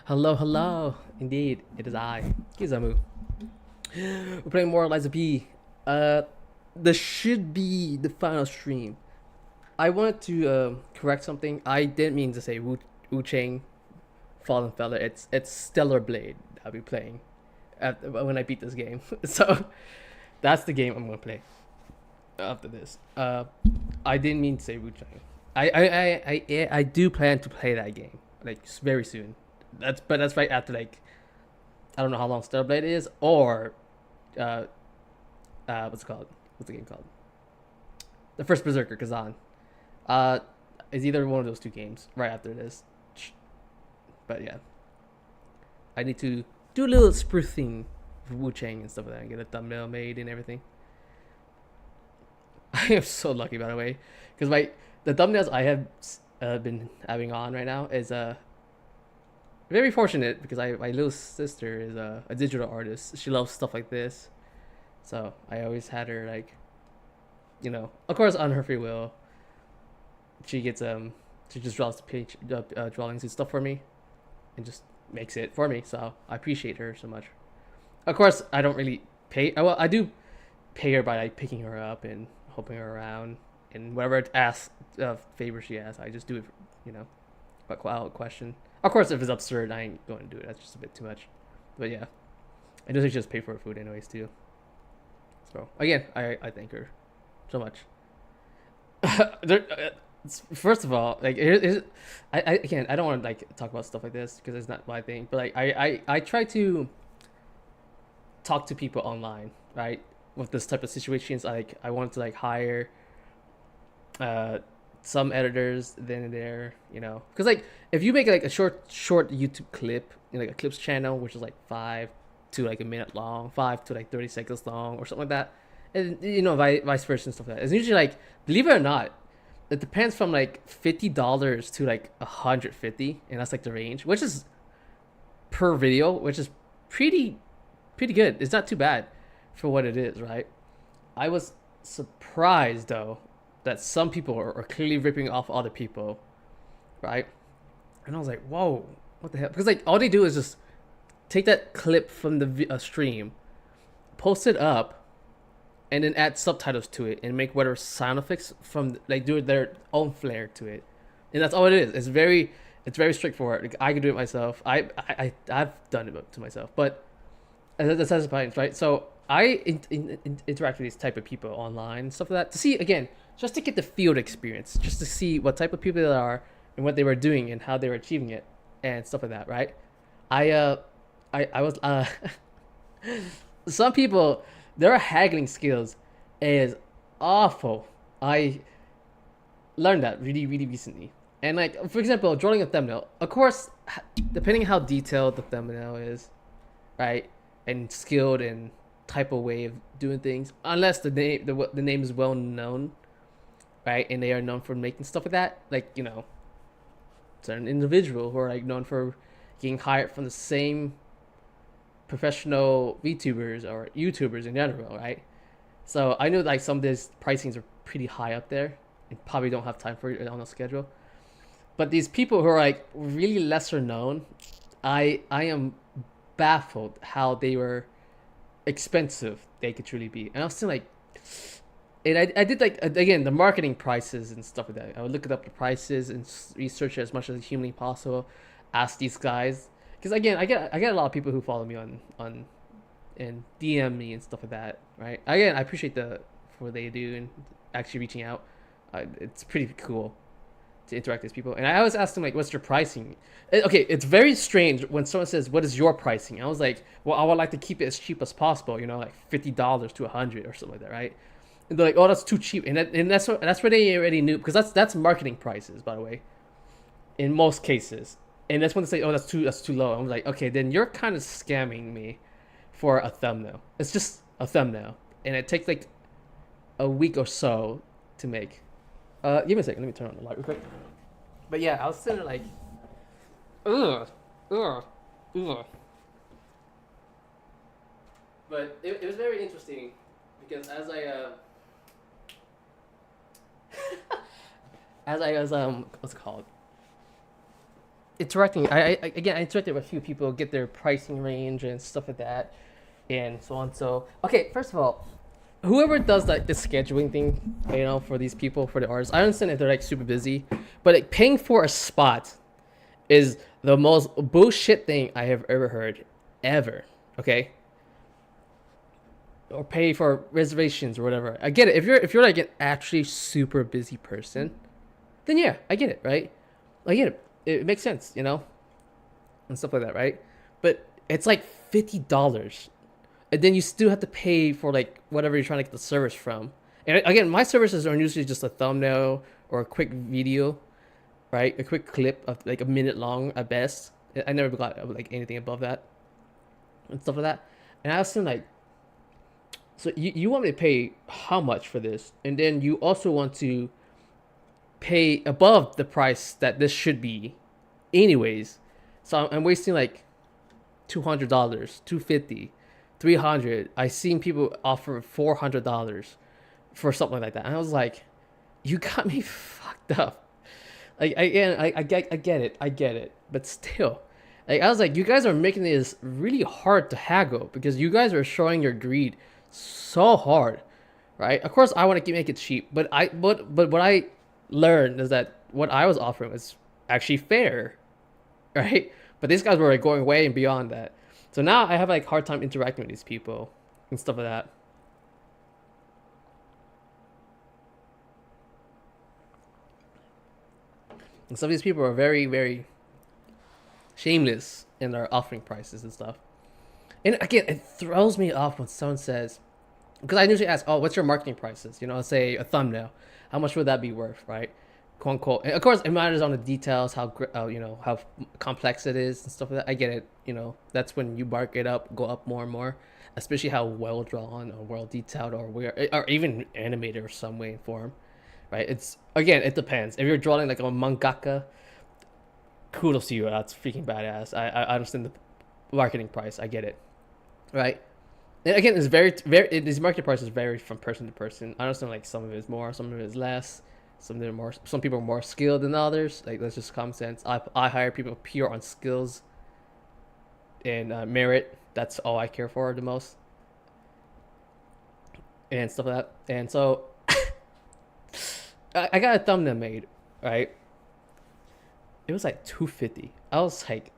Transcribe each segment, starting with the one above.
Hello, hello. Indeed, it is I, Kizamu. We're playing more Lies of P. Uh, this should be the final stream. I wanted to correct something. I didn't mean to say Wu Chang Fallen Feather. It's Stellar Blade I'll be playing when I beat this game. So that's the game I'm gonna play after this. I didn't mean to say Wu Chang. I do plan to play that game like very soon. That's right after like I don't know how long Starblade is, or uh, what's it called? What's the game called? The first Berserker Kazan. Uh, is either one of those two games right after this. But yeah, I need to do a little sprucing for Wu Chang and stuff like that, and get a thumbnail made and everything. I am so lucky, by the way, because the thumbnails I have been having on right now is very fortunate because my little sister is a digital artist. She loves stuff like this, so I always had her like, of course, on her free will. She gets she just draws the page drawings and stuff for me, and just makes it for me. So I appreciate her so much. Of course, I don't really pay. Well, I do pay her by like picking her up and helping her around, and whatever favor she asks, I just do it. You know, without question. Of course, if it's absurd, I ain't going to do it. That's just a bit too much. But yeah, I just pay for her food anyways too. So again, I thank her so much. there, First of all, like again, I don't want to like talk about stuff like this because it's not my thing. But like I try to talk to people online, right? With this type of situations, like I want to like hire uh some editors then and there, because like if you make like a short YouTube clip in like a clips channel, which is like 5 to like a minute long, 5 to like 30 seconds long, or something like that, and vice versa and stuff like that. It's usually like, believe it or not, it depends from like $50 to like 150, and that's like the range, which is per video, which is pretty good. It's not too bad for what it is, right? I was surprised though that some people are clearly ripping off other people, right? And I was like, whoa, what the hell? Because like all they do is just take that clip from the stream, post it up, and then add subtitles to it and make whatever sound effects from like do their own flair to it, and that's all it is. It's very straightforward. Like, I can do it myself. I've done it to myself, but that's the point, right? So I interact with these type of people online and stuff like that to see again, just to get the field experience, just to see what type of people they are and what they were doing and how they were achieving it and stuff like that, right? I I was some people, their haggling skills is awful. I learned that really recently. And like for example, drawing a thumbnail. Of course, depending how detailed the thumbnail is, right, and skilled and type of way of doing things, unless the name is well known, right, and they are known for making stuff like that, like certain individual who are like known for getting hired from the same professional VTubers or YouTubers in general, right? So I know like some of these pricings are pretty high up there and probably don't have time for it on a schedule. But these people who are like really lesser known, I am baffled how they were expensive they could truly be. And I was still like, and I did like again the marketing prices and stuff like that. I would look up the prices and research it as much as humanly possible. Ask these guys because again I get a lot of people who follow me on and DM me and stuff like that. Right? Again, I appreciate for what they do and actually reaching out. It's pretty cool to interact with these people. And I always ask them like, "What's your pricing?" Okay, it's very strange when someone says, "What is your pricing?" I was like, "Well, I would like to keep it as cheap as possible. Like $50 to 100 or something like that, right?" And they're like, "Oh, that's too cheap," and that's where they already knew because that's marketing prices, by the way, in most cases. And that's when they say, "Oh, that's too low." I'm like, "Okay, then you're kind of scamming me for a thumbnail. It's just a thumbnail, and it takes like a week or so to make." Give me a second. Let me turn on the light real quick. But yeah, I was sitting there like, ugh, ugh, ugh. But it was very interesting because as I was what's it called? interacting. Again, I interacted with a few people, get their pricing range and stuff like that, and so on. So okay, first of all, whoever does like the scheduling thing, for these people, for the artists, I understand if they're like super busy, but like paying for a spot is the most bullshit thing I have ever heard, ever. Okay, or pay for reservations or whatever. I get it. If you're like an actually super busy person, then yeah, I get it, right? I get it. It makes sense, and stuff like that, right? But it's like $50, and then you still have to pay for like whatever you're trying to get the service from. And again, my services are usually just a thumbnail or a quick video, right? A quick clip of like a minute long at best. I never got like anything above that and stuff like that. And I was thinking like, so you want me to pay how much for this, and then you also want to pay above the price that this should be, anyways. So I'm wasting like $200, 250, 300. I seen people offer $400 for something like that, and I was like, you got me fucked up. Like I get it, but still, like I was like, you guys are making this really hard to haggle because you guys are showing your greed so hard, right? Of course, I want to make it cheap, but what I learned is that what I was offering was actually fair, right? But these guys were like going way and beyond that. So now I have like hard time interacting with these people and stuff like that. And some of these people are very, very shameless in their offering prices and stuff. And again, it throws me off when someone says, because I usually ask, "Oh, what's your marketing prices?" Say a thumbnail, how much would that be worth, right? Quote unquote. And of course, it matters on the details, how complex it is and stuff like that. I get it. That's when you mark it up, go up more and more, especially how well drawn or well detailed or even animated or some way and form, right? It's again, it depends. If you're drawing like a mangaka, kudos to you. That's freaking badass. I understand the marketing price. I get it, right? And again, it's very. These market prices vary from person to person. I understand like some of it is more, some of it is less. Some people are more skilled than others. Like that's just common sense. I hire people pure on skills and merit. That's all I care for the most, and stuff like that. And so I got a thumbnail made, right? It was like 250. I was like,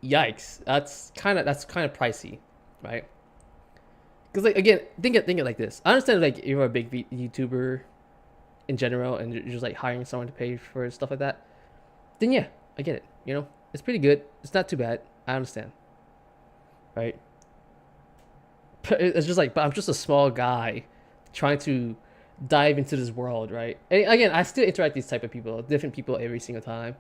yikes. That's kind of pricey, right? Because like again, think it like this. I understand like you're a big YouTuber in general, and you're just like hiring someone to pay for stuff like that. Then yeah, I get it. It's pretty good. It's not too bad. I understand, right? But it's just like, but I'm just a small guy trying to dive into this world, right? And again, I still interact with these type of people, different people every single time.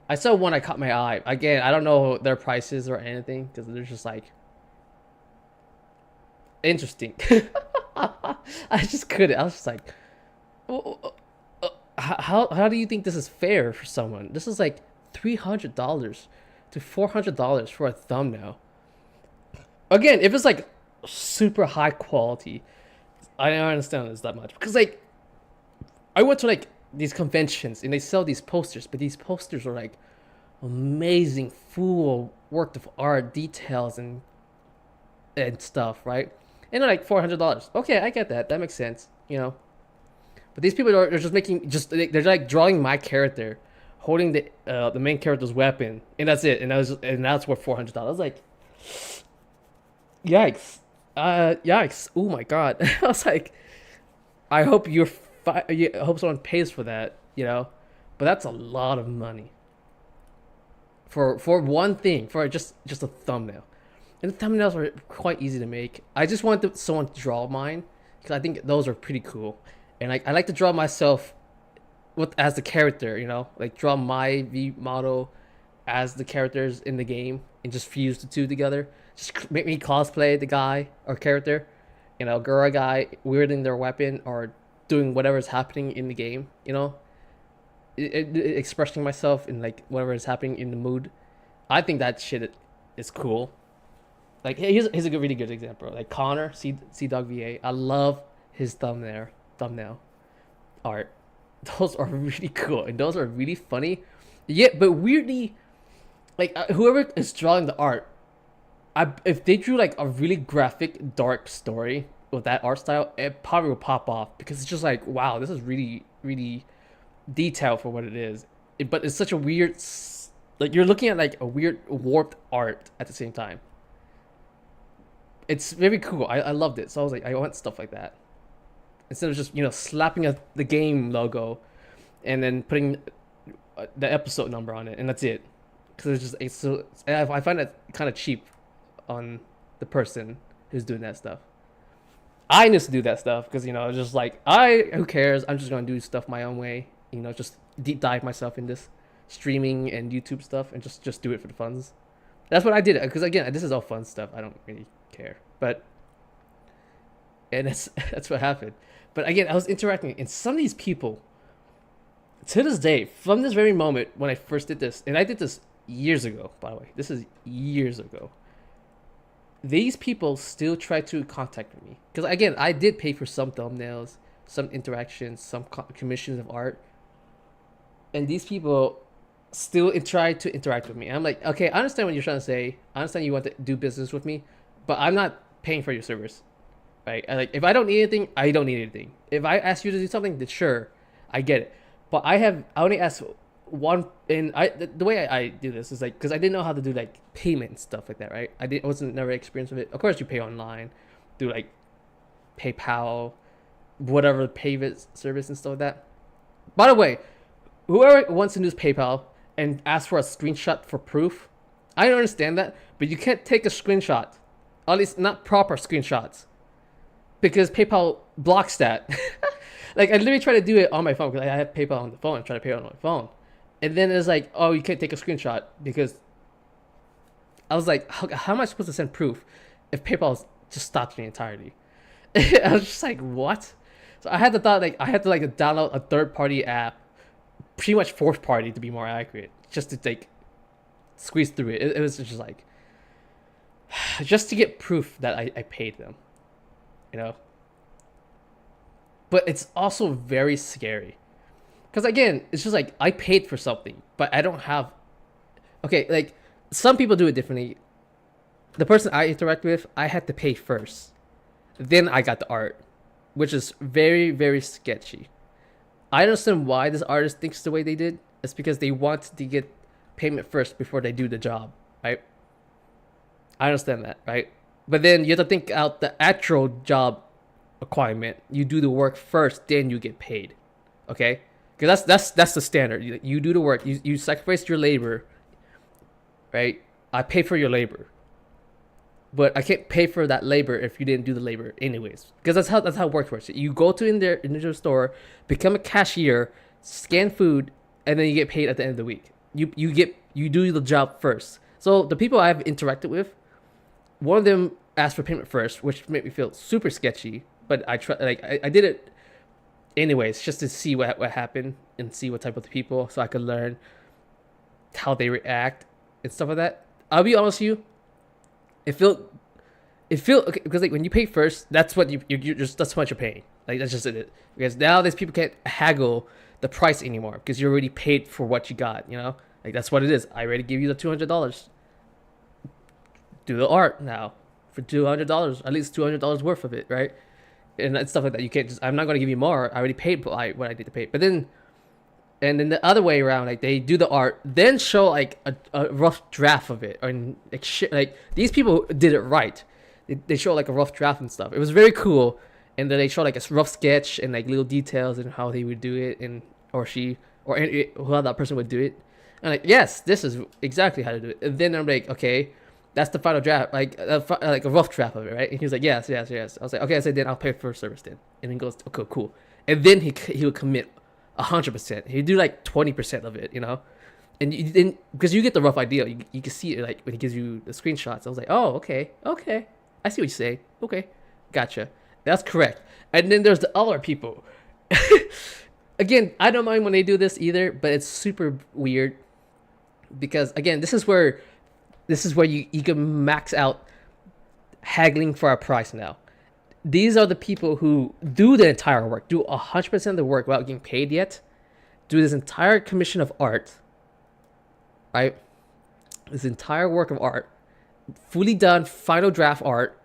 I saw one that caught my eye. Again, I don't know their prices or anything because they're just like interesting. I just couldn't. I was just like, oh, how do you think this is fair for someone? This is like $300 to $400 for a thumbnail. Again, if it's like super high quality, I don't understand this that much because like I went to like these conventions and they sell these posters, but these posters are like amazing, full work of art, details and stuff, right? And they're like $400. Okay, I get that. That makes sense. But these people are just they're like drawing my character, holding the main character's weapon, and that's it. And that's worth $400. I was like, yikes, yikes! Oh my god! I was like, I hope I hope someone pays for that. But that's a lot of money for one thing, for just a thumbnail. And the thumbnails are quite easy to make. I just wanted someone to draw mine because I think those are pretty cool. And I like to draw myself as the character, like draw my V model as the characters in the game and just fuse the two together. Just make me cosplay the guy or character, girl guy wielding their weapon or doing whatever's happening in the game, expressing myself in like whatever is happening in the mood. I think that shit is cool. Like here's a really good example. Like Connor, Sea Dog VA. I love his thumbnail art. Those are really cool and those are really funny. Yeah, but weirdly, like whoever is drawing the art, if they drew like a really graphic, dark story with that art style, it probably will pop off because it's just like, wow, this is really, really detailed for what it is. But it's such a weird, like you're looking at like a weird warped art at the same time. It's very cool. I loved it. So I was like, I want stuff like that instead of just slapping the game logo and then putting the episode number on it and that's it. Because it's so I find that kind of cheap on the person who's doing that stuff. I used to do that stuff because it's just like who cares? I'm just gonna do stuff my own way. Just deep dive myself in this streaming and YouTube stuff and just do it for the funds. That's what I did because again, this is all fun stuff. I don't really care, but and that's what happened. But again, I was interacting, and some of these people, to this day, from this very moment when I first did this, and I did this years ago, by the way. This is years ago. These people still try to contact me because again, I did pay for some thumbnails, some interactions, some commissions of art, and these people still try to interact with me. And I'm like, okay, I understand what you're trying to say. I understand you want to do business with me, but I'm not paying for your service, right? If I don't need anything, I don't need anything. If I ask you to do something, then sure, I get it. But I only asked one, and the way I do this is like because I didn't know how to do like payment and stuff like that, right? I wasn't never experienced with it. Of course, you pay online, through like PayPal, whatever payment service and stuff like that. By the way, whoever wants to use PayPal and ask for a screenshot for proof, I don't understand that, but you can't take a screenshot, at least not proper screenshots, because PayPal blocks that. Like I literally try to do it on my phone because I have PayPal on the phone. I try to pay it on my phone, and then it's like, oh, you can't take a screenshot because I was like, how am I supposed to send proof if PayPal just stopped me entirely? I was just like, what? So I had to download a third party app, pretty much fourth party to be more accurate, just to like squeeze through it. It was just like, just to get proof that I paid them, But it's also very scary. Because again, it's just like I paid for something, but I don't have. Okay, like some people do it differently. The person I interact with, I had to pay first. Then I got the art, which is very, very sketchy. I understand why this artist thinks the way they did. It's because they want to get payment first before they do the job, right? I understand that, right? But then you have to think out the actual job requirement. You do the work first, then you get paid, okay? Because that's the standard. You do the work. You sacrifice your labor, right? I pay for your labor, but I can't pay for that labor if you didn't do the labor anyways. Because that's how it works. You go to in the store, become a cashier, scan food, and then you get paid at the end of the week. You do the job first. So the people I've interacted with, one of them asked for payment first, which made me feel super sketchy. But I did it anyways, just to see what happened and see what type of people, so I could learn how they react and stuff like that. I'll be honest with you, it felt okay because like when you pay first, that's what that's what you're paying. Like that's just it. Because now these people can't haggle the price anymore because you already paid for what you got. Like that's what it is. I already give you the $200. Do the art now for $200, at least $200 worth of it, right? And stuff like that. You can't just. I'm not gonna give you more. I already paid what I need to pay. But then, and then the other way around, like they do the art, then show like a rough draft of it, or like shit. Like these people did it right. They show like a rough draft and stuff. It was very cool. And then they show like a rough sketch and like little details and how they would do it, and or she or how that person would do it. And like, yes, this is exactly how to do it. And then I'm like, okay. That's the final draft, like a rough draft of it, right? And he was like, yes. I was like, okay. I said, then I'll pay for service then. And he goes, okay, cool. And then he would commit 100%. He'd do like 20% of it, And you didn't, because you get the rough idea. You can see it like when he gives you the screenshots. I was like, oh, okay. I see what you say. Okay, gotcha. That's correct. And then there's the other people. Again, I don't mind when they do this either, but it's super weird because again, this is where you can max out haggling for a price now. These are the people who do the entire work, do 100% of the work without getting paid yet, do this entire commission of art, right? This entire work of art, fully done, final draft art,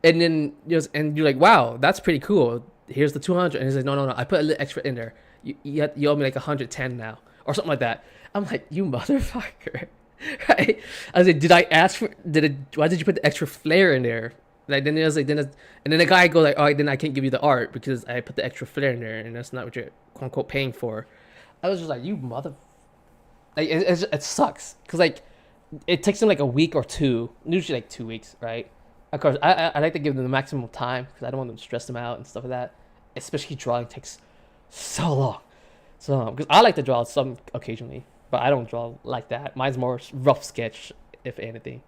and then and you're like, wow, that's pretty cool. Here's the 200, and he's like, no, no, no, I put a little extra in there. You owe me like 110 now, or something like that. I'm like, you motherfucker, right? I was like, did I ask for? Why did you put the extra flair in there? Like then it was like and then the guy goes like, oh, then I can't give you the art because I put the extra flair in there, and that's not what you're quote unquote paying for. I was just like, you mother, like it sucks because like it takes them like a week or two, usually like 2 weeks, right? Of course, I like to give them the maximum time because I don't want them to stress them out and stuff like that. Especially drawing takes so long, so long. Because I like to draw some occasionally, but I don't draw like that. Mine's more rough sketch, if anything.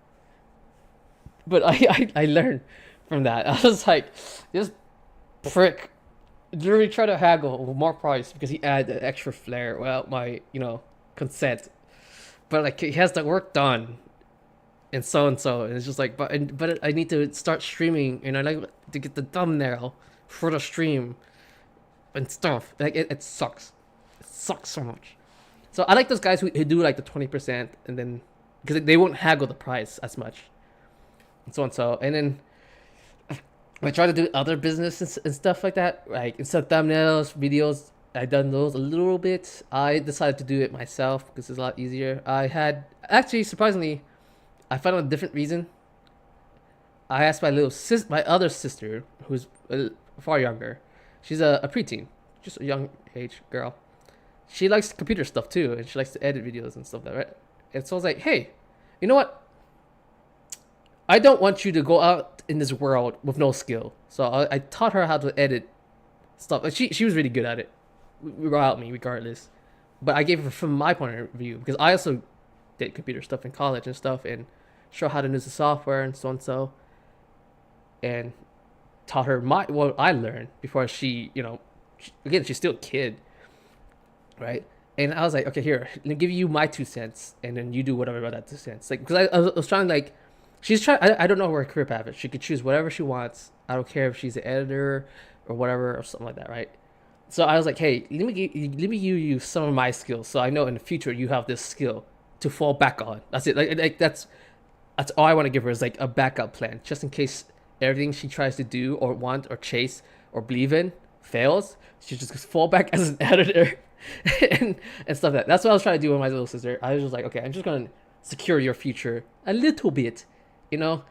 But I learned from that. I was like, this prick literally tried to haggle more price because he added the extra flair without my consent. But like he has the work done and so and so, and it's just like, but I need to start streaming, and I like to get the thumbnail for the stream and stuff. Like it sucks. It sucks so much. So I like those guys who do like the 20%, and then because they won't haggle the price as much, and so and so. And then I try to do other business and stuff like that, like instead of thumbnails, videos. I done those a little bit. I decided to do it myself because it's a lot easier. I had actually surprisingly, I found a different reason. I asked my other sister, who's far younger. She's a preteen, just a young age girl. She likes computer stuff too, and she likes to edit videos and stuff like that. Right? And so I was like, hey, you know what? I don't want you to go out in this world with no skill. So I taught her how to edit stuff. She was really good at it, without me, regardless. But I gave her from my point of view because I also did computer stuff in college and stuff, and show how to use the software and so and so, and taught her what I learned before again, she's still a kid, right? And I was like, okay, here, let me give you my 2 cents, and then you do whatever about that 2 cents. Like, because I was trying like, she's trying. I don't know her career path is. She could choose whatever she wants. I don't care if she's an editor or whatever or something like that, right? So I was like, hey, let me give you some of my skills, so I know in the future you have this skill to fall back on. That's it. Like that's all I want to give her is like a backup plan, just in case everything she tries to do or want or chase or believe in fails. She just fall back as an editor and stuff like that. That's what I was trying to do with my little sister. I was just like, okay, I'm just gonna secure your future a little bit, so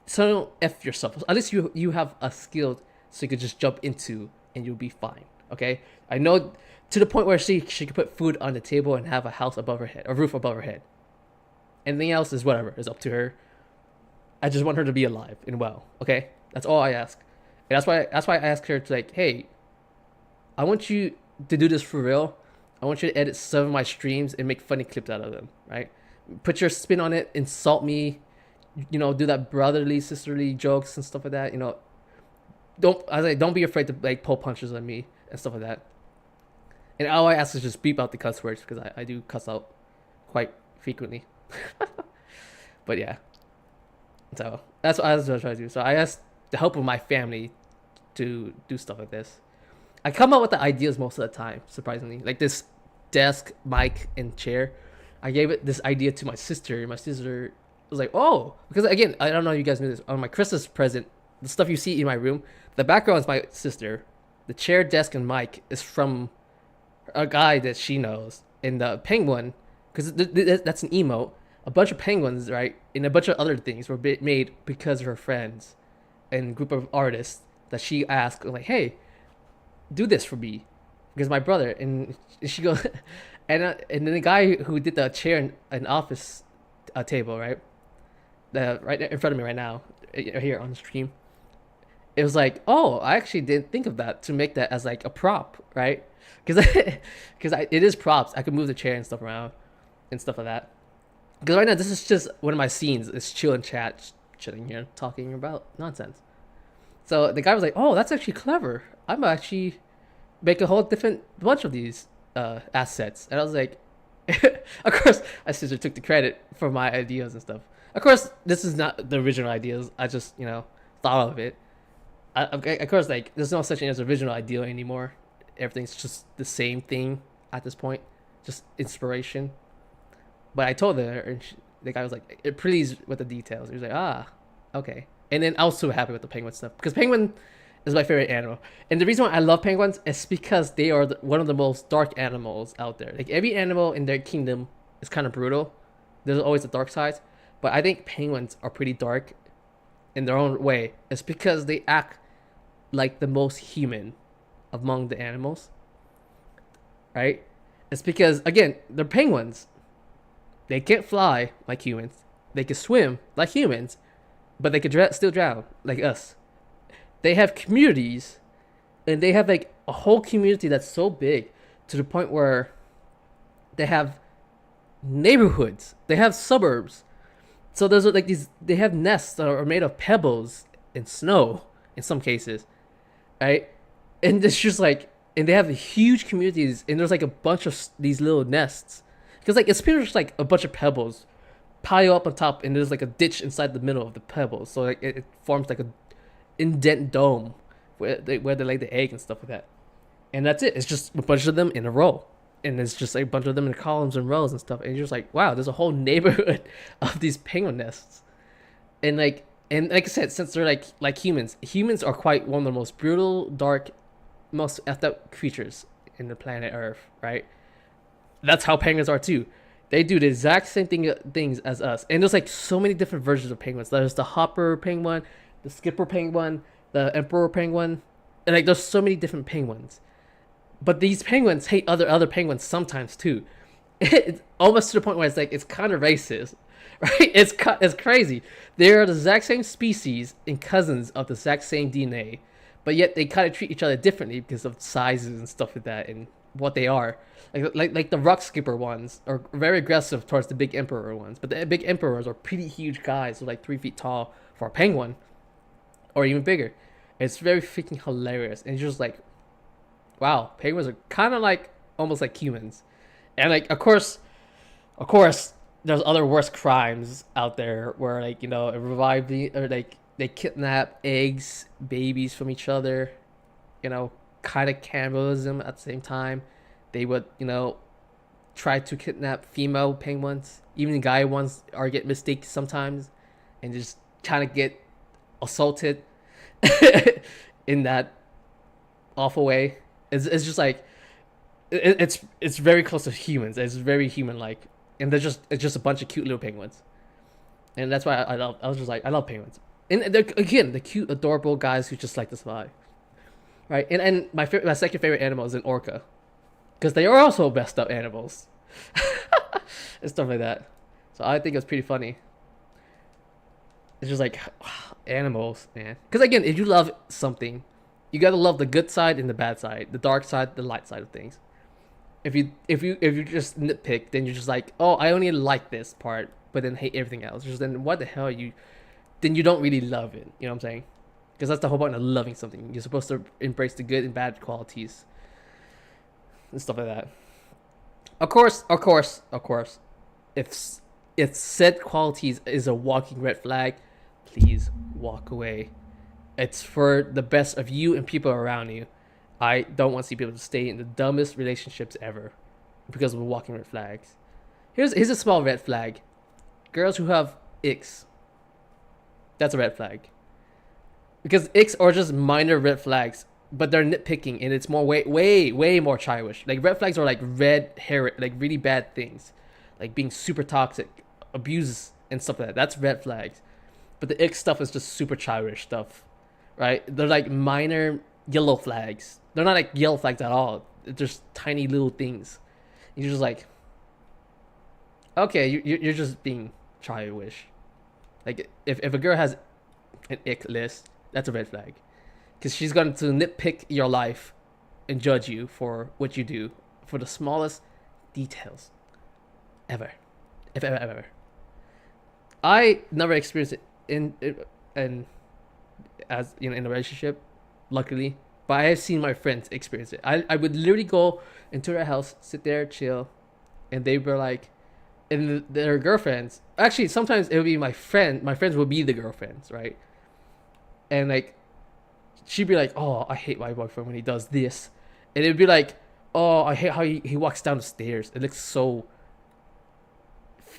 don't f yourself. At least you have a skill so you could just jump into and you'll be fine. Okay, I know to the point where she could put food on the table and have a house above her head, a roof above her head. Anything else is whatever. It's up to her. I just want her to be alive and well. Okay, that's all I ask. And that's why I asked her to like, hey, I want you to do this for real. I want you to edit some of my streams and make funny clips out of them. Right? Put your spin on it. Insult me. Do that brotherly, sisterly jokes and stuff like that. Don't be afraid to like pull punches on me and stuff like that. And all I ask is just beep out the cuss words because I do cuss out quite frequently. But yeah, so that's what I was trying to do. So I asked the help of my family to do stuff like this. I come up with the ideas most of the time, surprisingly. Like this desk, mic, and chair. I gave it this idea to my sister. My sister was like, "Oh," because again, I don't know if you guys knew this. On my Christmas present, the stuff you see in my room, the background is my sister. The chair, desk, and mic is from a guy that she knows. And the penguin, because that's an emote. A bunch of penguins, right, and a bunch of other things were made because of her friends and group of artists that she asked, like, hey, do this for me, because my brother. And she goes, and then the guy who did the chair and an office table, right, right in front of me right now, here on the stream, it was like, oh, I actually didn't think of that to make that as like a prop, right? Because it is props. I could move the chair and stuff around and stuff like that. Because right now, this is just one of my scenes. It's chill and chat, chilling here, talking about nonsense. So the guy was like, oh, that's actually clever. I'm actually make a whole different bunch of these assets. And I was like, of course, my sister took the credit for my ideas and stuff. Of course, this is not the original ideas. I just, thought of it. Of course, like, there's no such thing as original idea anymore. Everything's just the same thing at this point. Just inspiration. But I told her, and the guy was like, "It pleased with the details." He was like, "Ah, okay." And then I was so happy with the penguin stuff because penguin is my favorite animal. And the reason why I love penguins is because they are one of the most dark animals out there. Like every animal in their kingdom is kind of brutal. There's always a dark side, but I think penguins are pretty dark in their own way. It's because they act like the most human among the animals, right? It's because again, they're penguins. They can't fly like humans. They can swim like humans, but they can still drown like us. They have communities, and they have like a whole community that's so big to the point where they have neighborhoods. They have suburbs. So there's like these. They have nests that are made of pebbles and snow in some cases, right? And it's just like, and they have huge communities, and there's like a bunch of these little nests, because like it's pretty much like a bunch of pebbles pile up on top, and there's like a ditch inside the middle of the pebbles, so like it forms like a indent dome where they lay the egg and stuff like that, and that's it. It's just a bunch of them in a row, and it's just like a bunch of them in columns and rows and stuff, and you're just like, wow, there's a whole neighborhood of these penguin nests, and like I said, since they're like humans are quite one of the most brutal, dark, most effed up creatures in the planet Earth, right? That's how penguins are too. They do the exact same things as us, and there's like so many different versions of penguins. There's the hopper penguin, the skipper penguin, the emperor penguin, and like there's so many different penguins. But these penguins hate other penguins sometimes too. It's almost to the point where it's like it's kind of racist, right? It's crazy. They are the exact same species and cousins of the exact same DNA, but yet they kind of treat each other differently because of sizes and stuff like that and what they are. Like the rock skipper ones are very aggressive towards the big emperor ones, but the big emperors are pretty huge guys, so like 3 feet tall for a penguin, or even bigger. It's very freaking hilarious, and it's just like, wow, penguins are kind of like almost like humans, and like of course, there's other worse crimes out there where like revive the or like they kidnap eggs, babies from each other, kind of cannibalism at the same time. They would try to kidnap female penguins. Even the guy ones are get mistaken sometimes, and just kind of get assaulted in that awful way. It's just like it's very close to humans. It's very human like, and it's just a bunch of cute little penguins, and that's why I was just like I love penguins. And they're again the cute adorable guys who just like to survive, right? And my second favorite animal is an orca, because they are also messed up animals and stuff like that. So I think it's pretty funny. It's just like animals, man. Because again, if you love something, you gotta love the good side and the bad side, the dark side, the light side of things. If you just nitpick, then you're just like, oh, I only like this part, but then hate everything else. Just then, what the hell then you don't really love it. You know what I'm saying? Because that's the whole point of loving something. You're supposed to embrace the good and bad qualities and stuff like that. Of course. If said qualities is a walking red flag, please walk away. It's for the best of you and people around you. I don't want to see people to stay in the dumbest relationships ever because of walking red flags. Here's a small red flag. Girls who have icks. That's a red flag. Because icks are just minor red flags, but they're nitpicking, and it's more way more childish. Like red flags are like red hair, like really bad things, like being super toxic, abuse and stuff like that. That's red flags. But the ick stuff is just super childish stuff, right? They're like minor yellow flags. They're not like yellow flags at all. They're just tiny little things. You're just like, okay, you're just being childish. Like if a girl has an ick list, that's a red flag, because she's going to nitpick your life and judge you for what you do for the smallest details ever, if ever. I never experienced it in as in a relationship, luckily, but I have seen my friends experience it. I would literally go into their house, sit there, chill, and they were like, and their girlfriends. Actually, sometimes it would be my friend. My friends would be the girlfriends, right? And like, she'd be like, "Oh, I hate my boyfriend when he does this," and it'd be like, "Oh, I hate how he walks down the stairs. It looks so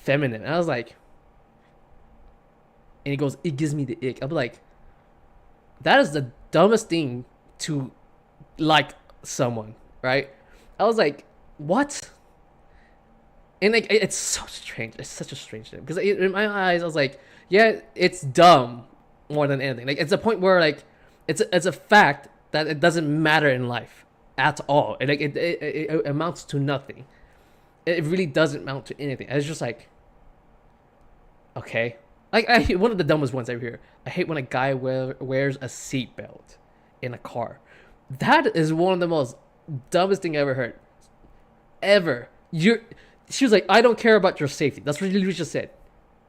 feminine. And I was like, and he goes, it gives me the ick. I'm like, that is the dumbest thing to like someone, right? I was like, what? And like, it's so strange. It's such a strange thing because in my eyes, I was like, yeah, it's dumb more than anything. Like, it's a point where like, it's a fact that it doesn't matter in life at all. And like, it amounts to nothing. It really doesn't amount to anything. It's just like, okay. Like, one of the dumbest ones ever here. I hate when a guy wears a seatbelt in a car. That is one of the most dumbest thing I ever heard. Ever. She was like, I don't care about your safety. That's what you just said.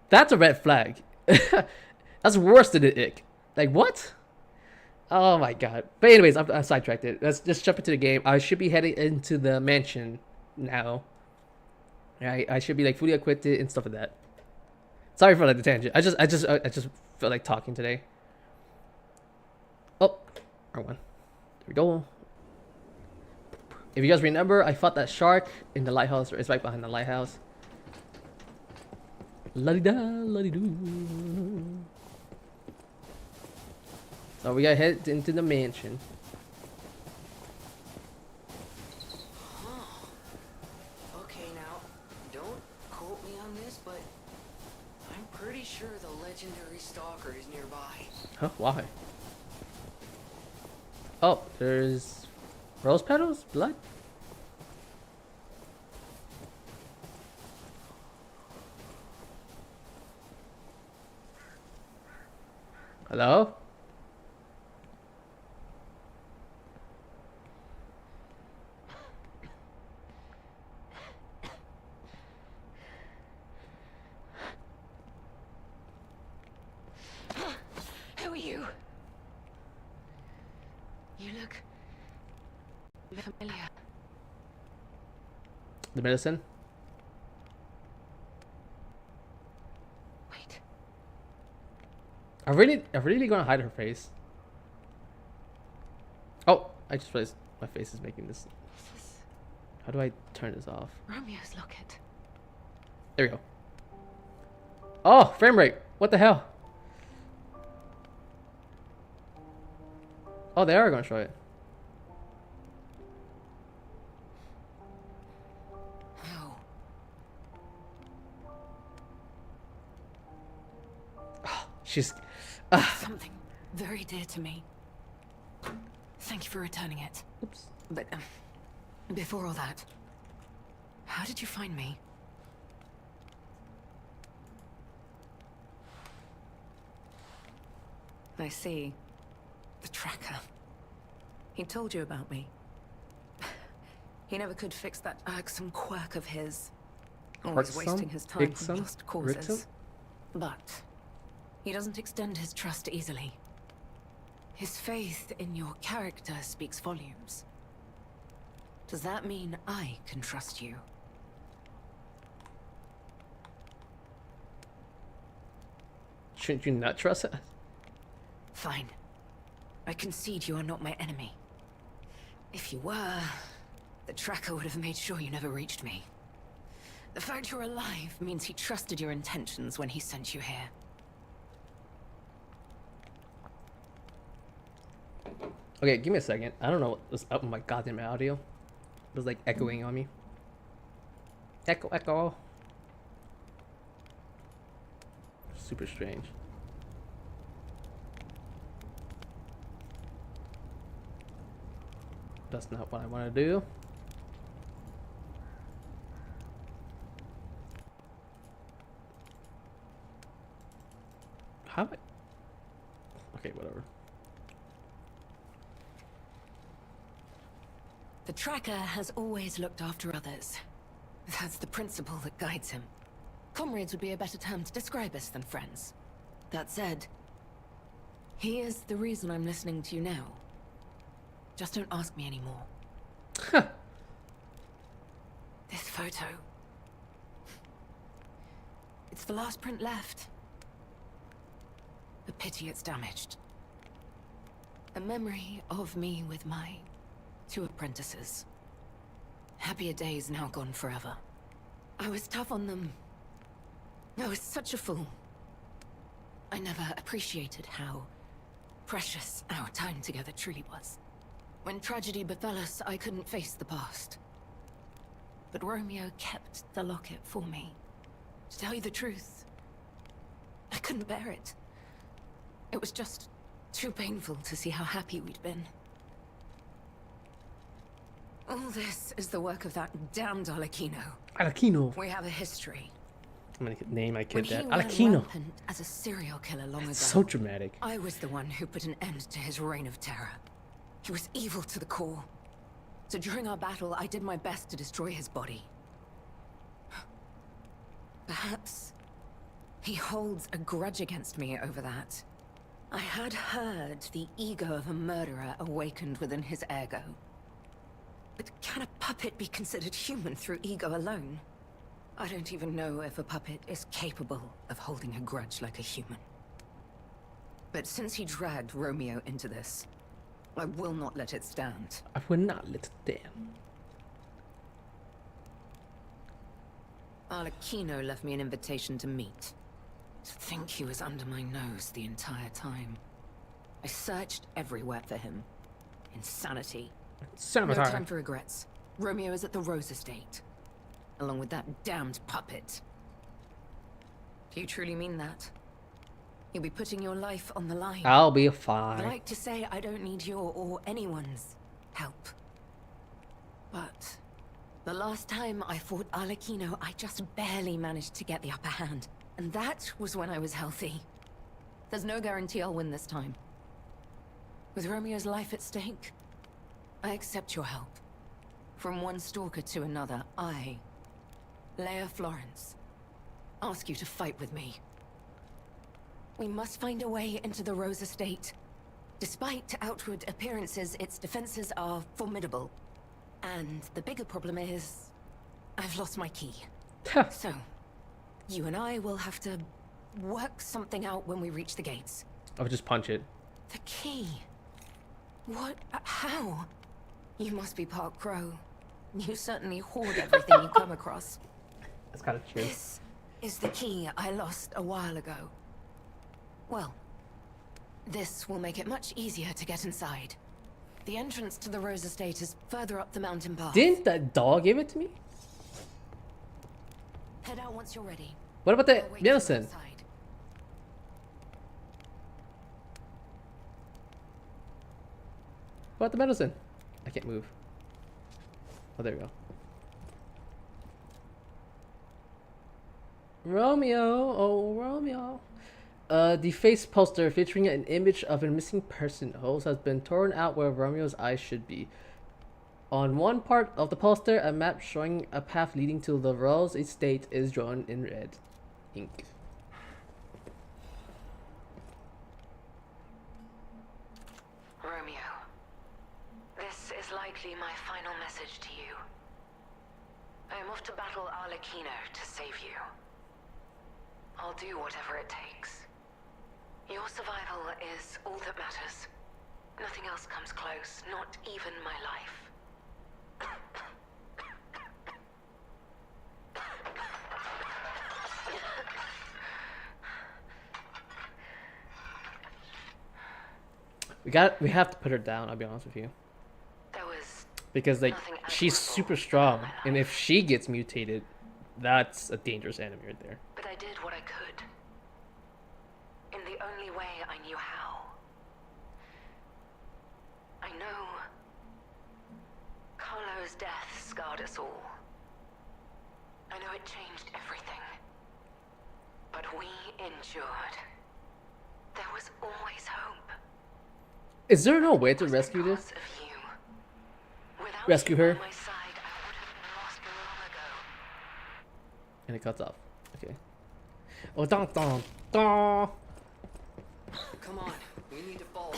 That's a red flag. That's worse than the ick. Like, what? Oh my god. But anyways, I'm sidetracked it. Let's just jump into the game. I should be heading into the mansion now. I should be like fully equipped and stuff like that. Sorry for like the tangent. I just felt like talking today. Oh, wrong one. There we go. If you guys remember, I fought that shark in the lighthouse. It's right behind the lighthouse. La-di-da, la-di-doo. So we gotta head into the mansion. Okay, now, don't quote me on this, but I'm pretty sure the legendary stalker is nearby. Huh? Why? Oh, there's rose petals? Blood? Hello? Who are you? You look familiar. The medicine? Wait. I'm really gonna hide her face. Oh, I just realized my face is making this. This is How do I turn this off? Romeo's locket. There we go. Oh, frame rate. What the hell? Oh, they are gonna show it. How? She's. Something very dear to me. Thank you for returning it. Oops. But before all that, how did you find me? I see. The tracker. He told you about me. He never could fix that irksome quirk of his. Always wasting his time on lost causes. But he doesn't extend his trust easily. His faith in your character speaks volumes. Does that mean I can trust you? Shouldn't you not trust us? Fine. I concede you are not my enemy. If you were, the tracker would have made sure you never reached me. The fact you're alive means he trusted your intentions when he sent you here. Okay, give me a second. I don't know what's up with my goddamn audio. It was like echoing on me. Echo, echo. Super strange. That's not what I want to do. How? Okay, whatever. The tracker has always looked after others. That's the principle that guides him. Comrades would be a better term to describe us than friends. That said, he is the reason I'm listening to you now. Just don't ask me anymore. Huh. This photo. It's the last print left. A pity it's damaged. A memory of me with my 2 apprentices. Happier days now gone forever. I was tough on them, I was such a fool. I never appreciated how precious our time together truly was. When tragedy befell us, I couldn't face the past. But Romeo kept the locket for me. To tell you the truth, I couldn't bear it. It was just too painful to see how happy we'd been. All this is the work of that damned Arlecchino. Arlecchino. We have a history. I'm gonna name my kid that. When he went Arlecchino. rampant as a serial killer long ago, So dramatic. I was the one who put an end to his reign of terror. He was evil to the core. So during our battle, I did my best to destroy his body. Perhaps he holds a grudge against me over that. I had heard the ego of a murderer awakened within his ergo. But can a puppet be considered human through ego alone? I don't even know if a puppet is capable of holding a grudge like a human. But since he dragged Romeo into this, I will not let it stand. I will not let it stand. Arlecchino left me an invitation to meet. To think he was under my nose the entire time. I searched everywhere for him. Insanity. No time for regrets. Romeo is at the Rose Estate. Along with that damned puppet. Do you truly mean that? You'll be putting your life on the line. I'll be I'd fine. like to say I don't need your or anyone's help. But the last time I fought Arlecchino, I just barely managed to get the upper hand. And that was when I was healthy. There's no guarantee I'll win this time. With Romeo's life at stake, I accept your help. From one stalker to another, I, Leia Florence, ask you to fight with me. We must find a way into the Rose Estate. Despite outward appearances, its defenses are formidable. And the bigger problem is, I've lost my key. So, you and I will have to work something out when we reach the gates. I'll just punch it. The key? What? How? You must be part crow. You certainly hoard everything you come across. That's kind of true. This is the key I lost a while ago. Well, this will make it much easier to get inside. The entrance to the Rose Estate is further up the mountain path. Didn't that dog give it to me? Head out once you're ready. What about the I'll wait for you medicine? outside. What about the medicine? I can't move. Oh, there we go. Romeo, oh Romeo. The face poster featuring an image of a missing person hose has been torn out where Romeo's eyes should be. On one part of the poster, a map showing a path leading to the Rose Estate is drawn in red ink. Romeo, this is likely my final message to you. I am off to battle Arlecchino to save you. I'll do whatever it takes. Your survival is all that matters. Nothing else comes close, not even my life. We have to put her down, I'll be honest with you. There was Because like nothing she's admirable super about strong, my life. and if she gets mutated, that's a dangerous enemy right there. But I did what I could. In the only way I knew how. I know Carlo's death scarred us all. I know it changed everything. But we endured. There was always hope. Is there no way to rescue Because this? of you. Without Rescue you her? by my side, I would have been lost long ago. And it cuts off. Okay. Oh, dun dun dun. Come on, we need to follow.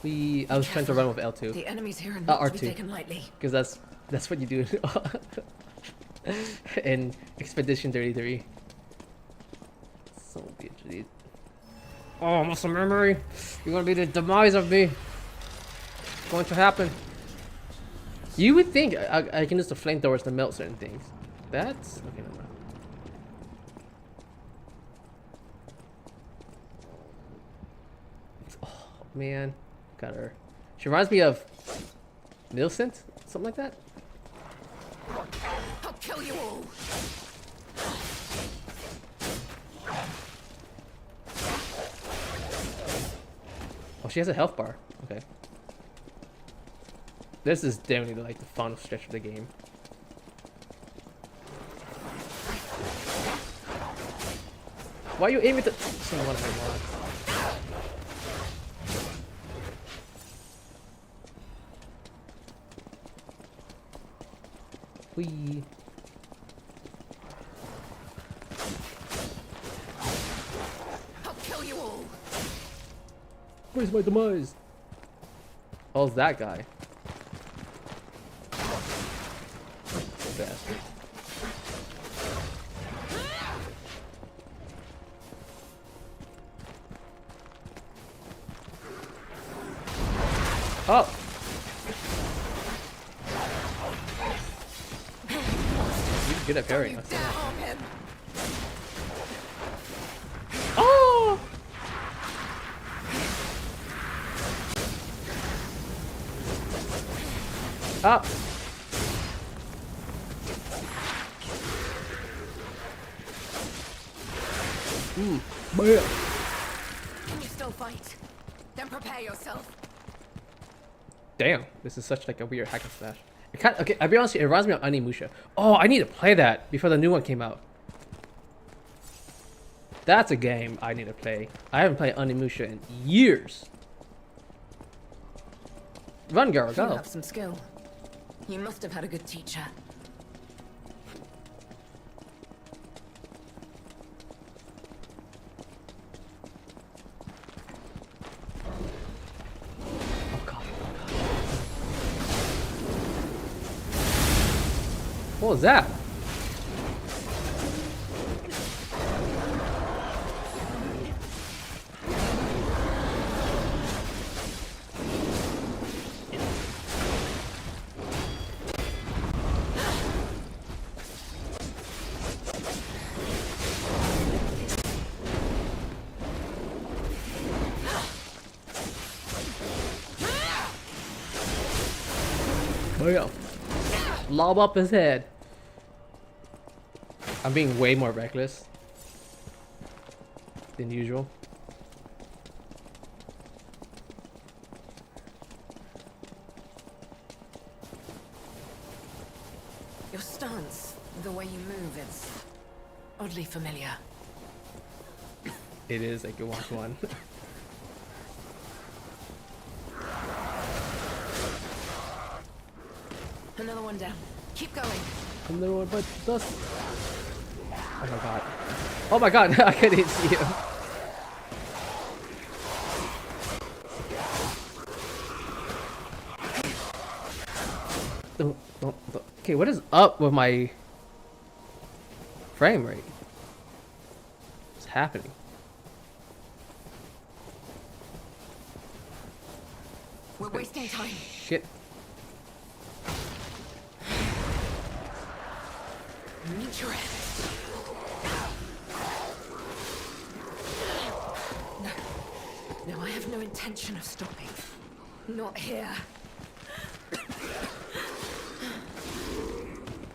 I was trying to run with L2 The enemies here are not to be R2. taken lightly. because that's what you do in Expedition 33. So bitch, dude. Oh, muscle memory. You're gonna be the demise of me. It's going to happen. You would think I can use the flamethrowers to melt certain things. That's okay. Never mind. Oh man, got her. She reminds me of Millicent, something like that. I'll kill you all. Oh, she has a health bar. Okay. This is definitely like the fun stretch of the game. Why are you aiming to someone I want? Whee. I'll kill you all. Where's my demise? Oh, it's that guy. Bastard. Oh! You're good at parrying. You dare harm him. Oh! Up! Can you still fight? Then prepare yourself. Damn, this is such like a weird hack and slash. It kind of, okay, I'll be honest, it reminds me of Animusha. Oh, I need to play that before the new one came out. That's a game I need to play. I haven't played Animusha in years. Run, girl, You go. have some skill. You must have had a good teacher. Oh god. What was that? Oh yeah. Lob up his head. I'm being way more reckless than usual. Your stance, the way you move, it's oddly familiar. It is like a 1-1. Another one down. Keep going. Another one, but dust. Oh my god. Oh my god, I couldn't see you. Don't. Okay, what is up with my frame rate? What's happening? We're wasting time. Shit. Meet your end. No, I have no intention of stopping. Not here.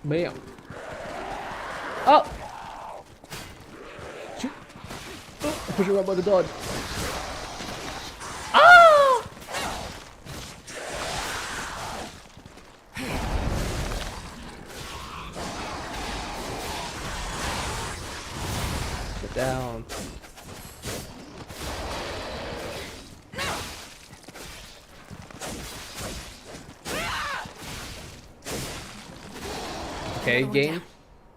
Bam. Oh! Shoot. Oh, push her up by the dodge. Ah! Sit down. Okay, Another one game. down.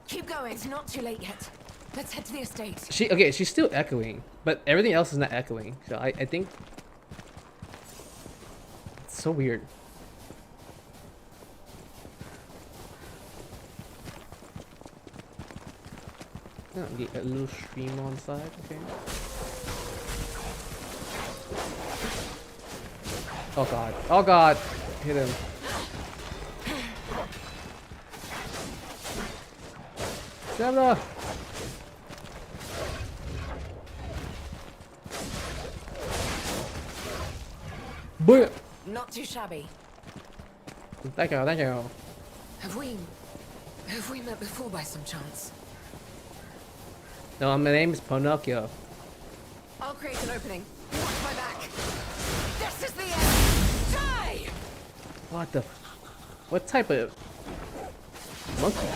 Keep going. It's not too late yet. Let's head to the estate. She's still echoing, but everything else is not echoing. So I think it's so weird. Oh, get a little stream on side, okay. Oh god. Oh god. Hit him. Stamina! Boy! Not too shabby. Thank you, thank you. Have we met before by some chance? No, my name is Pinocchio. I'll create an opening. Watch my back. This is the end. Die! What the? What type of monkey?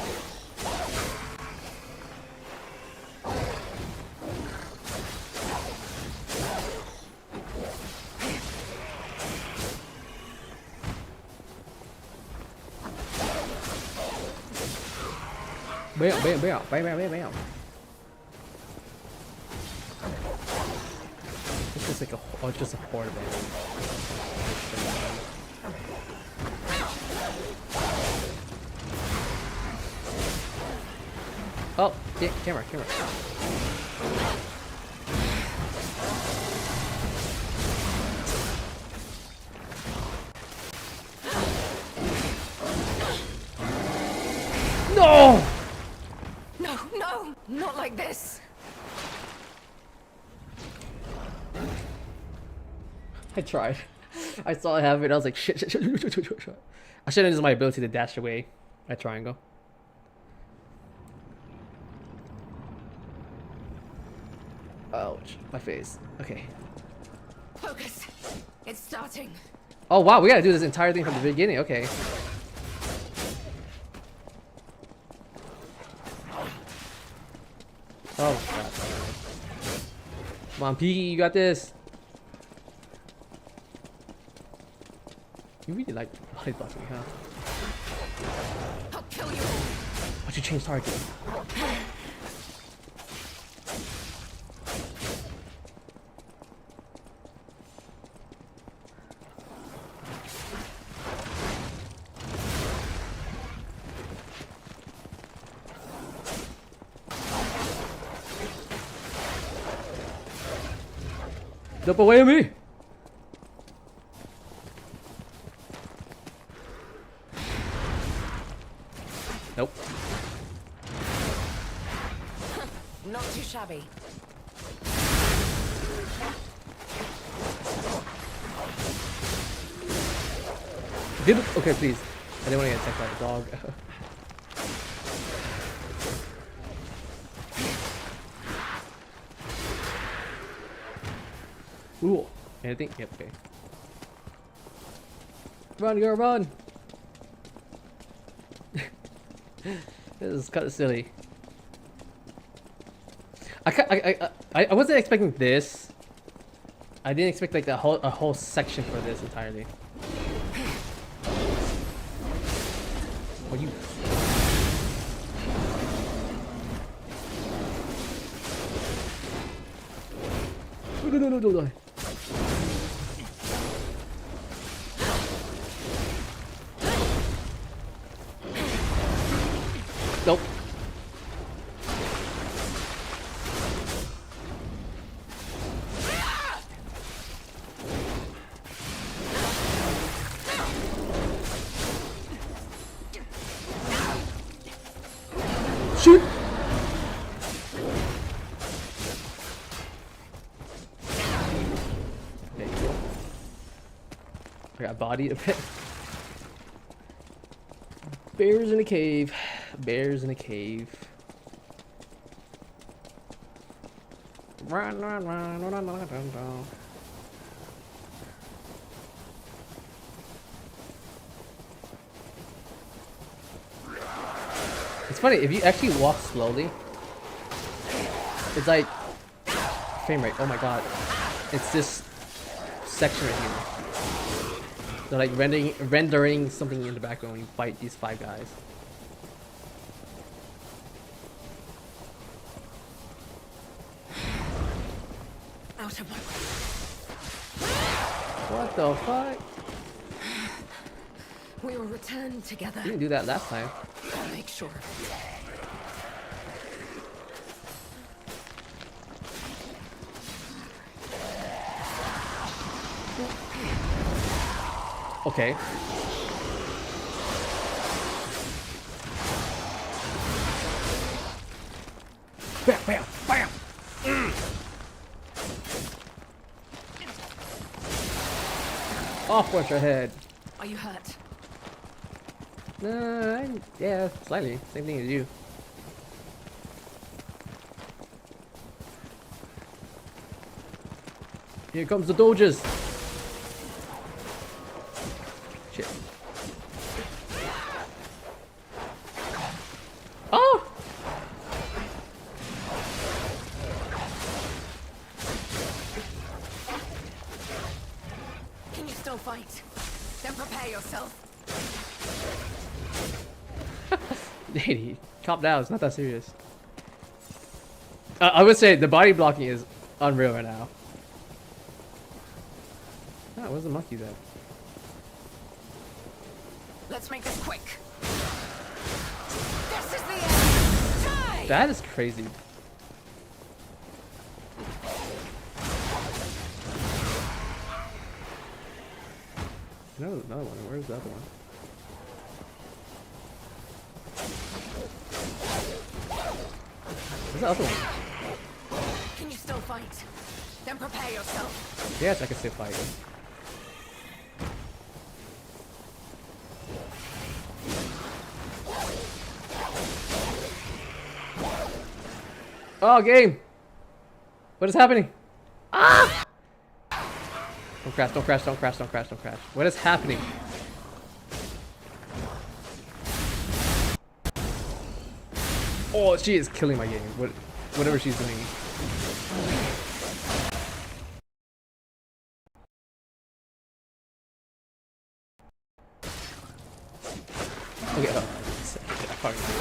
Bam, bam, bam, bam, bam, bam, bam. This is like a, just a horde of enemies. Oh, yeah, camera. No! No, not like this. I tried. I saw it happen. I was like, shit. I should have used my ability to dash away at triangle. Ouch, my face. Okay. Focus. It's starting. Oh wow, we gotta do this entire thing from the beginning. Okay. Oh god. Come on, Piggy, you got this. You really like body blocking, huh? I'll kill you. Why'd you change target? Jump away from me! Nope. Not too shabby. Okay, please. I didn't want to get attacked by the dog. Ooh. Anything? Yep, okay. Run, girl, run! This is kind of silly. I wasn't expecting this. I didn't expect like a whole section for this entirely. What you? No. Nope. Shoot! There you go. I got bodied a bit. Bears in a cave. Bears in a cave. Run. It's funny, if you actually walk slowly, it's like frame rate. Oh my god. It's this section right here. They're like rendering something in the background when you fight these 5 guys. Out of my way. What the fuck? We will return together. You didn't do that last time. I'll make sure. Okay. Bam, bam, bam. Off with your head. Are you hurt? Yeah, slightly. Same thing as you. Here comes the Doges. Shit. Oh! Can you still fight? Then prepare yourself. Lady, calm down. It's not that serious. I would say the body blocking is unreal right now. Ah, where's the monkeys at? Let's make this quick. This is the end. Die! That is crazy. No, another one. Where's the other one? Where's the other one? Can you still fight? Then prepare yourself. Yes, I can still fight. Oh, game! What is happening? Ah! Don't crash, don't crash, don't crash, don't crash, don't crash. What is happening? Oh, she is killing my game. Whatever she's doing. Okay, I fucking do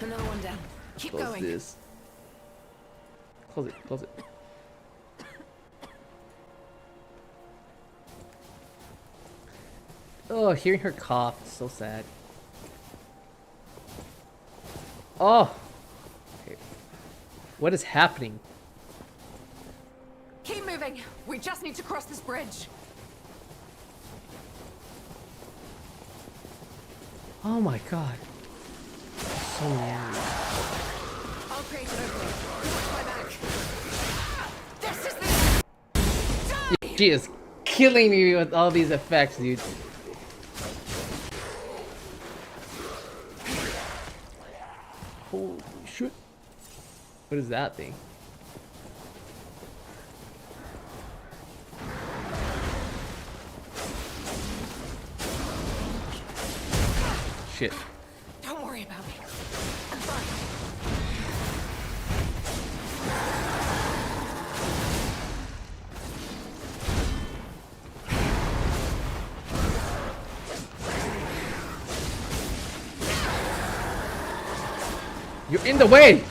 it. Another one down. Keep Close going. this. Close it, close it. Oh, hearing her cough is so sad. Oh! Okay. What is happening? Keep moving. We just need to cross this bridge. Oh my god. So many. I'll create an opening. Watch my back. This is the end. She is killing me with all these effects, dude. Holy shit. What is that thing? Shit. Don't worry about me. I'm fine. You're in the way!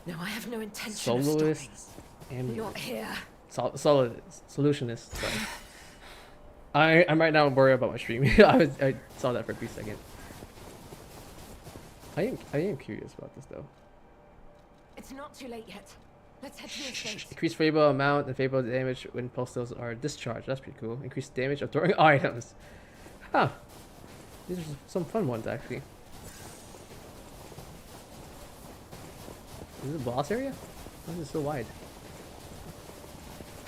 No, I have no intention of Soloist stopping. and Not here. solutionist. Sorry. I'm right now worried about my stream. I saw that for a brief second. I am curious about this though. It's not too late yet. Let's head to the estate. Increase favorable amount and favorable damage when postals are discharged. That's pretty cool. Increase damage of throwing items. Huh. These are some fun ones actually. Is this a boss area? Why is it so wide?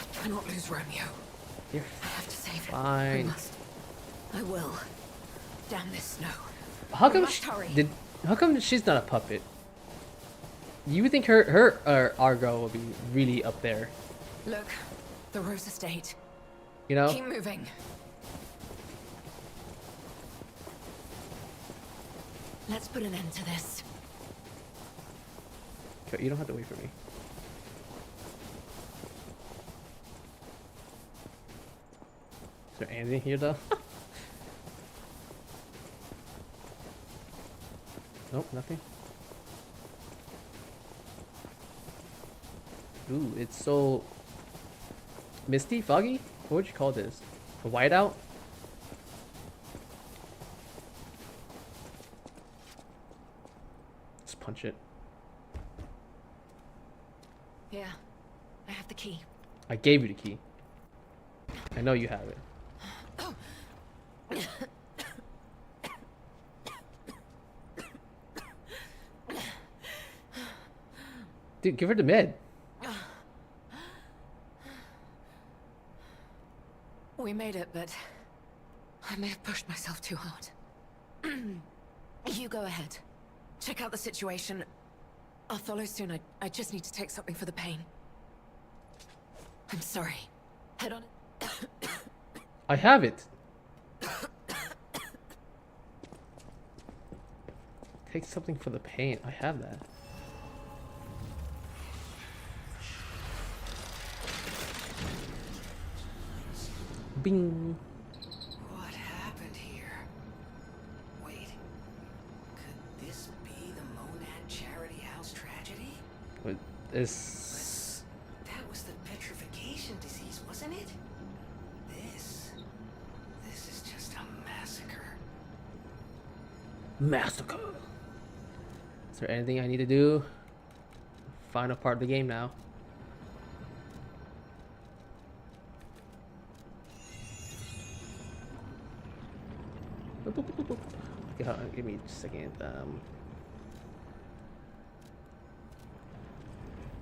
I cannot lose Romeo. Here. I have to save him. Fine. I must. I will. Damn this snow. How We come must hurry. how come she's not a puppet? You would think her Argo will be really up there, Look, the Rose Estate. you know? Keep moving. Let's put an end to this. Okay, you don't have to wait for me. Is there anything here though? Nope, nothing. Ooh, it's so misty, foggy? What would you call this? A whiteout? Let's punch it. Yeah, I have the key. I gave you the key. I know you have it. Dude, give her the med. We made it, but I may have pushed myself too hard. You go ahead. Check out the situation. I'll follow soon. I just need to take something for the pain. I'm sorry. Head on. I have it. Take something for the pain. I have that. Bing. What happened here? Wait. Could this be the Monad Charity House tragedy? What is? That was the petrification disease, wasn't it? This is just a massacre. Massacre. Is there anything I need to do? Final part of the game now. Okay, hold on, give me just a second.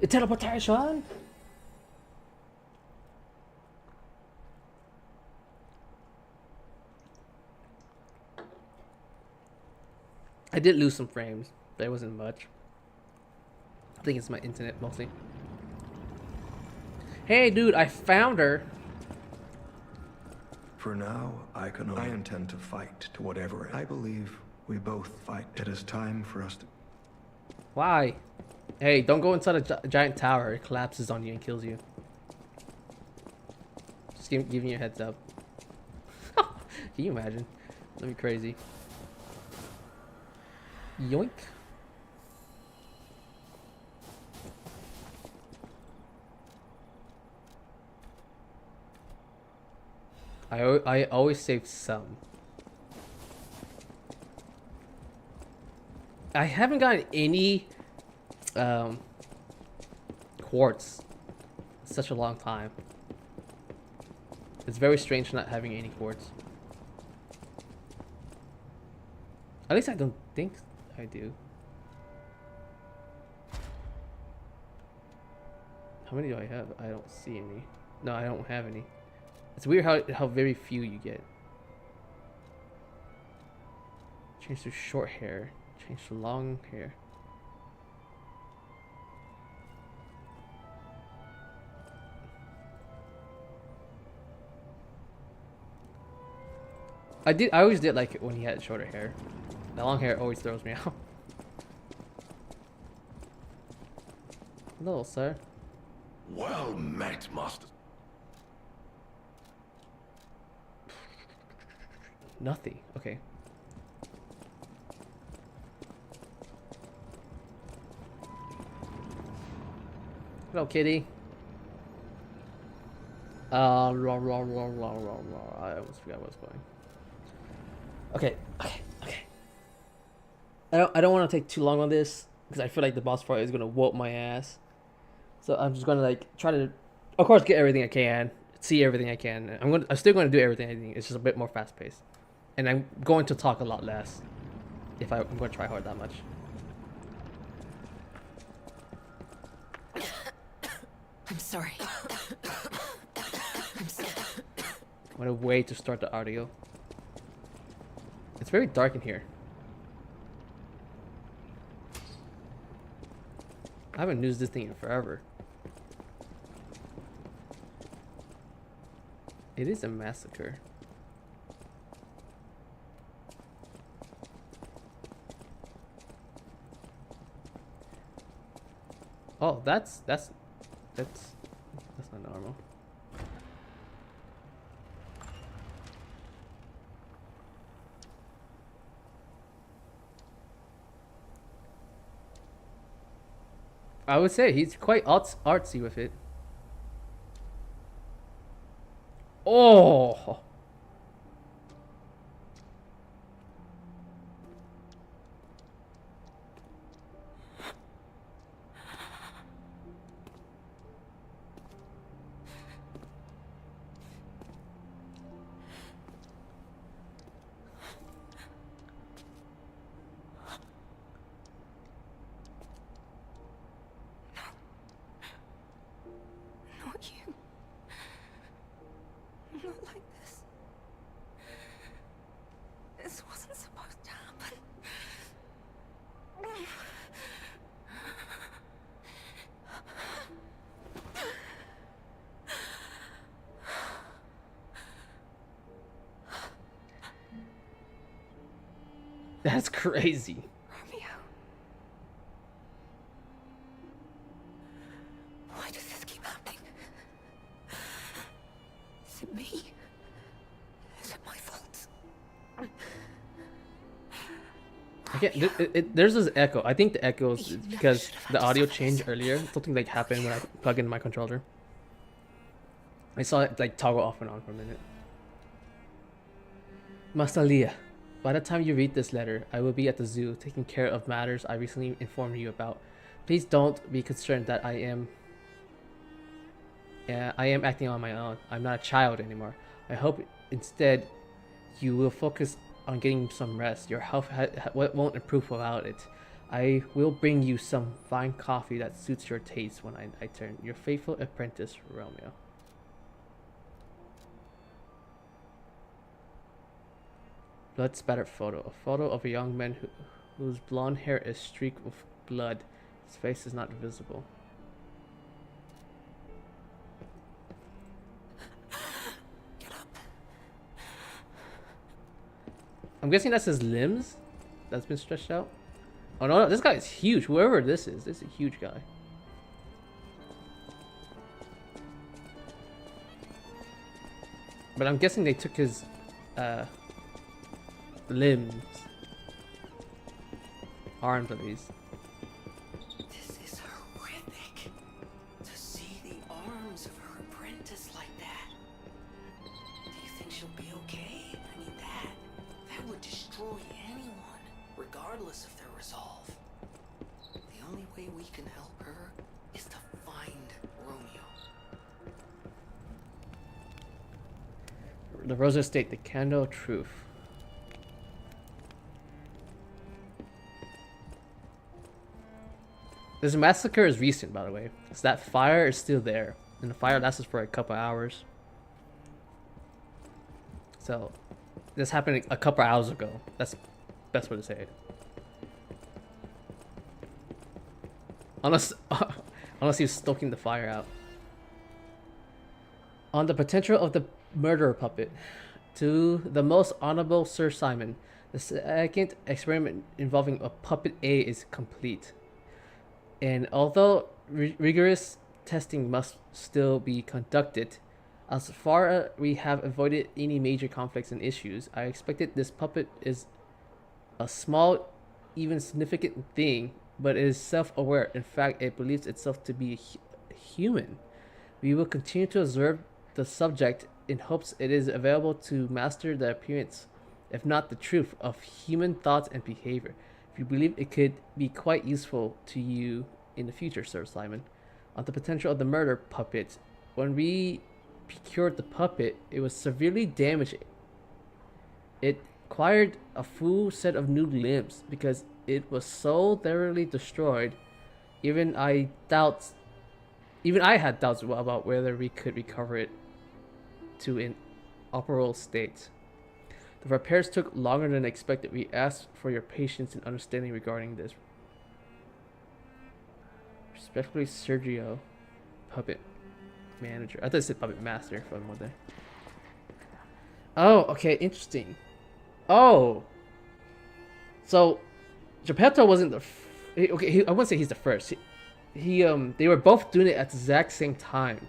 Teleportation. I did lose some frames, but it wasn't much. I think it's my internet mostly. Hey, dude, I found her. For now, I intend to fight to whatever. I believe we both fight. It is time for us to... Why? Hey, don't go inside a giant tower. It collapses on you and kills you. Just giving you a heads up. Can you imagine? That'd be crazy. Yoink. I always save some. I haven't gotten any quartz in such a long time. It's very strange not having any quartz. At least I don't think I do. How many do I have? I don't see any. No, I don't have any. It's weird how very few you get. Change to short hair. Change to long hair. I always did like it when he had shorter hair. The long hair always throws me out. Hello, sir. Well met, master. Nothing. Okay. Hello, kitty. I almost forgot what I was going. Okay. I don't want to take too long on this because I feel like the boss fight is gonna whoop my ass. So I'm just gonna like try to, of course, get everything I can, see everything I can. I'm still gonna do everything I think. It's just a bit more fast paced, and I'm going to talk a lot less if I'm gonna try hard that much. I'm sorry. I'm sorry. What a way to start the audio. It's very dark in here. I haven't used this thing in forever. It is a massacre. Oh, that's not normal. I would say he's quite artsy with it. Oh! That's crazy. Romeo. Why does this keep happening? Is it me? Is it my fault? Again, there's this echo. I think the echo is because the audio changed earlier. Something like happened when I plugged in my controller. I saw it like toggle off and on for a minute. Mastalia, by the time you read this letter, I will be at the zoo taking care of matters I recently informed you about. Please don't be concerned that I am acting on my own. I'm not a child anymore. I hope instead you will focus on getting some rest. Your health won't improve without it. I will bring you some fine coffee that suits your taste when I turn. Your faithful apprentice, Romeo. Blood spattered photo. A photo of a young man whose blonde hair is streaked with blood. His face is not visible. Get up. I'm guessing that's his limbs that's been stretched out. Oh no, this guy is huge. Whoever this is a huge guy. But I'm guessing they took his limbs, arms at least. This is horrific. To see the arms of her apprentice like that. Do you think she'll be okay? I mean, that would destroy anyone, regardless of their resolve. The only way we can help her is to find Romeo. The Rosa State, the candle of truth. This massacre is recent, by the way. So that fire is still there. And the fire lasted for a couple hours. So, this happened a couple hours ago. That's the best way to say it. Unless he's stoking the fire out. On the potential of the murderer puppet. To the most honorable Sir Simon, the second experiment involving a puppet A is complete. And although rigorous testing must still be conducted, as far as we have avoided any major conflicts and issues, I expected this puppet is a small, even significant thing, but it is self-aware. In fact, it believes itself to be human. We will continue to observe the subject in hopes it is available to master the appearance, if not the truth, of human thoughts and behavior. If you believe it could be quite useful to you in the future, Sir Simon. On the potential of the murder puppet, when we procured the puppet, it was severely damaged. It acquired a full set of new limbs because it was so thoroughly destroyed. Even I had doubts about whether we could recover it to an operable state. The repairs took longer than expected. We ask for your patience and understanding regarding this. Respectfully, Sergio, puppet manager. I thought it said puppet master for one day. Oh, okay, interesting. Oh, so Geppetto wasn't the I wouldn't say he's the first. They were both doing it at the exact same time.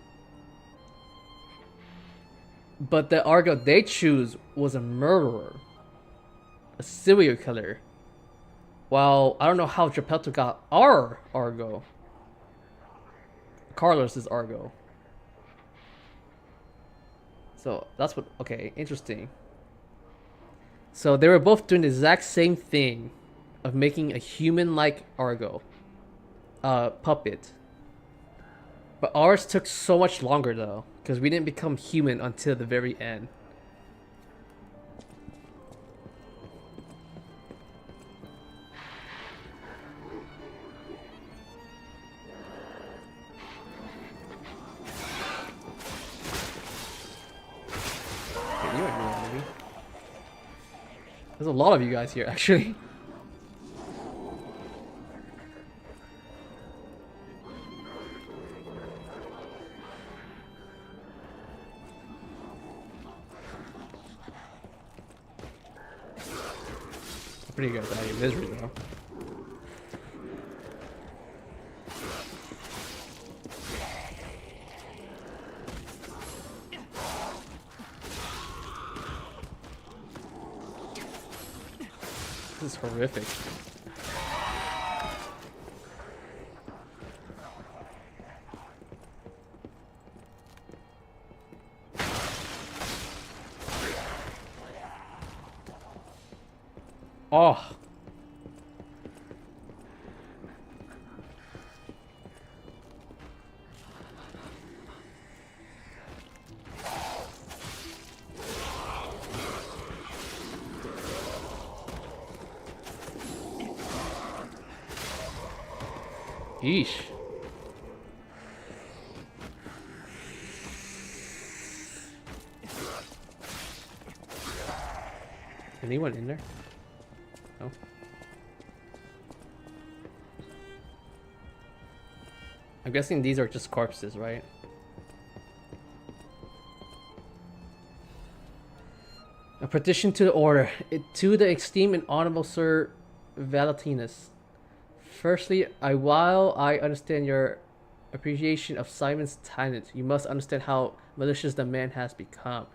But the Argo they choose was a murderer, a serial killer. Well, I don't know how Geppetto got our Argo. Carlos is Argo. So that's what. Okay, interesting. So they were both doing the exact same thing, of making a human-like Argo, puppet. But ours took so much longer though, because we didn't become human until the very end. Okay, you ain't really movie. There's a lot of you guys here, actually. Pretty good value. Misery though. This is horrific. Oh. Yeesh. Anyone in there? No. I'm guessing these are just corpses, right? A petition to the order. To the esteemed and honorable Sir Valentinus. Firstly, while I understand your appreciation of Simon's talent, you must understand how malicious the man has become.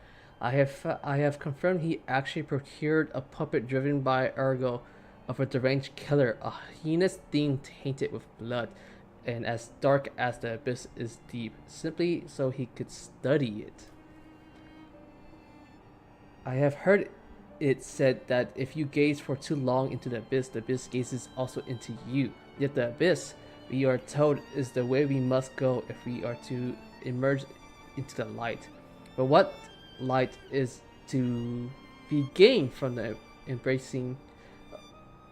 I have confirmed he actually procured a puppet driven by Ergo of a deranged killer, a heinous thing tainted with blood, and as dark as the abyss is deep, simply so he could study it. I have heard it said that if you gaze for too long into the abyss gazes also into you. Yet the abyss, we are told, is the way we must go if we are to emerge into the light. But what light is to be gained from the embracing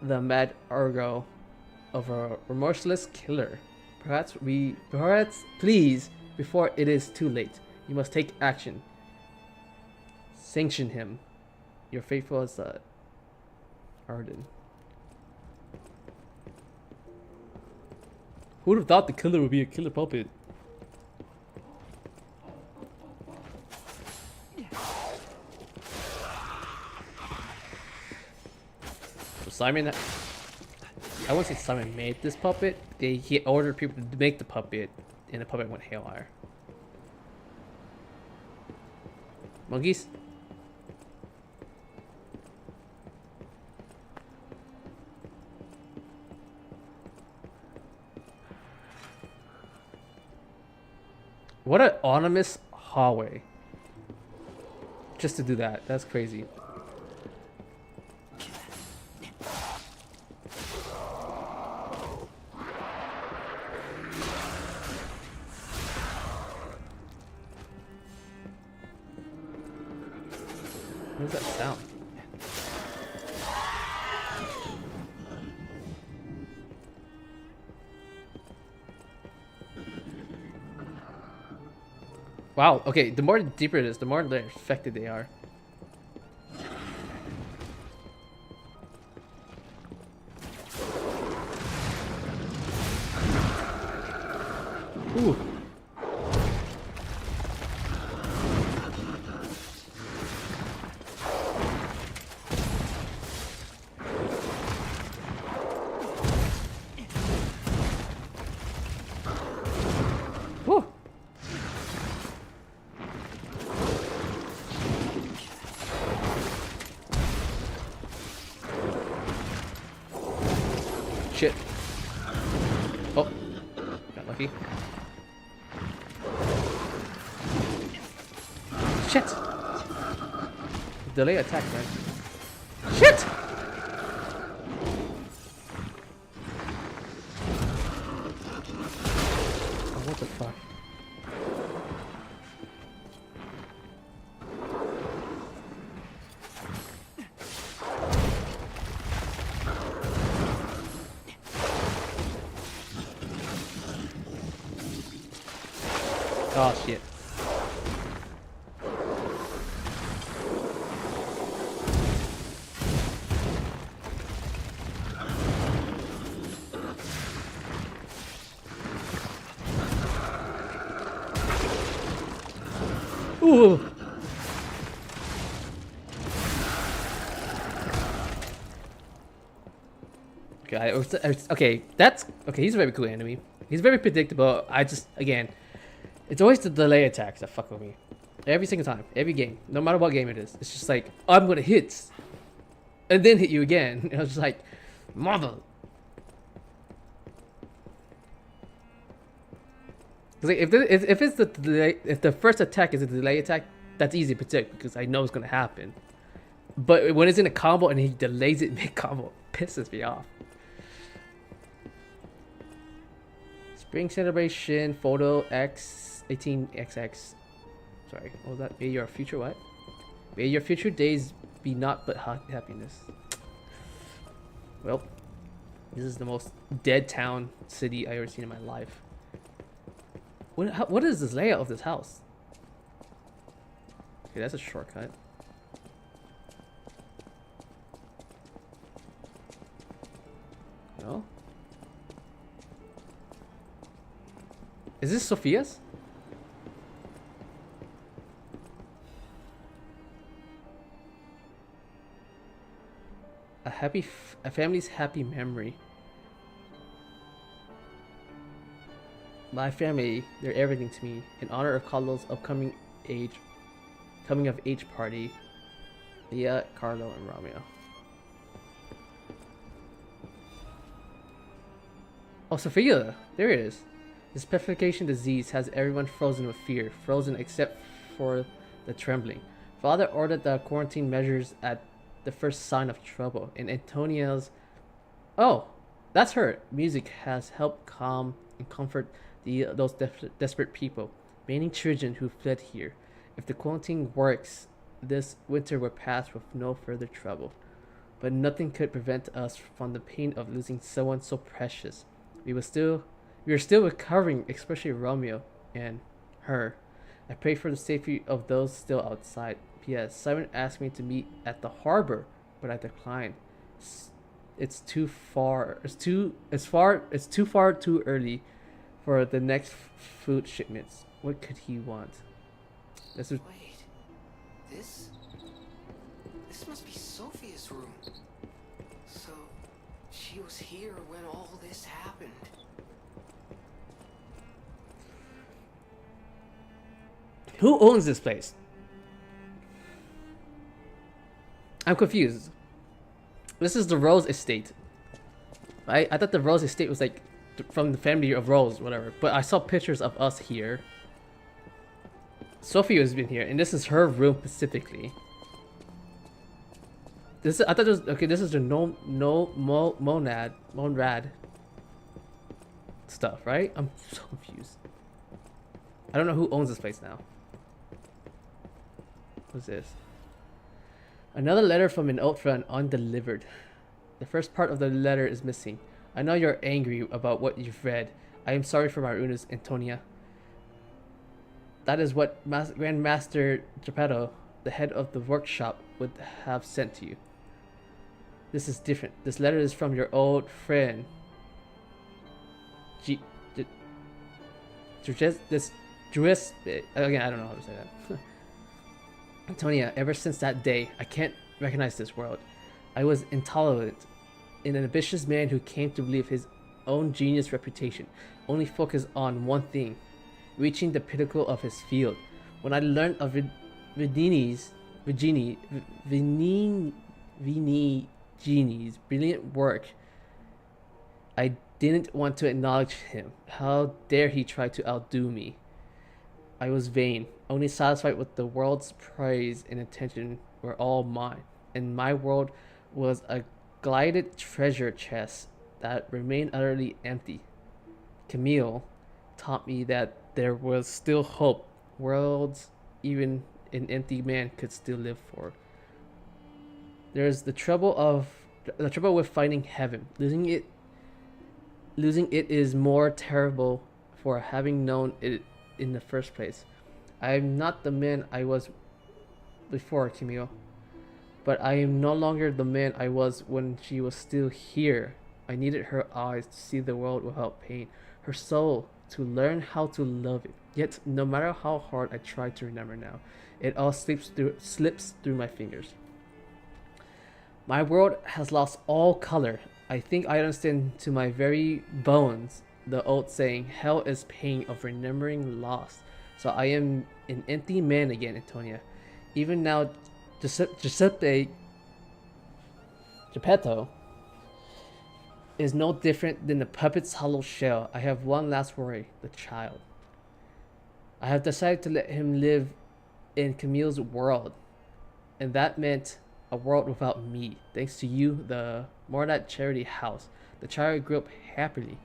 the mad Ergo of a remorseless killer? Perhaps please, before it is too late, you must take action. Sanction him. Your faithful as Arden. Who would have thought the killer would be a killer puppet? So Simon, I wouldn't say Simon made this puppet. He ordered people to make the puppet, and the puppet went haywire. Monkeys? What an ominous hallway. Just to do that. That's crazy. What does that sound? Wow, okay, the more deeper it is, the more affected they are. Ooh. Woo. Shit. Oh, got lucky. Shit. Delay attack, man. Shit. Oh, what the fuck? Oh shit. Ooh. Okay, that's okay. He's a very cool enemy. He's very predictable. I just again, it's always the delay attacks that fuck with me. Every single time, every game, no matter what game it is, it's just like I'm gonna hit, and then hit you again. And I was just like, mother. Like if it's the delay, if the first attack is a delay attack, that's easy to predict because I know it's gonna happen. But when it's in a combo and he delays it mid combo, it pisses me off. Spring celebration photo X18XX. Sorry, what was that? May your future what? May your future days be not but happiness. Well, this is the most dead town city I've ever seen in my life. What is this layout of this house? Okay, that's a shortcut. No? Is this Sophia's? A family's happy memory. My family, they're everything to me. In honor of Carlo's upcoming coming of age party, Leah, Carlo, and Romeo. Oh, Sophia! There it is. This petrification disease has everyone frozen with fear, frozen except for the trembling. Father ordered the quarantine measures at the first sign of trouble. And Antonia's... Oh, that's her. Music has helped calm and comfort those desperate people, mainly children who fled here. If the quarantine works, this winter will pass with no further trouble. But nothing could prevent us from the pain of losing someone so precious. We are still recovering, especially Romeo and her. I pray for the safety of those still outside. P.S. Simon asked me to meet at the harbor, but I declined. It's too far. It's too far too early for the next food shipments. What could he want? This is... Wait, this must be Sophia's room. So she was here when all this happened. Who owns this place? I'm confused. This is the Rose estate. I thought the Rose estate was like from the family of Rose, whatever. But I saw pictures of us here. Sophie has been here, and this is her room specifically. I thought it was okay. This is the monad stuff, right? I'm so confused. I don't know who owns this place now. What's this? Another letter from an old friend undelivered. The first part of the letter is missing. I know you're angry about what you've read. I am sorry for my rudeness, Antonia. That is what Grandmaster Geppetto, the head of the workshop, would have sent to you. This is different. This letter is from your old friend. Again, I don't know how to say that. Antonia, ever since that day, I can't recognize this world. I was intolerant, an ambitious man who came to believe his own genius reputation, only focused on one thing, reaching the pinnacle of his field. When I learned of Vigini's brilliant work, I didn't want to acknowledge him. How dare he try to outdo me? I was vain, only satisfied with the world's praise and attention were all mine, and my world was a glided treasure chest that remained utterly empty. Camille taught me that there was still hope, worlds even an empty man could still live for. There's the trouble with finding heaven. Losing it is more terrible for having known it in the first place. I am not the man I was before, Camille, but I am no longer the man I was when she was still here. I needed her eyes to see the world without pain, her soul to learn how to love it. Yet, no matter how hard I try to remember now, it all slips through my fingers. My world has lost all color. I think I understand to my very bones the old saying, hell is pain of remembering loss. So I am an empty man again, Antonia. Even now, Giuseppe Geppetto is no different than the puppet's hollow shell. I have one last worry, the child. I have decided to let him live in Camille's world, and that meant a world without me. Thanks to you, the Mordat charity house, the child grew up happily.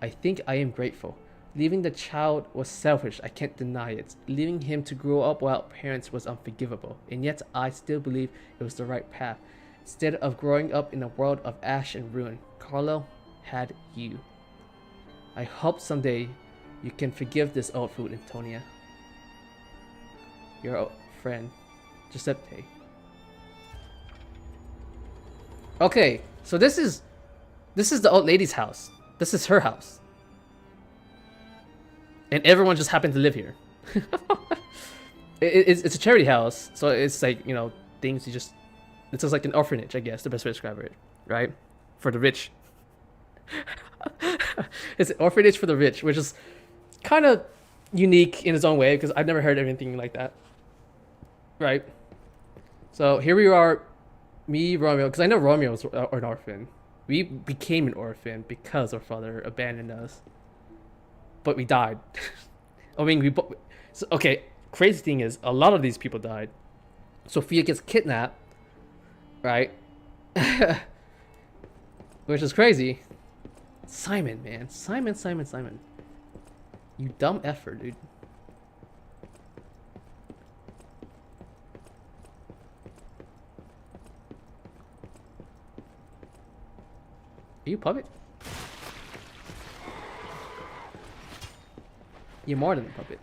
I think I am grateful. Leaving the child was selfish, I can't deny it. Leaving him to grow up without parents was unforgivable, and yet I still believe it was the right path. Instead of growing up in a world of ash and ruin, Carlo had you. I hope someday you can forgive this old fool, Antonia. Your old friend, Giuseppe. Okay, so this is the old lady's house. This is her house. And everyone just happened to live here. It's a charity house, so it's like, you know, things you just... It's just like an orphanage, I guess, the best way to describe it, right? For the rich. It's an orphanage for the rich, which is kind of unique in its own way, because I've never heard anything like that. Right? So here we are, me, Romeo, because I know Romeo was an orphan. We became an orphan because our father abandoned us. But we died. I mean, so, okay, crazy thing is, a lot of these people died. Sophia gets kidnapped, right? Which is crazy. Simon, man. Simon. You dumb effer, dude. Are you a puppet? You're more than a puppet.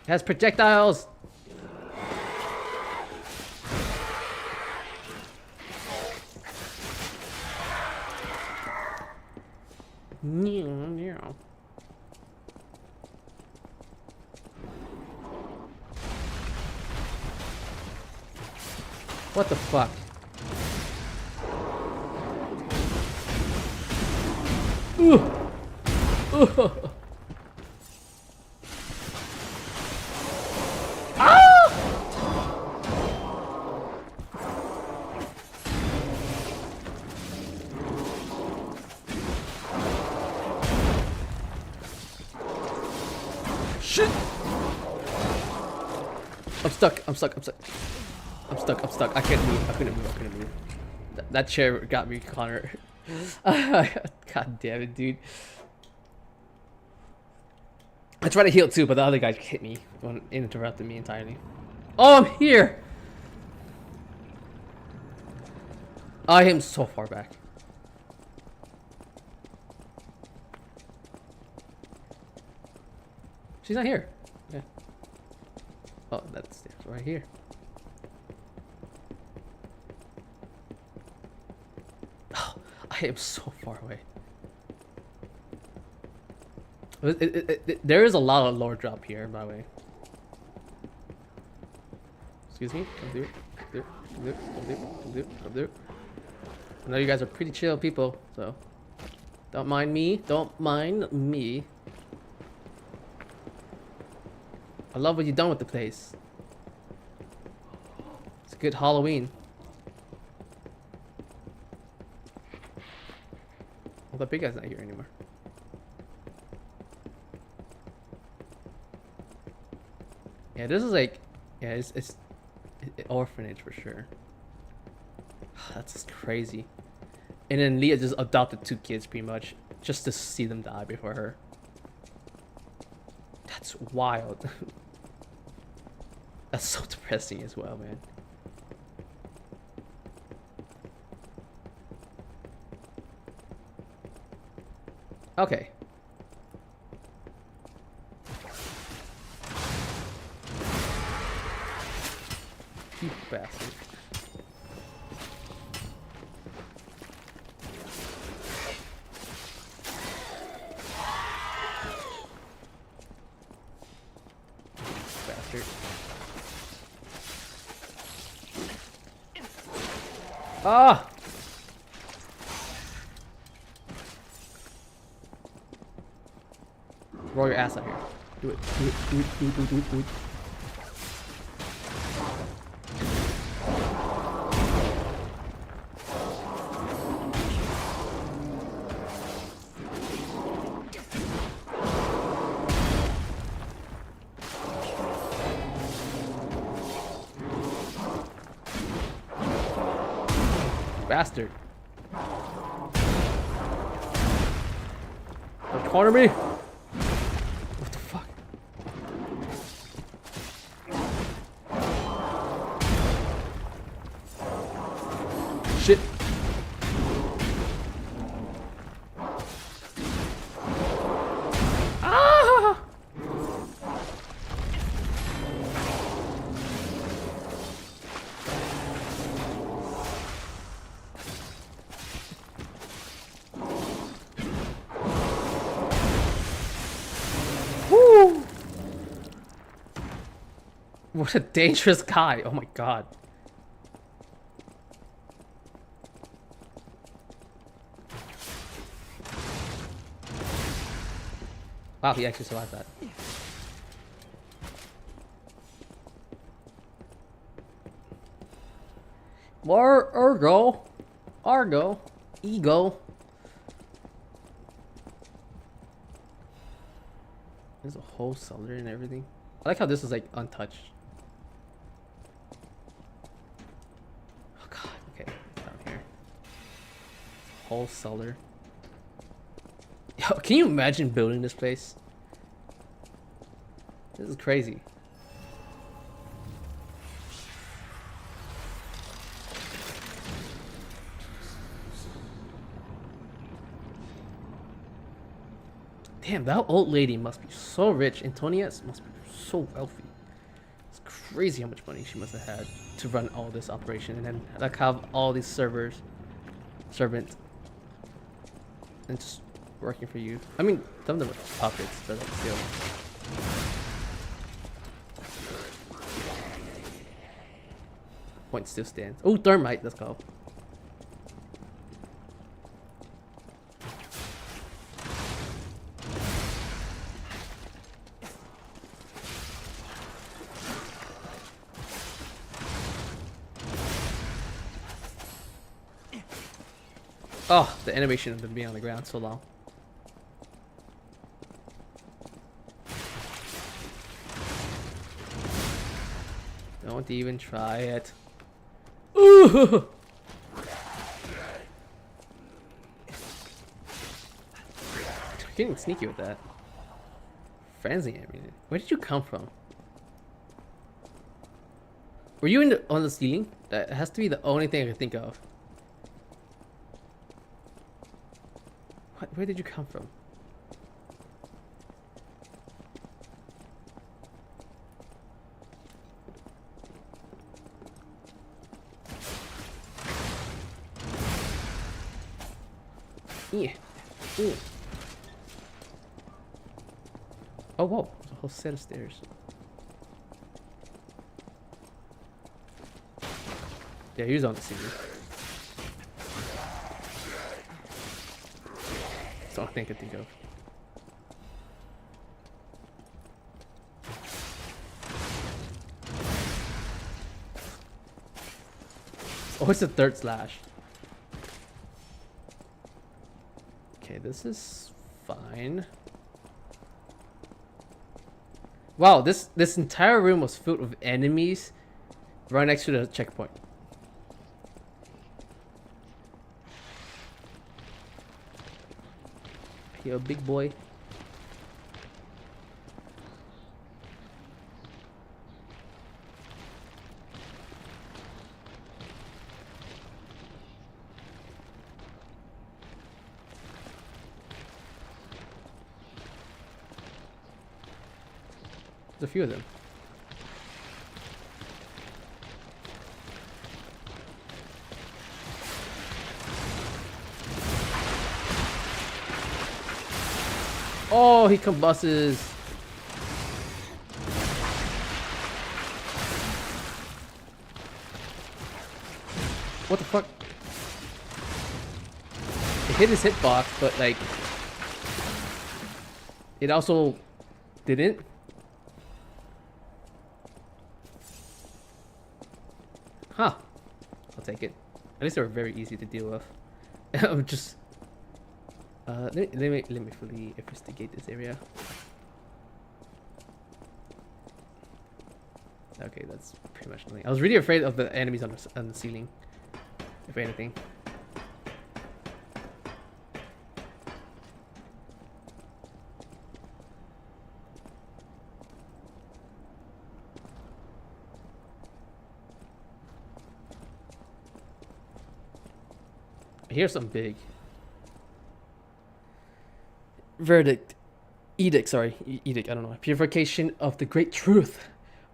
It has projectiles. What the fuck? Ooh. Shit! I'm stuck. I couldn't move. That chair got me, Connor. God damn it, dude. I tried to heal too, but the other guy hit me. Interrupted me entirely. Oh, I'm here! I am so far back. She's not here. Yeah. Oh, that's right here. Oh, I am so far away. There is a lot of lore drop here, by the way. Excuse me. Come through. I know you guys are pretty chill people, so don't mind me. I love what you've done with the place. It's a good Halloween. Well, the big guy's not here anymore. Yeah, this is like, yeah, it's an orphanage for sure. That's just crazy. And then Leah just adopted 2 kids pretty much, just to see them die before her. That's wild. That's so depressing as well, man. Okay. You bastard. Ah! Roll your ass out here. Do it. Do it. Do it. Do it. Do it. Do it. Do it. Bastard. Don't corner me. What the fuck? Shit. Ah! Woo! What a dangerous guy. Oh my god. Wow, he actually survived that. More Ergo. Argo. Ego. There's a whole cellar and everything. I like how this is like untouched. Oh god, okay. Down here. Whole cellar. Yo, can you imagine building this place? This is crazy. Damn, that old lady must be so rich. Antoniette must be so wealthy. It's crazy how much money she must have had to run all this operation and then like have all these servants and just working for you. I mean, some of them are puppets, but like still. Point still stands. Oh, thermite. Let's go. Oh, the animation of them being on the ground so long. Don't even try it. Ooh! Getting sneaky with that. Frenzy ammunition. Where did you come from? Were you on the ceiling? That has to be the only thing I can think of. Where did you come from? Yeah. Ooh. Oh, whoa. There's a whole set of stairs. Yeah, he was on the ceiling. That's the only thing I could think of. Oh, it's the third slash. Okay, this is fine. Wow, this entire room was filled with enemies right next to the checkpoint. Yo, big boy. There's a few of them. Oh, he combusts. What the fuck? hit his hitbox, but like it also didn't. Huh. I'll take it. At least they were very easy to deal with. I'm just let me fully investigate this area. Okay, that's pretty much nothing. I was really afraid of the enemies on the ceiling, if anything. Here's something big. Edict, sorry. Edict, I don't know. Purification of the great truth.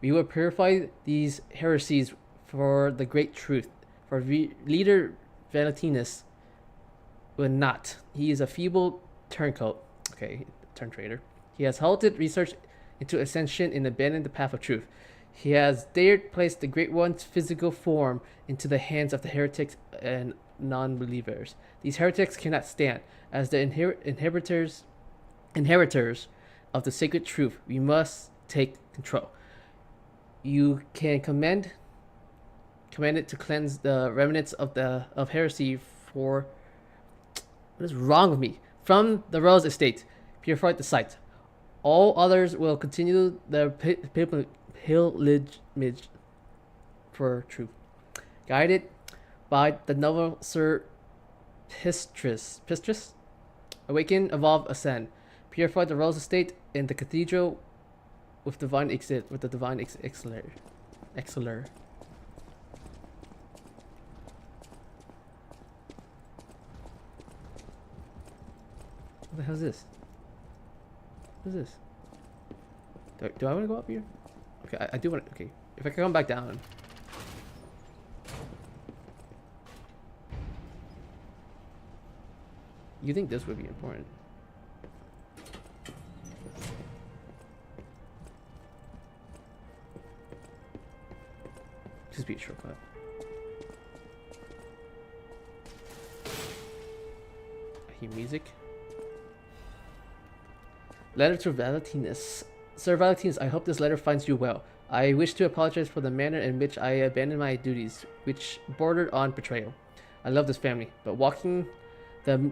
We will purify these heresies for the great truth. For leader Valentinus will not. He is a feeble turncoat. Okay, turn traitor. He has halted research into ascension and abandoned the path of truth. He has dared place the Great One's physical form into the hands of the heretics and non-believers. These heretics cannot stand. As the inheritors of the sacred truth, we must take control. You can command it to cleanse the remnants of heresy for what is wrong with me from the Rose estate. Purify the site. All others will continue their pilgrimage for truth. Guided by the noble Sir Pistris, awaken, evolve, ascend. Purify the Rose estate in the cathedral with the divine exceller. What the hell is this? What is this? Do I want to go up here? Okay, I do want to. Okay, if I can come back down. You think this would be important? Just be a shortcut. I hear music. Letter to Valentinus. Sir Valentinus, I hope this letter finds you well. I wish to apologize for the manner in which I abandoned my duties, which bordered on betrayal. I love this family, but walking the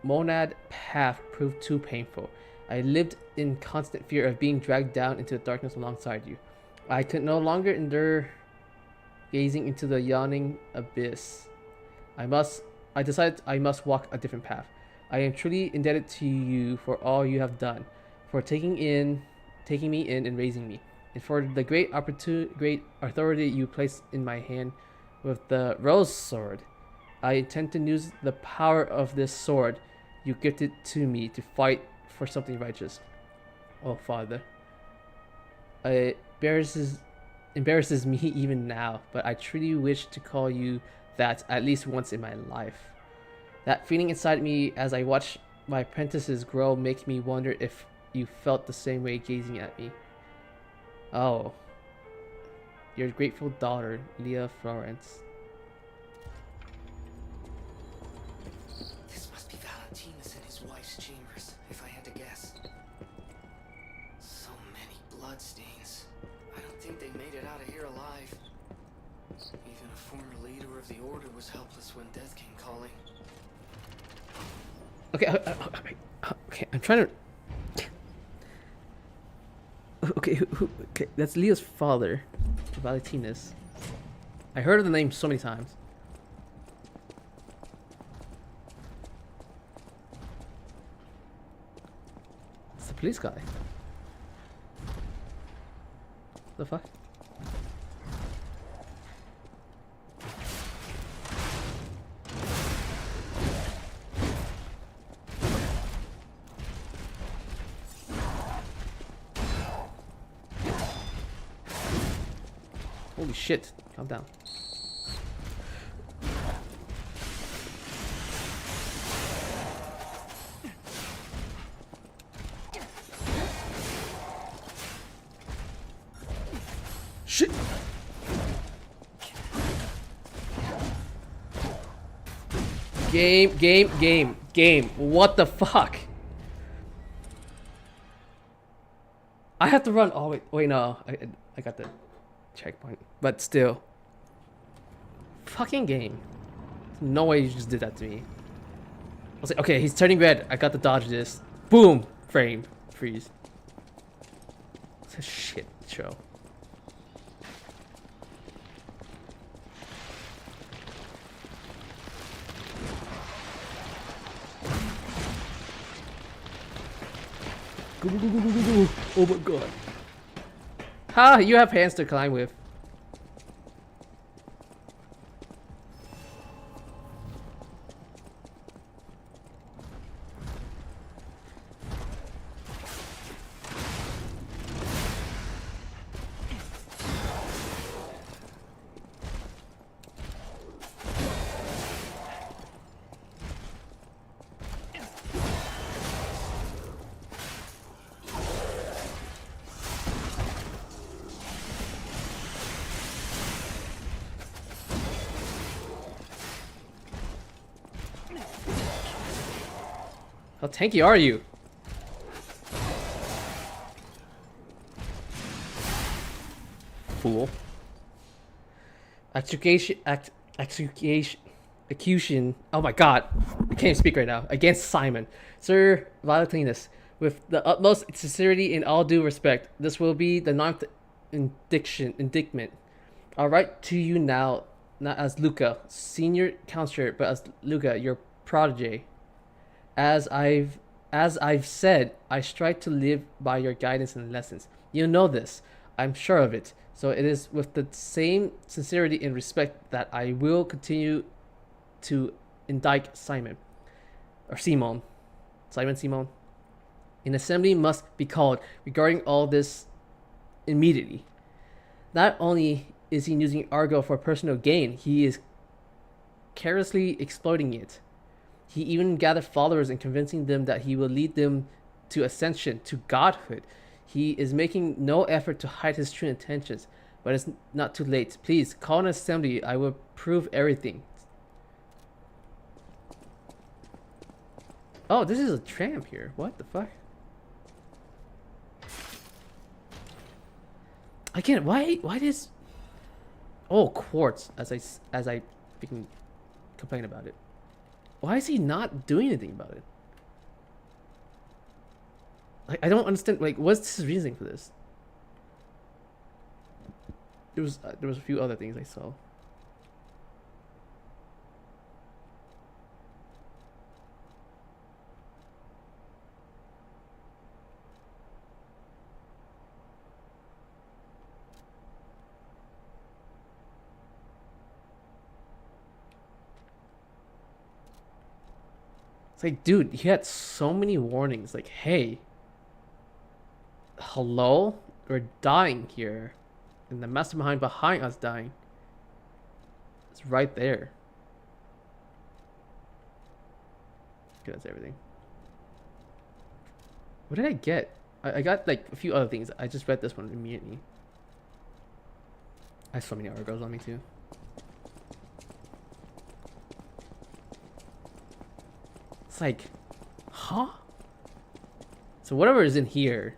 monad path proved too painful. I lived in constant fear of being dragged down into the darkness alongside you. I could no longer endure gazing into the yawning abyss. I decided I must walk a different path. I am truly indebted to you for all you have done, for taking me in and raising me, and for the great authority you placed in my hand with the rose sword. I intend to use the power of this sword you gifted to me to fight for something righteous. Oh, Father. It embarrasses me even now, but I truly wish to call you that at least once in my life. That feeling inside me as I watch my apprentices grow makes me wonder if you felt the same way gazing at me. Oh. Your grateful daughter, Leah Florence. This must be Valentinus and his wife's chambers, if I had to guess. So many bloodstains. I don't think they made it out of here alive. Even a former leader of the Order was helpless when death came calling. Okay, okay, I'm trying to... Okay, okay, that's Leo's father, Valentinus. I heard of the name so many times. It's the police guy. The fuck? Holy shit, calm down. Shit! Game. What the fuck? I have to run. Oh wait, no. I got the checkpoint, but still. Fucking game. No way you just did that to me. I was like, okay, he's turning red. I got to dodge this. Boom! Frame. Freeze. It's a shit show. Go. Oh my god. Ha! You have hands to climb with. How tanky are you? Fool. Execution. Oh my god. I can't even speak right now. Against Simon. Sir Valentinus, with the utmost sincerity and all due respect, this will be the ninth indictment. I'll write to you now, not as Luca, senior counselor, but as Luca, your protege. As I've said, I strive to live by your guidance and lessons. You know this, I'm sure of it. So it is with the same sincerity and respect that I will continue to indict Simon. Simon. An assembly must be called regarding all this immediately. Not only is he using Argo for personal gain, he is carelessly exploiting it. He even gathered followers and convincing them that he will lead them to ascension, to godhood. He is making no effort to hide his true intentions, but it's not too late. Please, call an assembly. I will prove everything. Oh, this is a tramp here. What the fuck? Again, why does... Oh, quartz, as I freaking complain about it. Why is he not doing anything about it? Like, I don't understand. Like, what's his reasoning for this? There was a few other things I saw. It's like, dude, he had so many warnings. Like, hey, hello? We're dying here. And the mastermind behind us dying. It's right there. Okay, that's everything. What did I get? I got like a few other things. I just read this one immediately. I have so many Argos on me too. It's like, huh? So whatever is in here,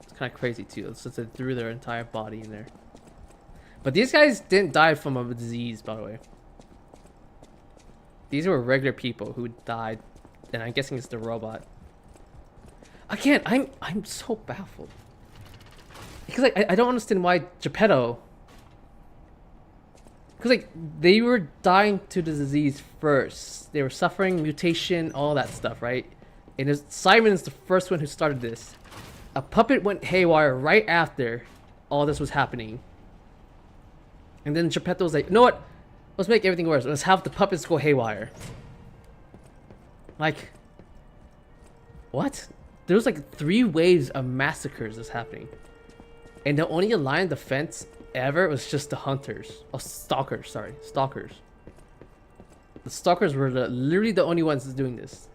it's kind of crazy too. It's just they threw their entire body in there. But these guys didn't die from a disease, by the way. These were regular people who died, and I'm guessing it's the robot. Again, I'm so baffled because like I don't understand why Geppetto. Because like they were dying to the disease first. They were suffering mutation, all that stuff, right? And Simon is the first one who started this. A puppet went haywire right after all this was happening. And then Geppetto was like, you know what? Let's make everything worse. Let's have the puppets go haywire. Like, what? There was like 3 waves of massacres that's happening. And the only line defense ever was just the hunters. Oh, stalkers, sorry. Stalkers. The stalkers were literally the only ones doing this.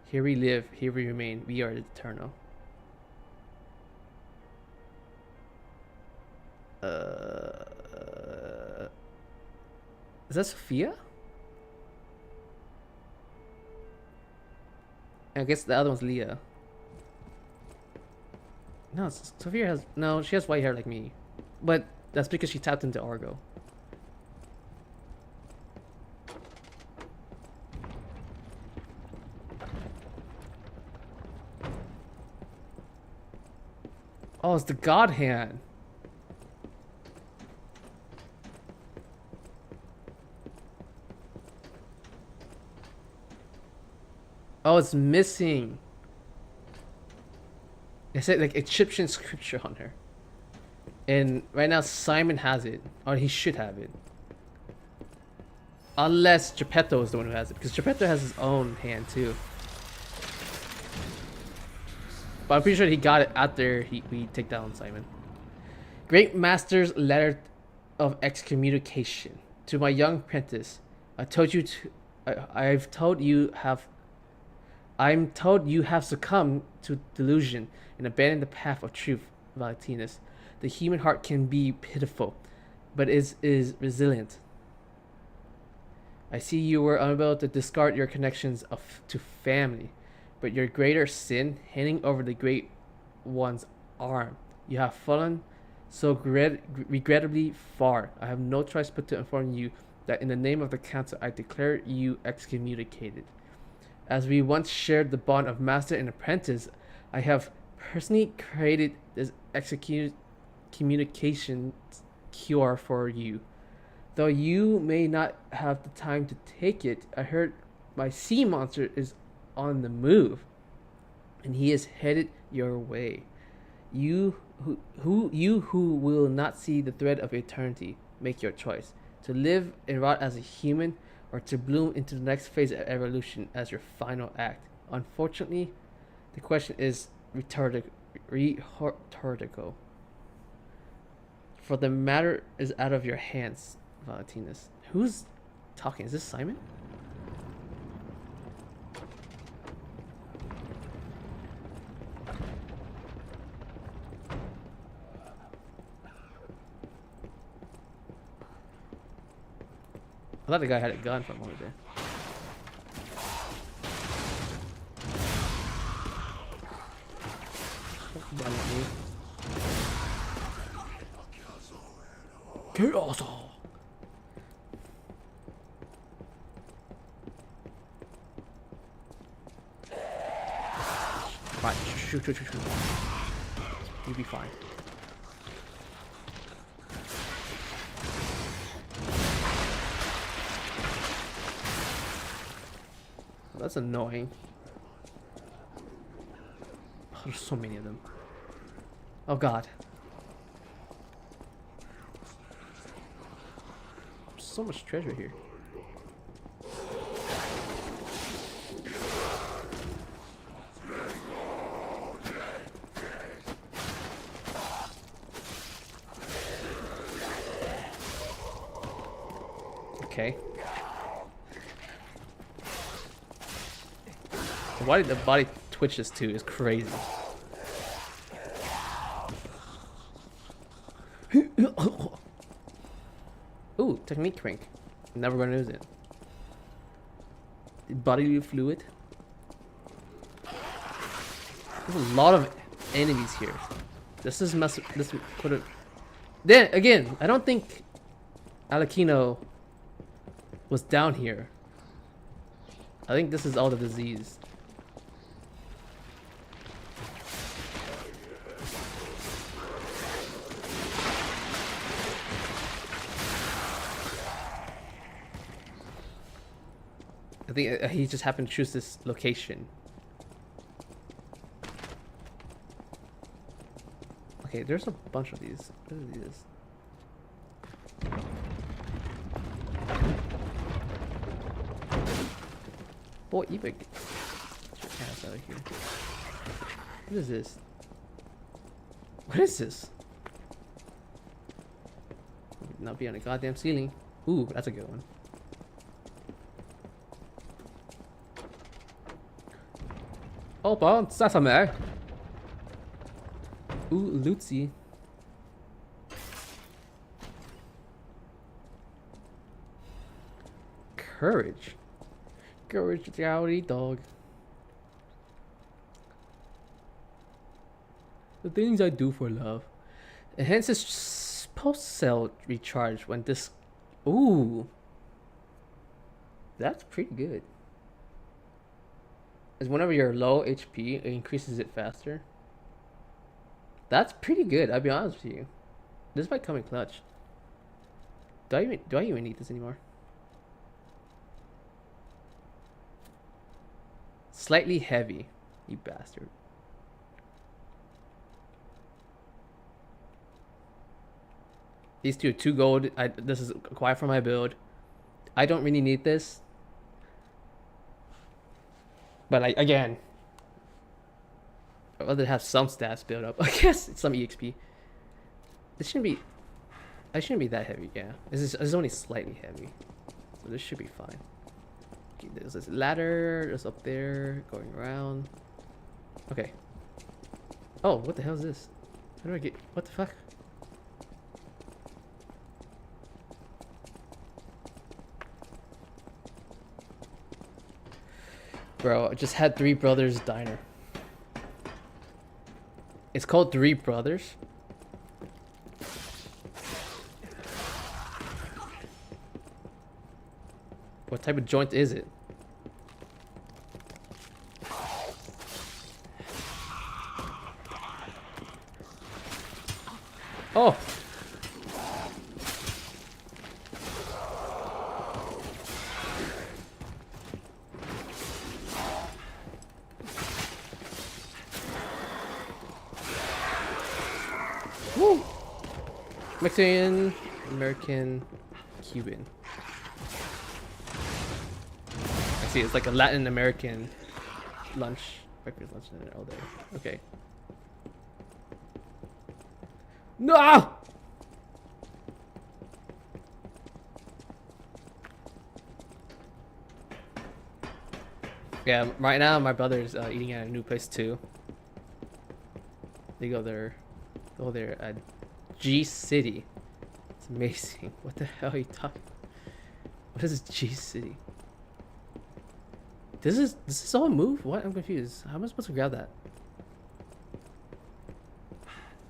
Here we live, here we remain. We are eternal. Is that Sophia? I guess the other one's Leah. No, Sophia has... No, she has white hair like me. But that's because she tapped into Argo. Oh, it's the God Hand. Oh, it's missing. It said like Egyptian scripture on her. And right now Simon has it. Or he should have it. Unless Geppetto is the one who has it. Because Geppetto has his own hand too. But I'm pretty sure he got it after we take down Simon. Great Master's letter of excommunication. To my young apprentice, I'm told you have succumbed to delusion and abandoned the path of truth, Valentinus. The human heart can be pitiful, but is resilient. I see you were unable to discard your connections to family, but your greater sin, handing over the Great One's arm. You have fallen so regrettably far. I have no choice but to inform you that in the name of the council, I declare you excommunicated. As we once shared the bond of master and apprentice, I have personally created this communication cure for you. Though you may not have the time to take it, I heard my sea monster is on the move, and he is headed your way. You who will not see the thread of eternity, make your choice: to live and rot as a human, or to bloom into the next phase of evolution as your final act. Unfortunately, the question is rhetorical. For the matter is out of your hands, Valentinus. Who's talking? Is this Simon? I thought the guy had a gun for a moment there. Run at me. Chaos! Right, shoot. You'll be fine. That's annoying. Oh, there's so many of them. Oh god. So much treasure here. Okay. Why did the body twitch this too is crazy. Ooh, technique crank. Never gonna use it. Bodily fluid. There's a lot of enemies here. This is this put it. Then again, I don't think Alekino was down here. I think this is all the disease. I think he just happened to choose this location. Okay, there's a bunch of these. What are these? Boy, epic. Get your ass out of here. What is this? What is this? Not be on a goddamn ceiling. Ooh, that's a good one. Open sesame. Ooh, Lucy. Courage. Courage, rowdy dog. The things I do for love. Enhances post-cell recharge when this... Ooh. That's pretty good. Is whenever you're low HP, it increases it faster. That's pretty good, I'll be honest with you. This might come in clutch. Do I even need this anymore? Slightly heavy, you bastard. These two, 2 gold. This is acquired for my build. I don't really need this. But again, I'd rather have some stats build up. I guess some EXP. This shouldn't be... I shouldn't be that heavy, yeah. This is only slightly heavy. So this should be fine. Okay, there's this ladder. There's up there. Going around. Okay. Oh, what the hell is this? How do I get... What the fuck? Bro, I just had Three Brothers Diner. It's called Three Brothers? What type of joint is it? Oh! Woo! Mexican, American, Cuban. I see, it's like a Latin American lunch, breakfast, lunch, dinner all day. Okay. No! Yeah, right now my brother's eating at a new place too. They go there at G City. It's amazing. What the hell are you talking? What is G City? Does this all move? What? I'm confused. How am I supposed to grab that?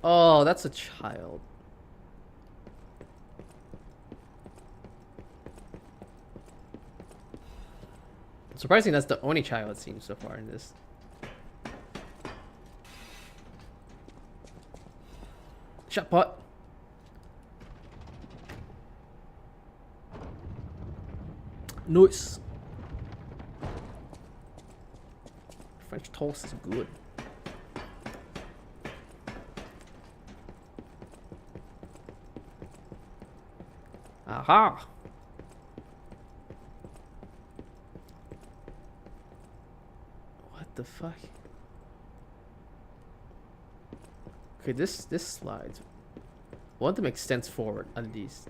Oh, that's a child. Surprisingly, that's the only child I've seen so far in this. Shot pot. Nice. French toast is good. Aha. What the fuck? Okay, this slides. I want them to extend forward at least.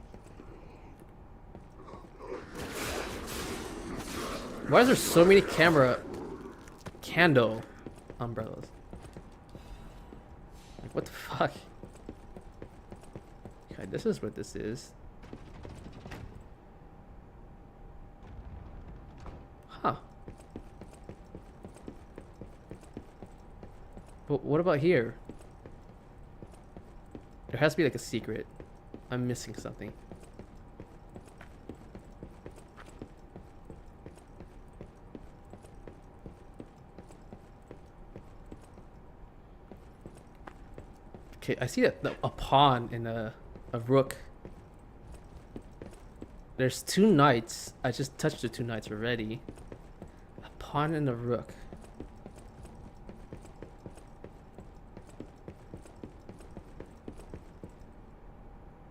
Why is there so many candle umbrellas? Like, what the fuck? Okay, this is what this is. Huh. But what about here? There has to be like a secret. I'm missing something. Okay, I see a pawn and a rook. There's 2 knights. I just touched the 2 knights already. A pawn and a rook.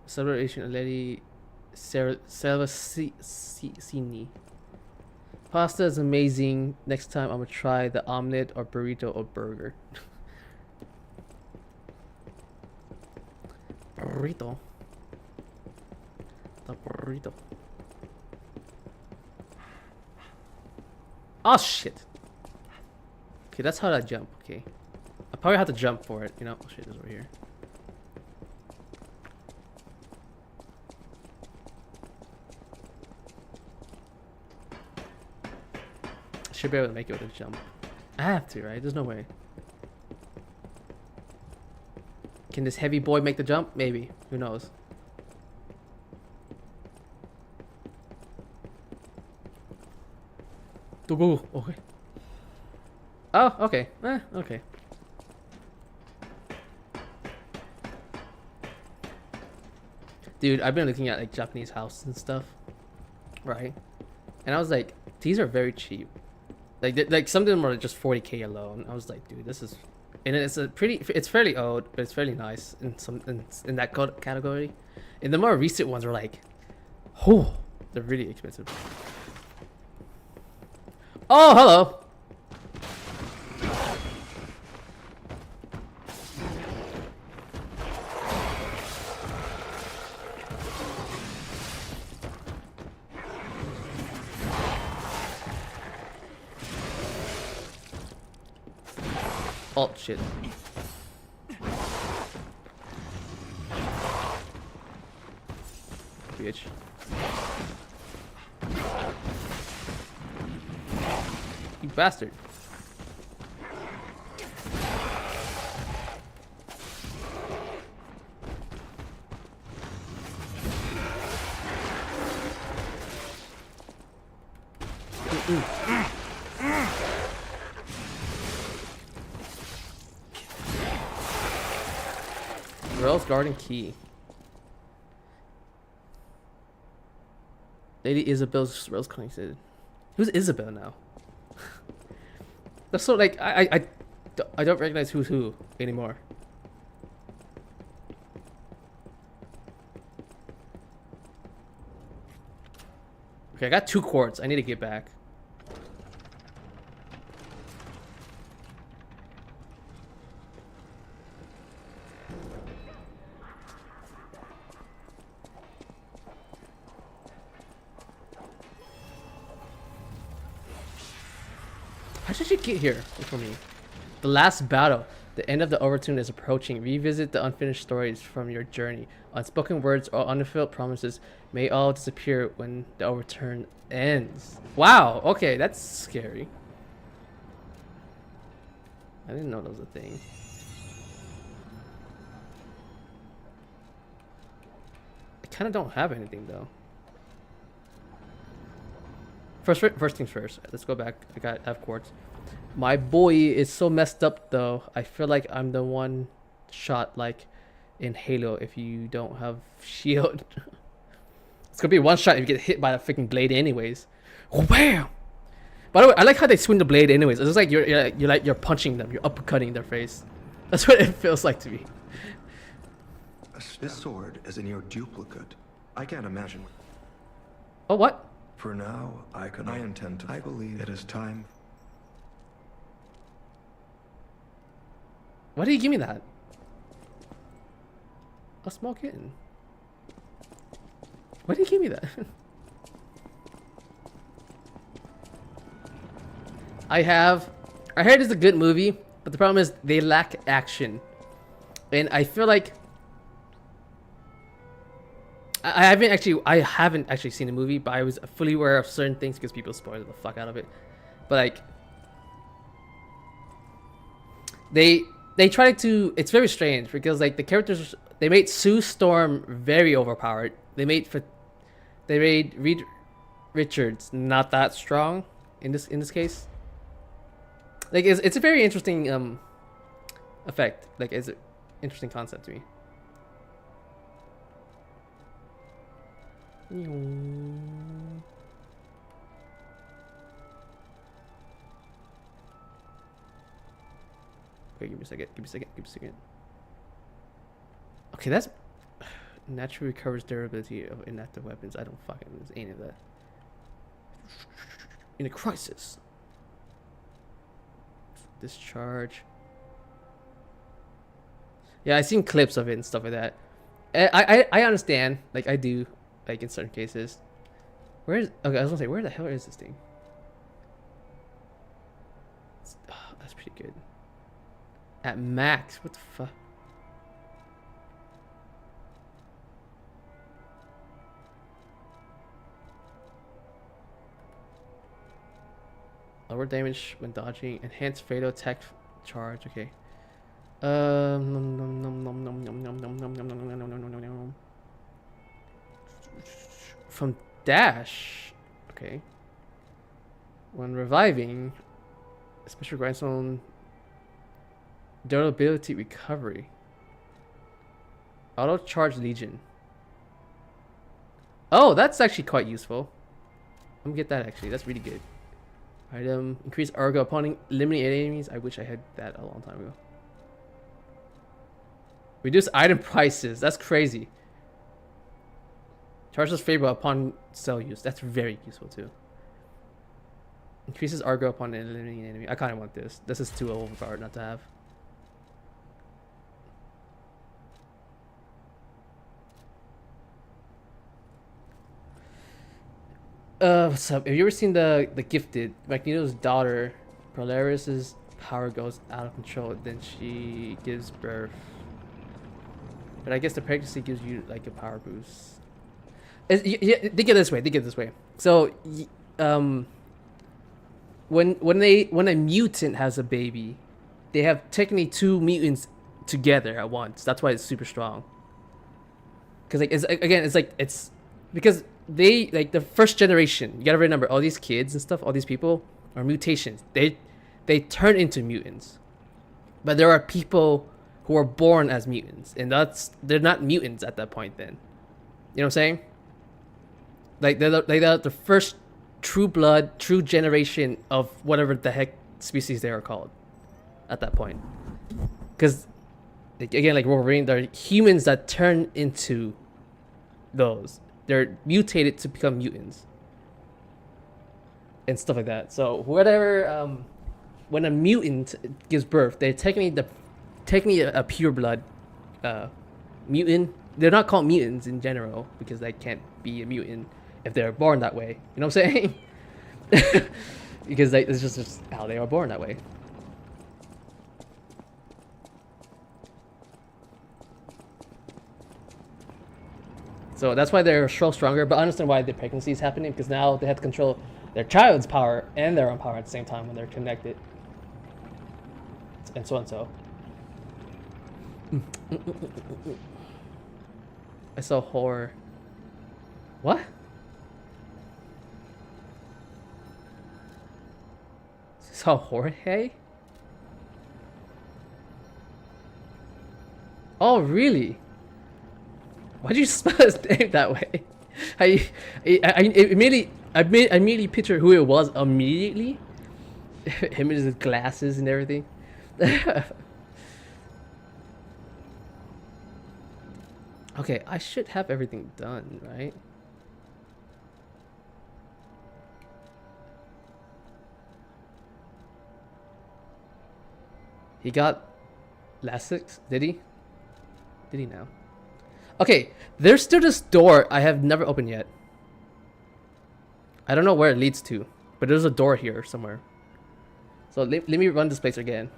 Celebration Lady Selvacini. Pasta is amazing. Next time I'm gonna try the omelet or burrito or burger. Burrito. The burrito. Oh shit. Okay, that's how I jump. Okay, I probably have to jump for it. You know. Oh shit, it's over here. should be able to make it with a jump. I have to, right? There's no way. Can this heavy boy make the jump? Maybe. Who knows? Go. Okay. Oh, okay. Okay. Dude, I've been looking at like Japanese houses and stuff, right? And I was like, these are very cheap. Like some of them are just 40K alone. I was like, dude, this is, and it's fairly old, but it's fairly nice in that category. And the more recent ones are like, oh, they're really expensive. Oh, hello. Oh shit. Bitch. You bastard. Rails Garden Key. Lady Isabel's Rails connected. Who's Isabel now? That's so like I don't recognize who's who anymore. Okay, I got 2 quartz. I need to get back. How did she get here for me? The last battle. The end of the Overture is approaching. Revisit the unfinished stories from your journey. Unspoken words or unfulfilled promises may all disappear when the Overture ends. Wow, okay, that's scary. I didn't know that was a thing. I kind of don't have anything though. First things first. Let's go back. I have quartz. My boy is so messed up though. I feel like I'm the one shot like in Halo if you don't have shield. It's gonna be one shot if you get hit by the freaking blade anyways. Wham! By the way, I like how they swing the blade anyways. It's like you're punching them. You're uppercutting their face. That's what it feels like to me. This sword is a near duplicate. I can't imagine. Oh, what? For now, I intend to. I believe it is time. Why did you give me that? A small kitten. Why did you give me that? I heard it's a good movie, but the problem is they lack action. And I feel like I haven't actually seen the movie, but I was fully aware of certain things because people spoiled the fuck out of it. But like they tried to, it's very strange because like the characters, they made Sue Storm very overpowered. They made Reed Richards not that strong in this case. Like it's a very interesting effect. Like it's an interesting concept to me. Wait, give me a second. Okay, that's naturally recovers durability of inactive weapons. I don't fucking use any of that. In a crisis. Discharge. Yeah, I've seen clips of it and stuff like that. I understand. Like I do. Like in certain cases. Okay, I was gonna say, where the hell is this thing? Oh, that's pretty good. At max, what the fuck? lower damage when dodging, enhanced fatal attack charge. Okay. From dash. Okay. When reviving, special grindstone durability recovery. Auto charge legion. Oh, that's actually quite useful. I'm gonna get that actually. That's really good. Item increase Argo upon eliminating enemies. I wish I had that a long time ago. Reduce item prices. That's crazy. Charges favor upon cell use. That's very useful too. Increases Argo upon eliminating enemy. I kind of want this. This is too overpowered not to have. What's up? Have you ever seen the Gifted? Magneto's daughter, Polaris's power goes out of control, then she gives birth. But I guess the pregnancy gives you like a power boost. Think of it this way. Think of it this way. So, when a mutant has a baby, they have technically two mutants together at once. That's why it's super strong. Because like it's because they like the first generation. You gotta remember all these kids and stuff. All these people are mutations. They turn into mutants, but there are people who are born as mutants, and they're not mutants at that point. Then, you know what I'm saying? Like they're the first true blood, true generation of whatever the heck species they are called at that point. Because again, like Wolverine, they're humans that turn into those. They're mutated to become mutants and stuff like that. So whatever, when a mutant gives birth, they're technically a pure blood mutant. They're not called mutants in general because they can't be a mutant if they're born that way. You know what I'm saying? Because it's just how they are born that way. So that's why they're so stronger, but I understand why the pregnancy is happening, because now they have to control their child's power and their own power at the same time when they're connected. And so and so. I saw horror. What? I saw Jorge? Oh, really? Why'd you spell his name that way? I immediately pictured who it was immediately. Him with his glasses and everything. Okay, I should have everything done, right? He got Lasix, did he? Did he now? Okay, there's still this door I have never opened yet. I don't know where it leads to, but there's a door here somewhere. So let me run this place again.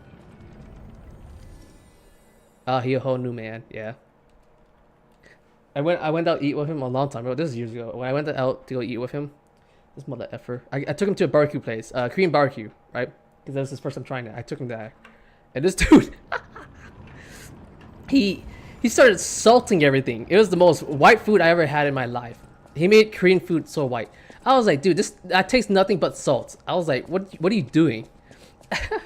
Ah, he a whole new man, yeah. I went out to eat with him a long time ago. This is years ago. When I went out to go eat with him, this mother effer. I took him to a barbecue place, Korean barbecue, right? Because that was his first time trying it. I took him there, and this dude, he started salting everything. It was the most white food I ever had in my life. He made Korean food so white. I was like, dude, that tastes nothing but salt. I was like, what are you doing? I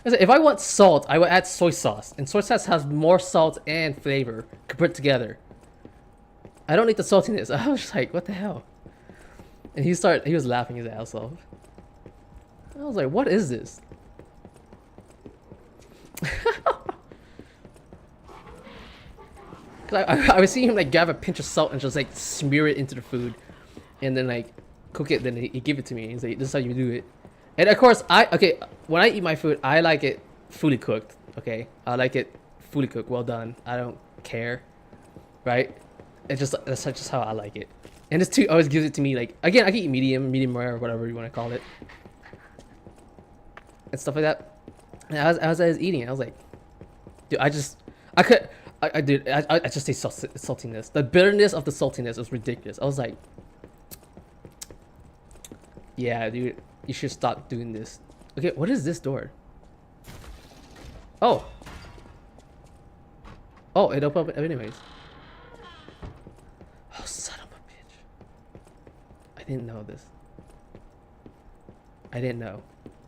was like, if I want salt, I would add soy sauce, and soy sauce has more salt and flavor put together. I don't need the saltiness. I was just like, what the hell? And he was laughing his ass off. I was like, what is this? I was seeing him like grab a pinch of salt and just like smear it into the food, and then like cook it. Then he give it to me. He's like, "This is how you do it." And of course, when I eat my food, I like it fully cooked. Okay, I like it fully cooked, well done. I don't care, right? That's just how I like it. And this too always gives it to me like, again, I can eat medium rare, or whatever you want to call it, and stuff like that. And as I was eating it, I was like, dude, I just taste saltiness. The bitterness of the saltiness was ridiculous. I was like, yeah, dude, You should stop doing this. Okay, what is this door? Oh. Oh, it opened up anyways. Oh, son of a bitch. I didn't know this. I didn't know.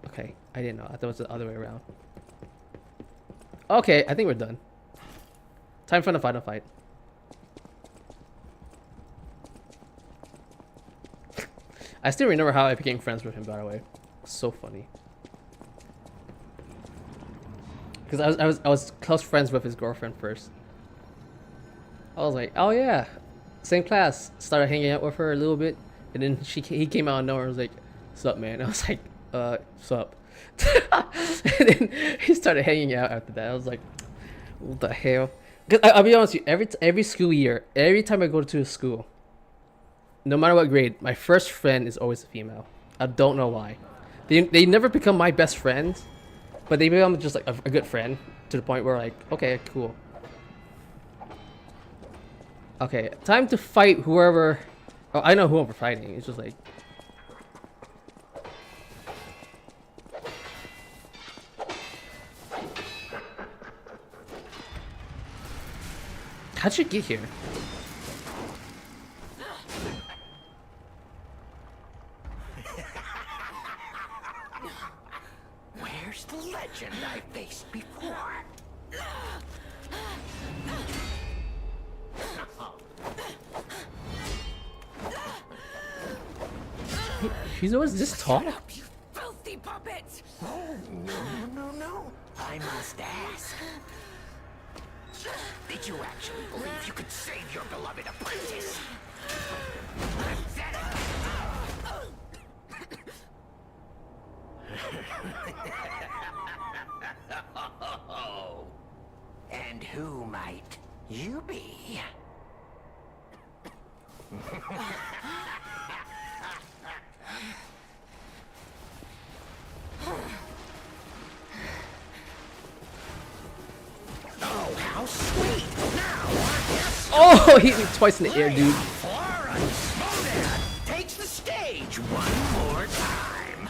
Okay, I didn't know. I thought it was the other way around. Okay, I think we're done. Time for the final fight. I still remember how I became friends with him, by the way. So funny. Because I was close friends with his girlfriend first. I was like, oh yeah, same class. Started hanging out with her a little bit, and then he came out of nowhere and was like, "Sup, man?" I was like, sup." And then he started hanging out after that. I was like, what the hell? Because I'll be honest with you, every school year, every time I go to a school, no matter what grade, my first friend is always a female. I don't know why. They never become my best friends, but they become just like a good friend to the point where like, okay, cool. Okay, time to fight whoever. Oh, I know who we're fighting. It's just like. How'd you get here? Where's the legend I faced before? He's always this tall. Shut up, you filthy puppet! Oh, no. I must ask. Did you actually believe you could save your beloved apprentice? And who might you be? Oh, how sweet! Now, Oh, he hit me twice in the air, dude. takes the stage one more time.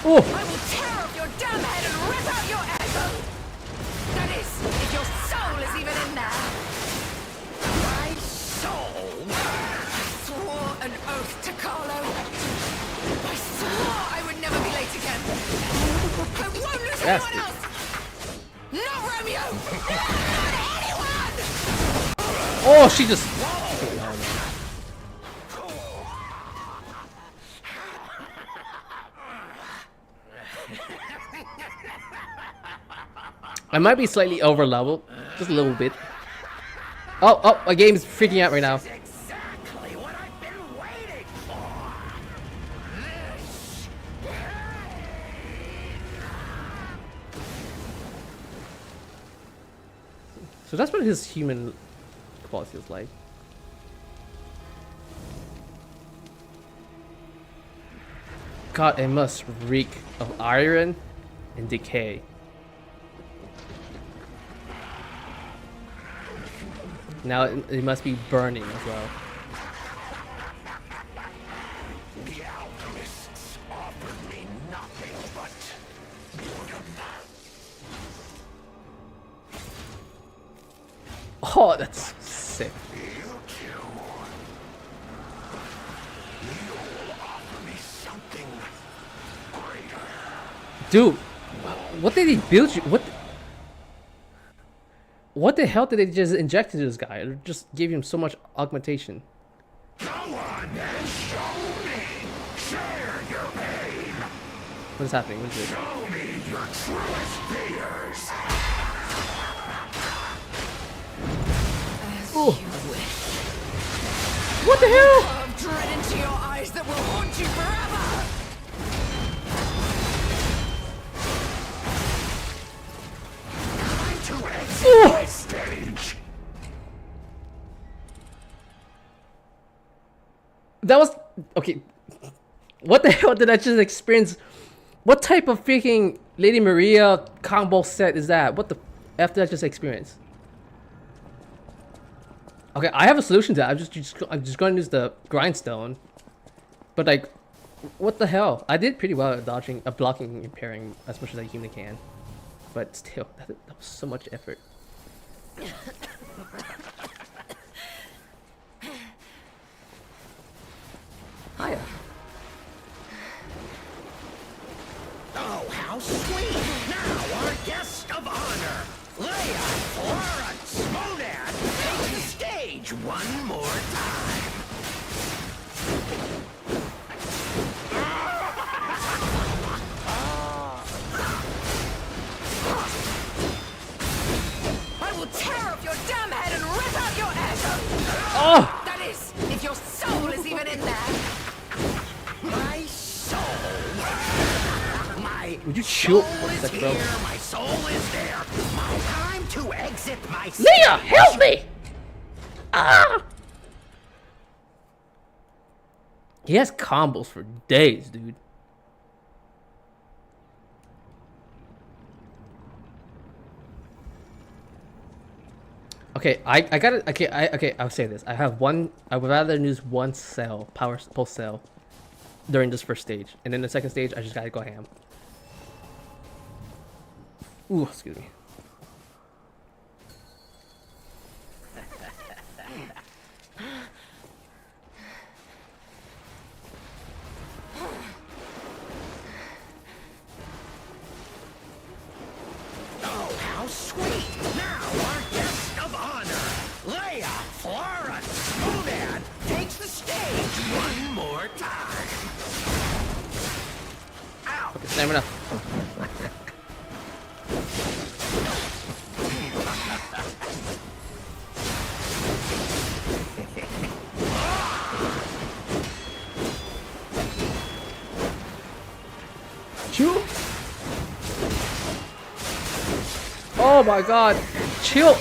Oh, I will tear off your damn head and rip out your ego! That is, if your soul is even in there! My soul? I swore an oath to Carlo. I swore I would never be late again. I won't lose Yes, anyone else! Not Romeo! Not anyone! oh, she just. I might be slightly over leveled, just a little bit. Oh, my game's freaking out right now. Exactly what I've been waiting for. So that's what his human quality is like. God, it must reek of iron and decay. Now it must be burning as well. The alchemists offered me nothing but boredom. Oh, that's sick. You two. You'll offer me something greater. Dude, what did he build you? What the hell did they just inject into this guy? It just gave him so much augmentation. Come on then, show me. Share your pain. What is happening? What is it? Show me your truest fears. As Oh. you wish. What the hell? Of dread into your eyes that will haunt you forever! To exit my stage. That was okay. What the hell did I just experience? What type of freaking Lady Maria combo set is that? What the f did I just experience? Okay, I have a solution to that. I'm just going to use the grindstone. But like, what the hell? I did pretty well at dodging, blocking, and parrying as much as I humanly can. But still, that was so much effort. Hiya. Oh, how sweet! Now our guest of honor, Leia, Flora, Smodan, take the stage one more time. I will tear off your damn head and rip out your egg! Oh! That is, if your soul is even in there! My soul. My Would you chill soul for a is sec, bro? here, my soul is there. My time to exit my Leia, help me! Ah! He has combos for days, dude. Okay, I gotta. Okay, I'll say this. I have one. I would rather use one cell, power pulse cell, during this first stage, and then the second stage, I just gotta go ham. Ooh, excuse me. Oh, how sweet! Now our guest of honor, Leia, Flora, Smodan, takes the stage one more time. Ow! Okay, stamina. Chill. Oh my god. Chill.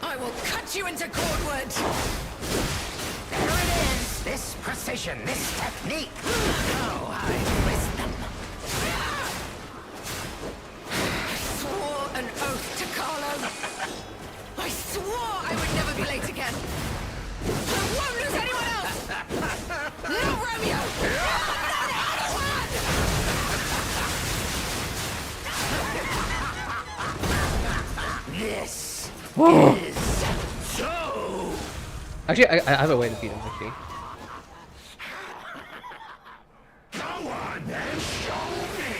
I will cut you into cordwood! There it is! This precision, this technique! Oh, I miss them! I swore an oath to Carlo. I swore I would never be late again. I won't lose anyone else! No Romeo! Not anyone! This Whoa. is so... Actually, I have a way to beat him, actually. Go on then, show me!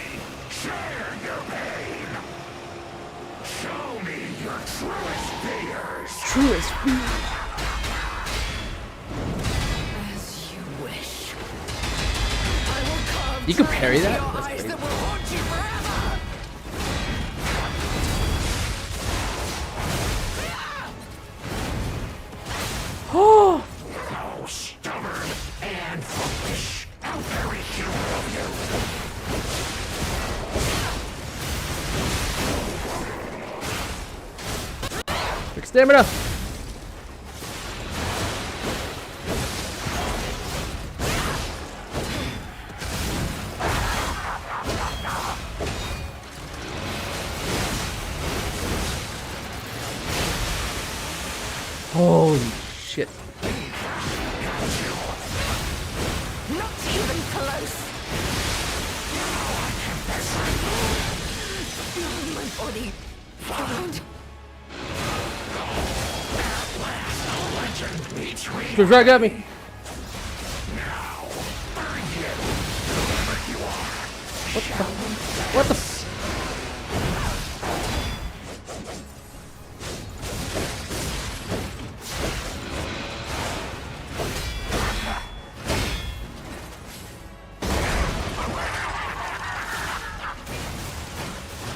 Share your pain! Show me your truest fears! Truest fear. As you wish. I will carve You can parry that? your That's eyes crazy. that will haunt you forever! Oh! How stubborn and foolish! How very human of you! Quick stamina. Holy shit. Not even close! My body burned. Just right at me. What the?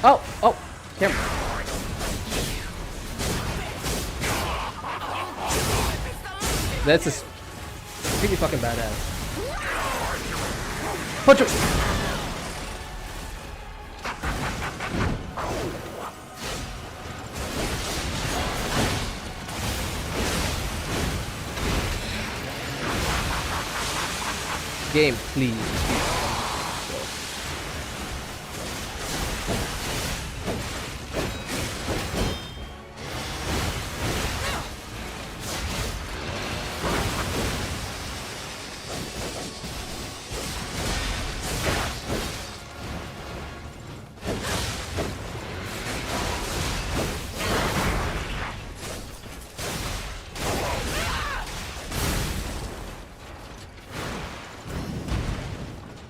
Oh, camera. That's just pretty fucking badass. Punch him. Game, please.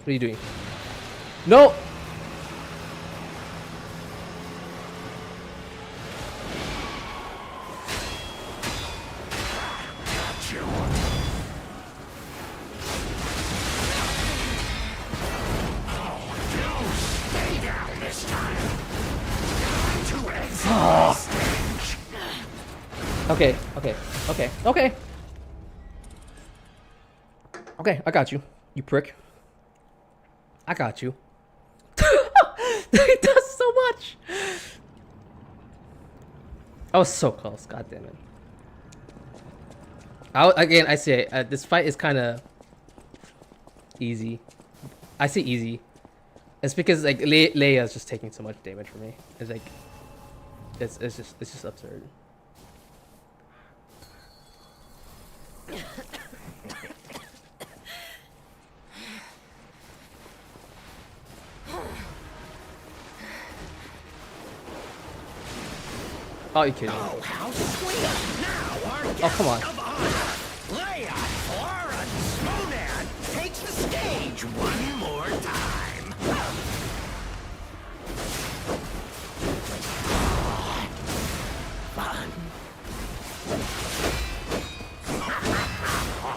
What are you doing? No! Okay, okay, okay, okay. Okay, I got you. You prick. I got you. He does so much. I was so close. God damn it. Again, I say this fight is kind of easy. I say easy. It's because like Leia's just taking so much damage from me. It's like it's just absurd. Oh, you kidding me? Oh, how sweet! Now our guest come on. of honor, Leia Monad, takes the stage one more time. Fun.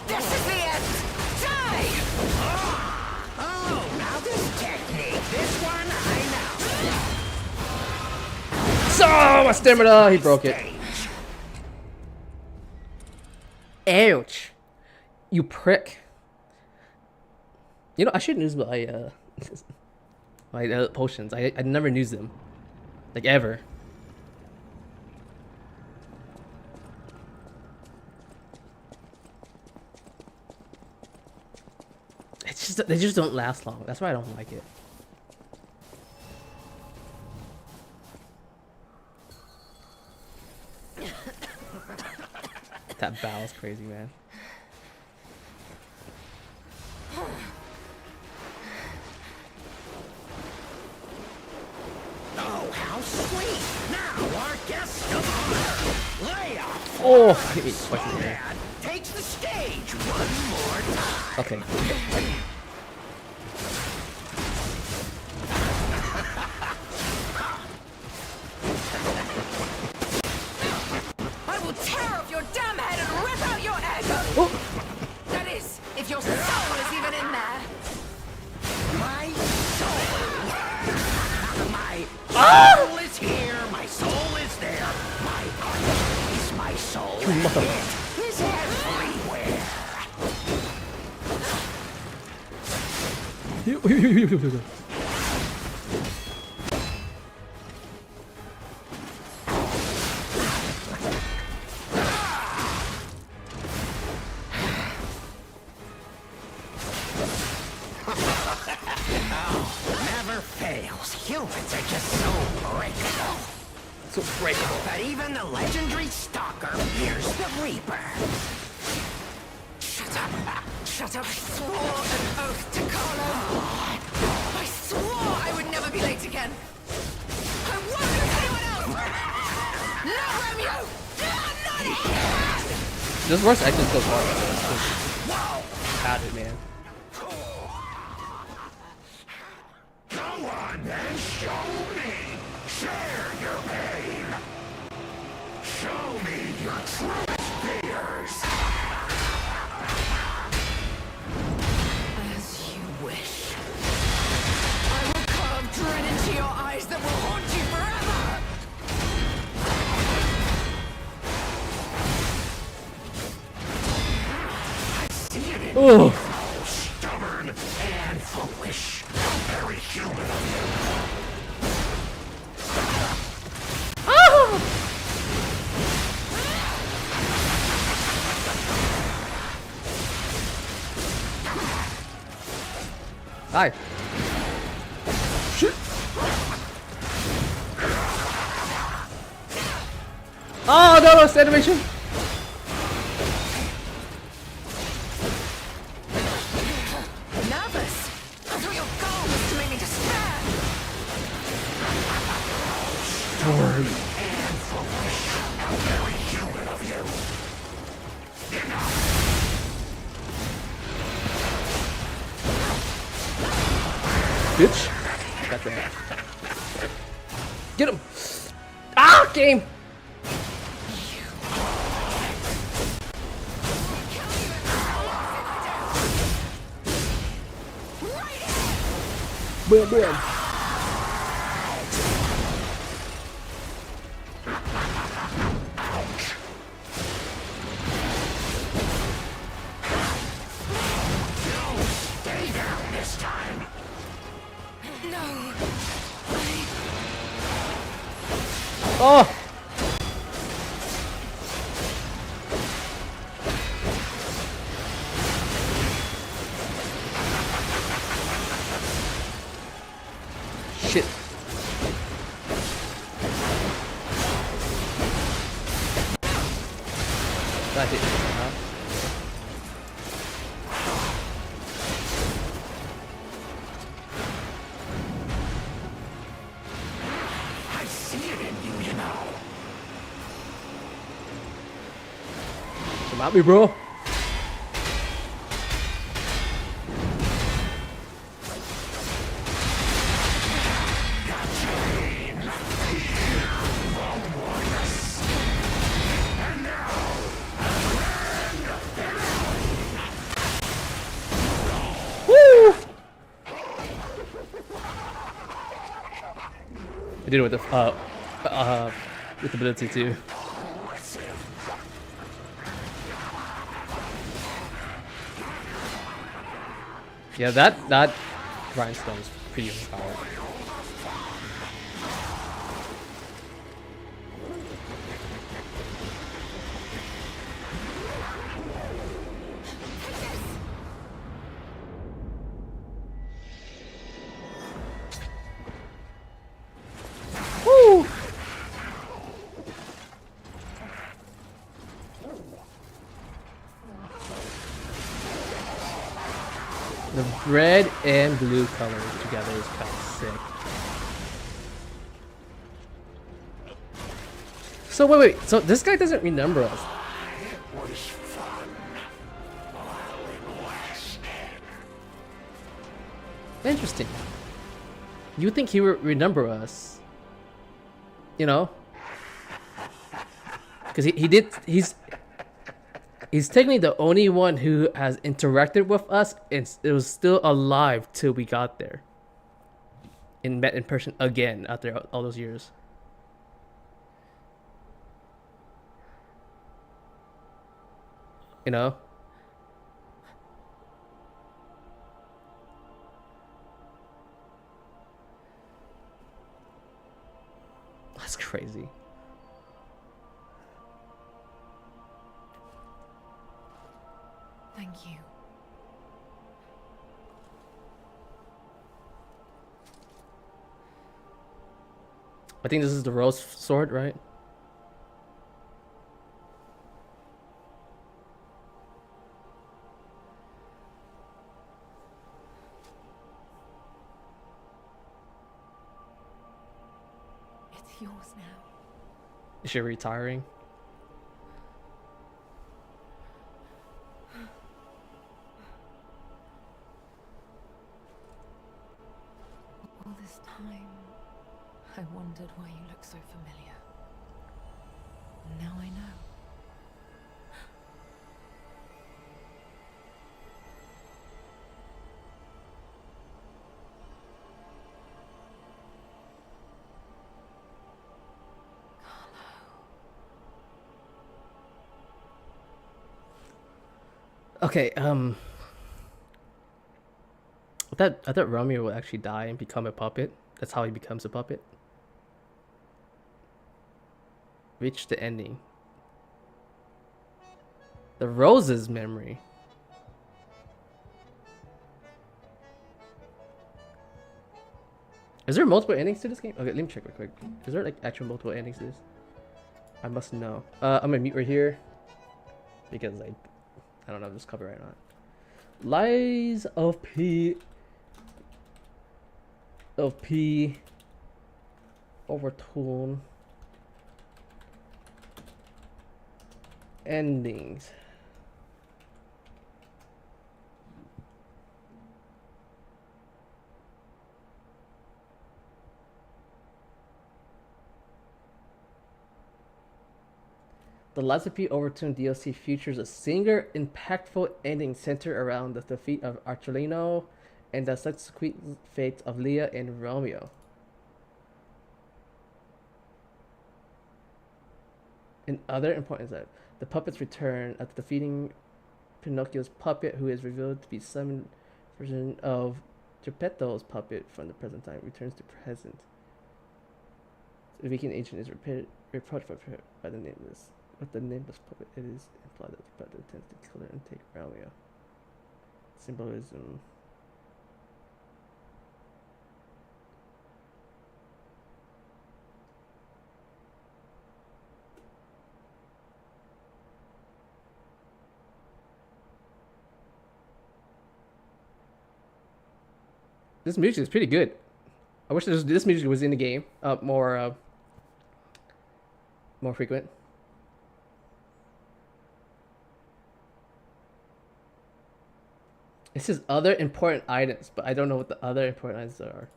This is the end! Die! Oh, now this technique, this one I know. So my stamina, he broke it. Ouch! You prick. You know I shouldn't use my my potions. I never use them, like ever. It's just they just don't last long. That's why I don't like it. That bow is crazy, man. Oh, how sweet! Now our guest of honor, Leia Monad takes the stage one more time. Okay. I will tear off your damn head and rip out your ego! Oh. That is, if your soul is even in there! My soul. My soul is here. My soul is there. My heart is my soul. It is everywhere. Never fails. Humans are just so breakable. So breakable. But even the legendary stalker fears the Reaper. Shut up! Shut up! I swore an oath to Carlo! I swore I would never be late again! I won't look at anyone else! Not Romeo! Not him! This works actually so far. Had it, man. Go on then, show me! Share your pain! Show me your truest fears! As you wish. I will carve dread into your eyes that will haunt you forever! I see it in Oh. you, stubborn and foolish. Very human of you. Hi. Shit. Oh no, it's animation. Nervous? I thought your goal was to make me despair. Bitch. Got that. Get him. Ah, game. Boom, boom. Oh! Shit. That hit me, huh? I see it in you, you know. Come at me, bro. I did it with ability too. Yeah, that rhinestone is pretty overpowered. Woo! The red and blue colors together is kind of sick. So wait, so this guy doesn't remember us. It was fun while it lasted. Interesting. You think he would remember us? You know? Because he's technically the only one who has interacted with us, and it was still alive till we got there. And met in person again after all those years. You know? That's crazy. Thank you. I think this is the rose sword, right? It's yours now. Is she retiring? All this time, I wondered why you look so familiar. And now I know. Okay, I thought Romeo would actually die and become a puppet. That's how he becomes a puppet. Reach the ending. The Rose's memory. Is there multiple endings to this game? Okay, let me check real quick. Is there like actual multiple endings to this? I must know. I'm gonna mute right here because like I don't know if this copyright or not. Lies of Overture endings. The Lies of P Overtune DLC features a single impactful ending centered around the defeat of Archelino and the subsequent fate of Leah and Romeo. In other important that the puppets return after defeating Pinocchio's puppet, who is revealed to be some version of Geppetto's puppet from the present time, returns to present. The Viking agent is reproached by the nameless. With the nameless puppet, it is implied that the puppet intends to kill her and take Romeo. Symbolism. This music is pretty good. I wish this music was in the game. More frequent. It says other important items, but I don't know what the other important items are.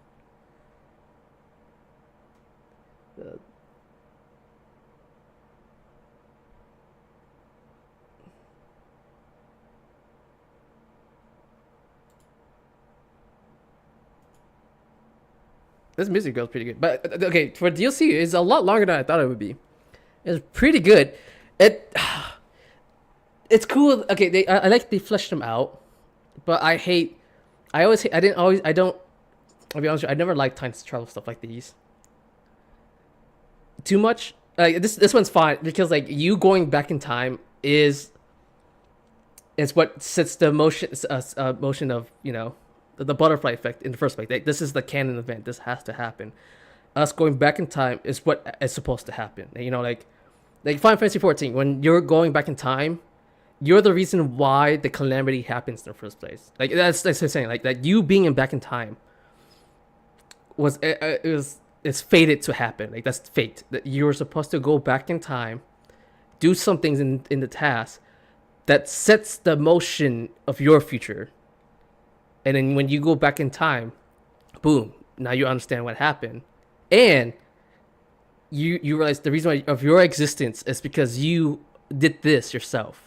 This music goes pretty good, but okay, for DLC, it's a lot longer than I thought it would be. It's pretty good. It's cool. Okay, I like they fleshed them out. But I'll be honest with you, I never liked time travel stuff like these. Too much. Like this one's fine because like you going back in time is what sets the motion of, you know, the butterfly effect in the first place. Like, this is the canon event. This has to happen. Us going back in time is what is supposed to happen. You know, like Final Fantasy 14, when you're going back in time, you're the reason why the calamity happens in the first place. Like that's what I'm saying. Like that you being back in time it's fated to happen. Like that's fate. That you're supposed to go back in time, do some things in the task that sets the motion of your future. And then when you go back in time, boom, now you understand what happened. And you realize the reason why of your existence is because you did this yourself.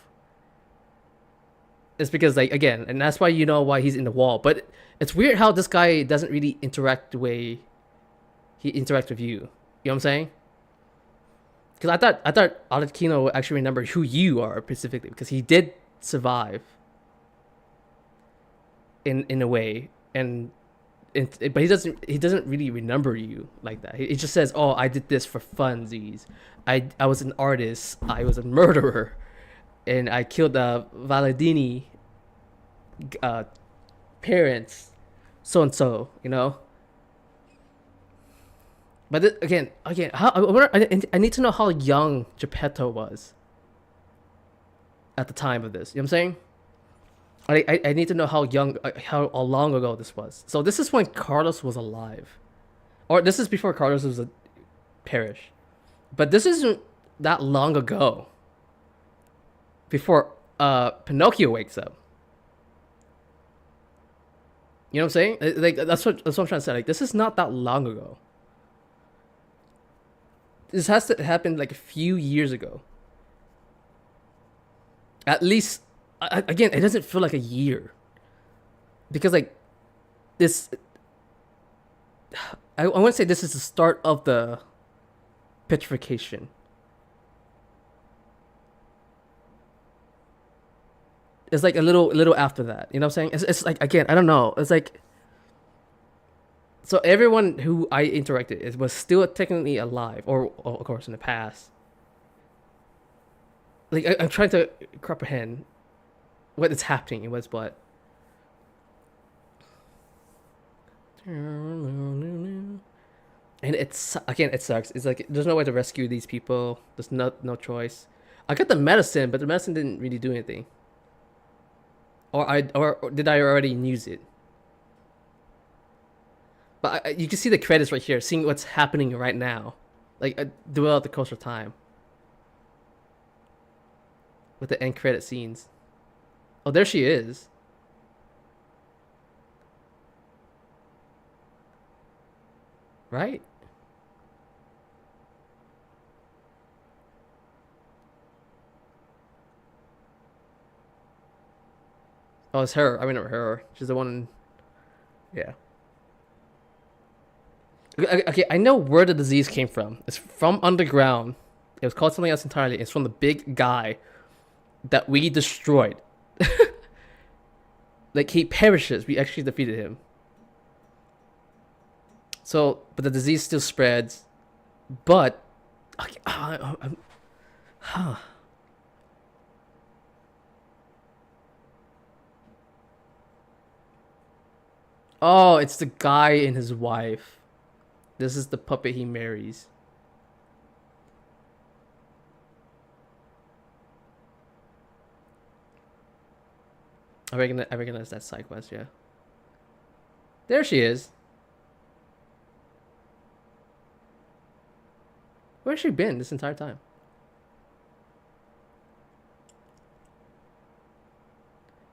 It's because, like, again, and that's why you know why he's in the wall. But it's weird how this guy doesn't really interact the way he interacts with you. You know what I'm saying? Because I thought Alecchino would actually remember who you are specifically, because he did survive in a way, but he doesn't really remember you like that. He just says, "Oh, I did this for funsies. I was an artist. I was a murderer, and I killed the Valentini parents, so and so." You know. But again, I need to know how young Geppetto was at the time of this. You know what I'm saying? I need to know how long ago this was. So this is when Carlos was alive, or this is before Carlos was a parish, but this isn't that long ago. Before Pinocchio wakes up. You know what I'm saying? Like that's what I'm trying to say. Like, this is not that long ago. This has to happen like a few years ago. At least, again, it doesn't feel like a year. Because like this, I want to say this is the start of the petrification. It's like a little after that. You know what I'm saying? It's like, again, I don't know. It's like, so everyone who I interacted with was still technically alive, or of course in the past. Like I'm trying to comprehend what is happening and what's what. And it's again, it sucks. It's like there's no way to rescue these people. There's no choice. I got the medicine, but the medicine didn't really do anything. Or did I already use it? But you can see the credits right here, seeing what's happening right now, like throughout the course of time, with the end credit scenes. Oh, there she is. Right? Oh, it's her. I remember her. She's the one. Yeah. Okay, I know where the disease came from. It's from underground. It was called something else entirely. It's from the big guy that we destroyed. Like, he perishes. We actually defeated him. So, but the disease still spreads. But, okay, huh. Oh, it's the guy and his wife. This is the puppet he marries. I recognize that side quest, yeah. There she is. Where's she been this entire time?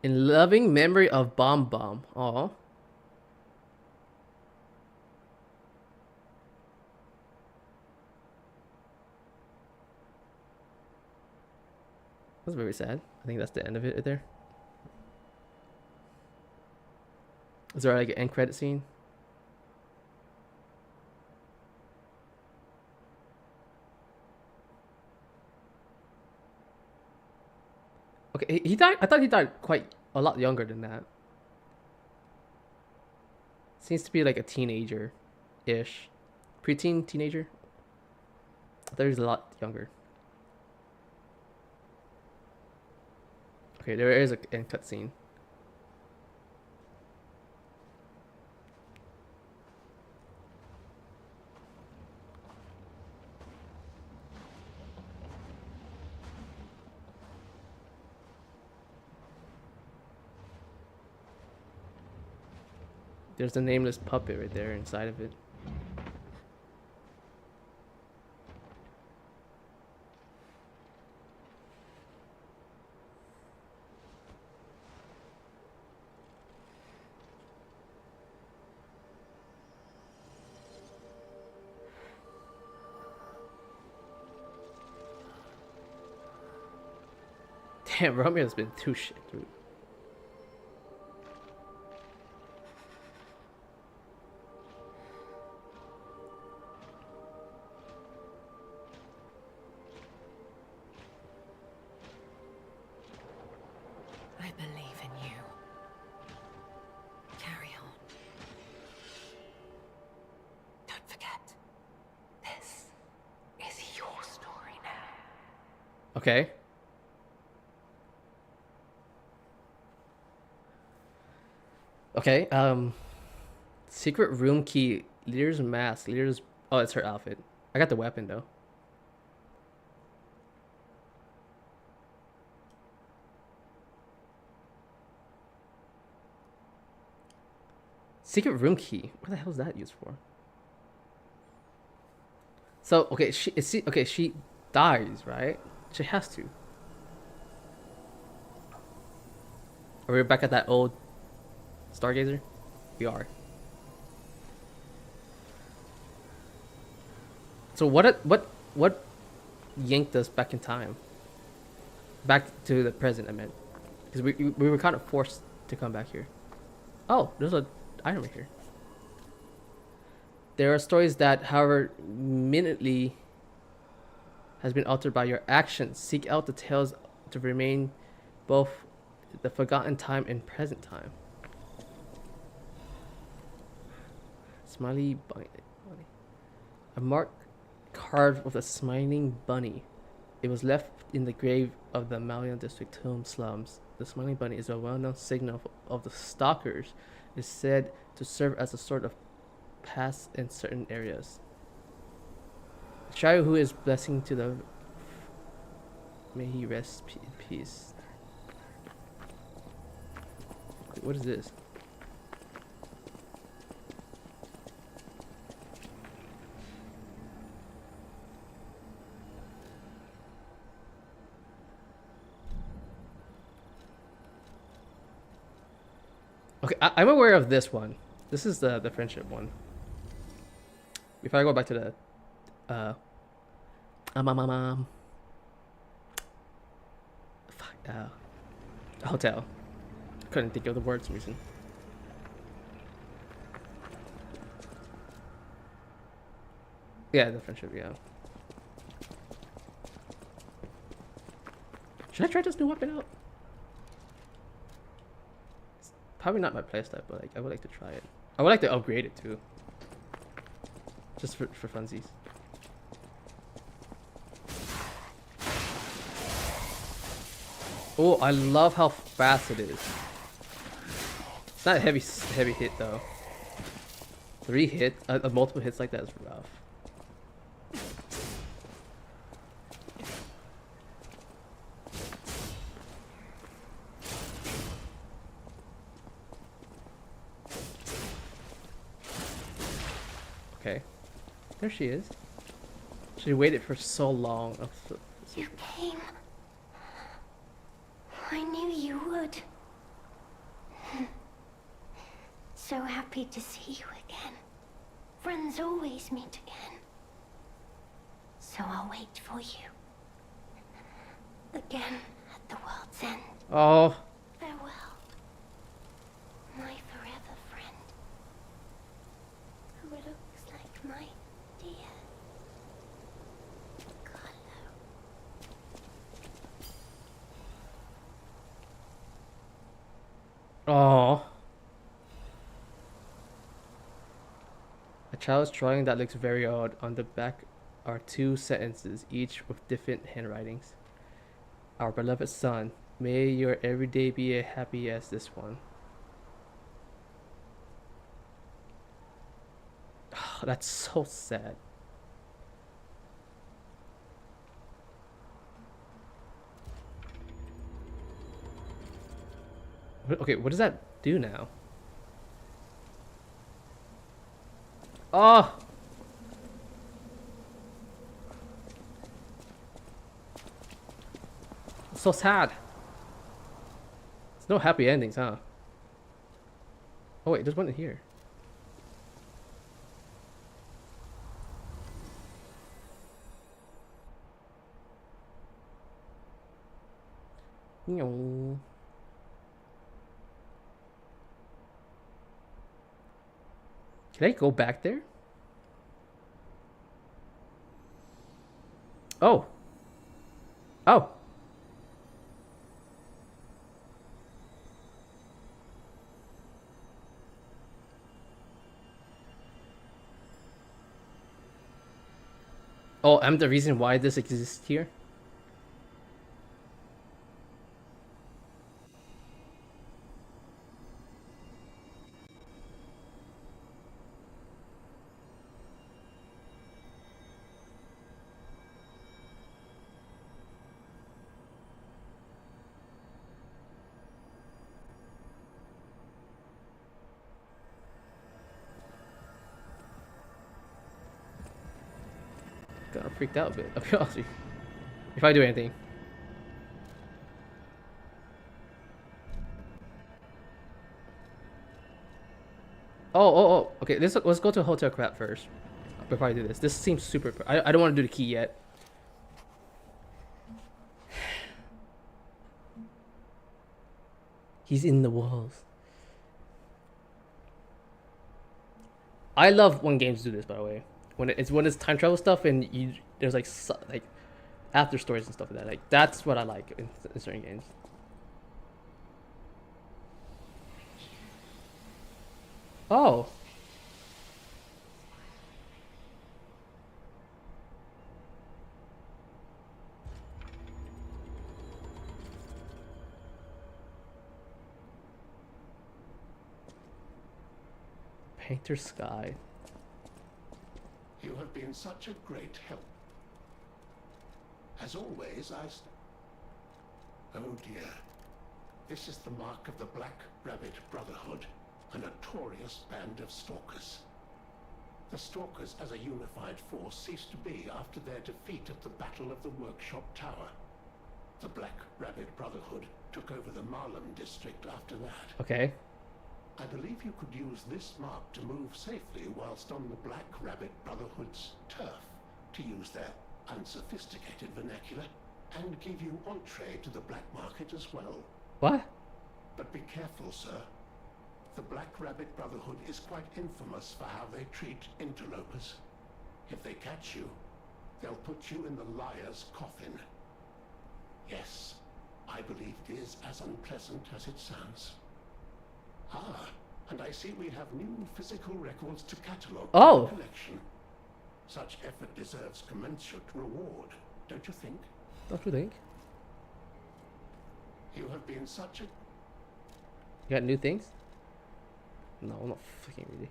In loving memory of Bomb Bomb. Aw. That's very sad. I think that's the end of it right there. Is there like an end credit scene? Okay, he died. I thought he died quite a lot younger than that. Seems to be like a teenager-ish. Preteen teenager? I thought he was a lot younger. Okay, there is an end cut scene. There's a nameless puppet right there inside of it. Damn, Romeo's been too shit, dude. I believe in you. Carry on. Don't forget, this is your story now. Okay. Okay, secret room key, leader's mask, leader's... Oh, it's her outfit. I got the weapon, though. Secret room key. What the hell is that used for? So, okay, she dies, right? She has to. Are we back at that old Stargazer? We are. So what yanked us back in time? Back to the present, I meant. Because we were kind of forced to come back here. Oh, there's an item right here. There are stories that, however, minutely has been altered by your actions. Seek out the tales to remain both the forgotten time and present time. Smiley bunny. A mark carved with a smiling bunny. It was left in the grave of the Malian district tomb slums. The smiling bunny is a well-known signal of the stalkers. It is said to serve as a sort of pass in certain areas. child who is blessing to the. May he rest in peace. Wait, what is this? Okay, I'm aware of this one. This is the friendship one. If I go back to the hotel. Couldn't think of the words reason. Yeah, the friendship, yeah. Should I try this new weapon out? It's probably not my playstyle, but like I would like to try it. I would like to upgrade it too. Just for funsies. Oh, I love how fast it is. It's not a heavy hit though. 3 hit, multiple hits like that is rough. Okay, there she is. She waited for so long. You came. I knew you would. So happy to see you again. Friends always meet again. So I'll wait for you. Again at the world's end. Oh. Farewell. My forever friend. Who looks like my dear Carlo. Oh. A child's drawing that looks very odd. On the back are 2 sentences, each with different handwritings. Our beloved son, may your every day be as happy as this one. Oh, that's so sad. Okay, what does that do now? Oh! It's so sad. There's no happy endings, huh? Oh wait, there's one in here. Can I go back there? Oh. Oh. Oh, I'm the reason why this exists here? Got freaked out a bit. I'll be honest with you. If I do anything. Oh. Okay, let's go to Hotel Crap first. Before I do this. This seems super... I don't want to do the key yet. He's in the walls. I love when games do this, by the way. When it's time travel stuff and there's like after stories and stuff like that. Like that's what I like in certain games. Oh. Painter Sky. You have been such a great help. As always, oh dear. This is the mark of the Black Rabbit Brotherhood, a notorious band of stalkers. The Stalkers as a unified force ceased to be after their defeat at the Battle of the Workshop Tower. The Black Rabbit Brotherhood took over the Marlem district after that. Okay. I believe you could use this mark to move safely whilst on the Black Rabbit Brotherhood's turf, to use their unsophisticated vernacular, and give you entree to the black market as well. What? But be careful, sir. The Black Rabbit Brotherhood is quite infamous for how they treat interlopers. If they catch you, they'll put you in the liar's coffin. Yes, I believe it is as unpleasant as it sounds. Ah, and I see we have new physical records to catalogue Oh. the collection. Such effort deserves commensurate reward, don't you think? Don't you think? You have been such a... You got new things? No, not fucking really.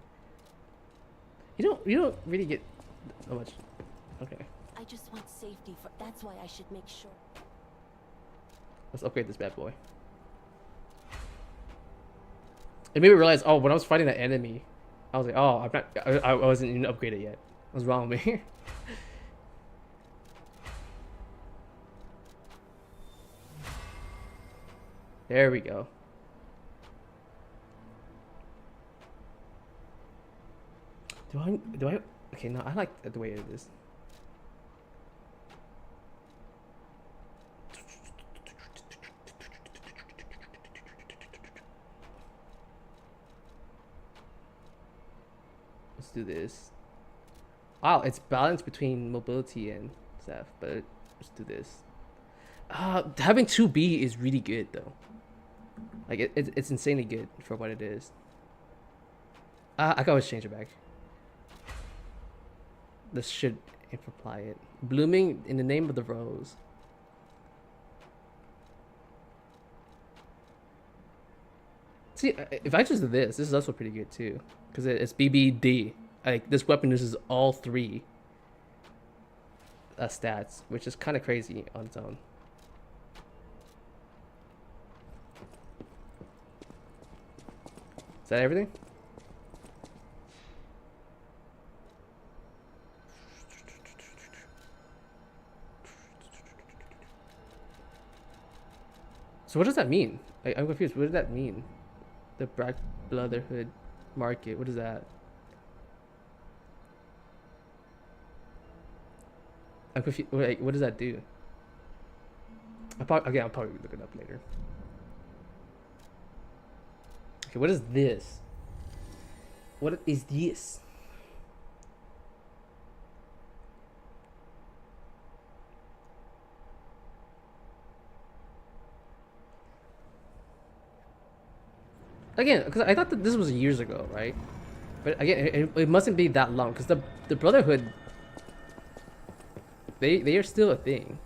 You don't really get that much. Okay. I just want safety for. That's why I should make sure. Let's upgrade this bad boy. It made me realize, oh, when I was fighting that enemy, I was like, oh, I'm not, I wasn't even upgraded yet. What's wrong with me? There we go. Do I? Okay, no, I like the way it is. Let's do this. Wow, it's balanced between mobility and stuff, but let's do this. Having 2B is really good though. Like it's insanely good for what it is. I can always change it back. This should imply it. Blooming in the name of the rose. See, if I just do this is also pretty good too, because it's BBD. Like this weapon uses all three stats, which is kind of crazy on its own. Is that everything? So what does that mean? I'm confused. What does that mean? The Black Brotherhood market. What is that? I'm confused. Wait, what does that do? I'll probably look it up later. Okay, what is this? What is this? Again, because I thought that this was years ago, right? But again, it mustn't be that long, because the Brotherhood, they are still a thing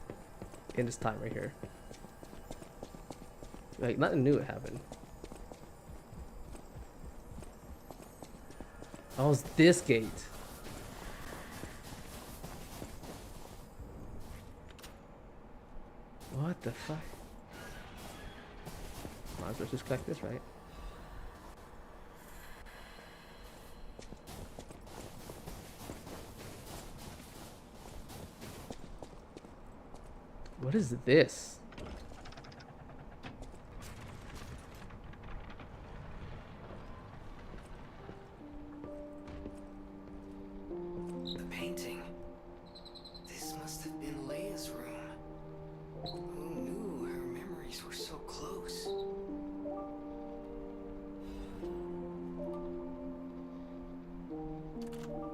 in this time right here. Like nothing new happened. Oh, it's this gate. What the fuck? Might as well just collect this, right? What is this? The painting. This must have been Leia's room. Who knew her memories were so close?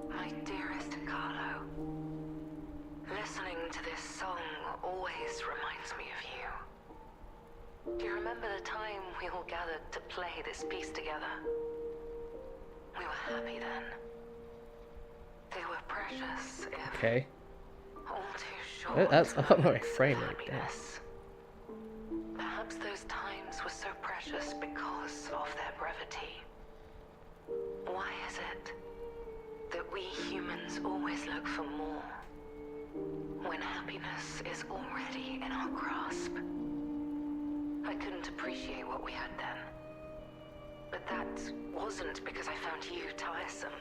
My dearest Carlo, listening to this song always reminds me of you. Do you remember the time we all gathered to play this piece together? We were happy then. They were precious, if Okay. all too short. That's up my frame right there. happiness. Perhaps those times were so precious because of their brevity. Why is it that we humans always look for more? when happiness is already in our grasp. I couldn't appreciate what we had then. But that wasn't because I found you tiresome.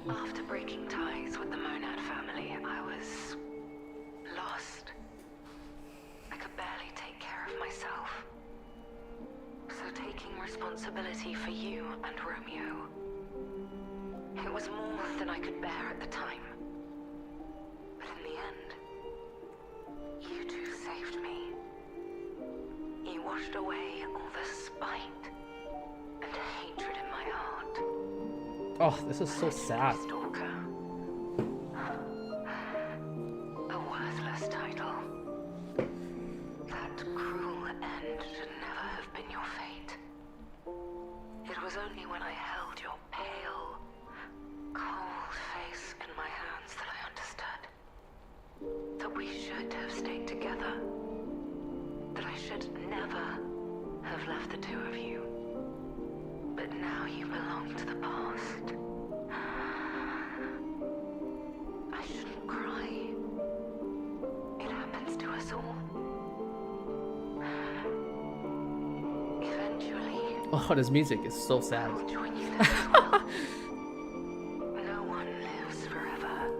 After breaking ties with the Monad family, I was lost. I could barely take care of myself. So taking responsibility for you and Romeo, it was more than I could bear at the time. But in the end, you two saved me. You washed away all the spite and hatred in my heart. Oh, this is so sad. Stalker. A worthless title. That cruel end should never have been your fate. It was only when I held your pale, cold face in my hands that I understood that we should have stayed together. That I should never have left the two of you. But now you belong to the past. I shouldn't cry. It happens to us all. Eventually, Oh, this music is so sad. I will join you there as well. No one lives forever.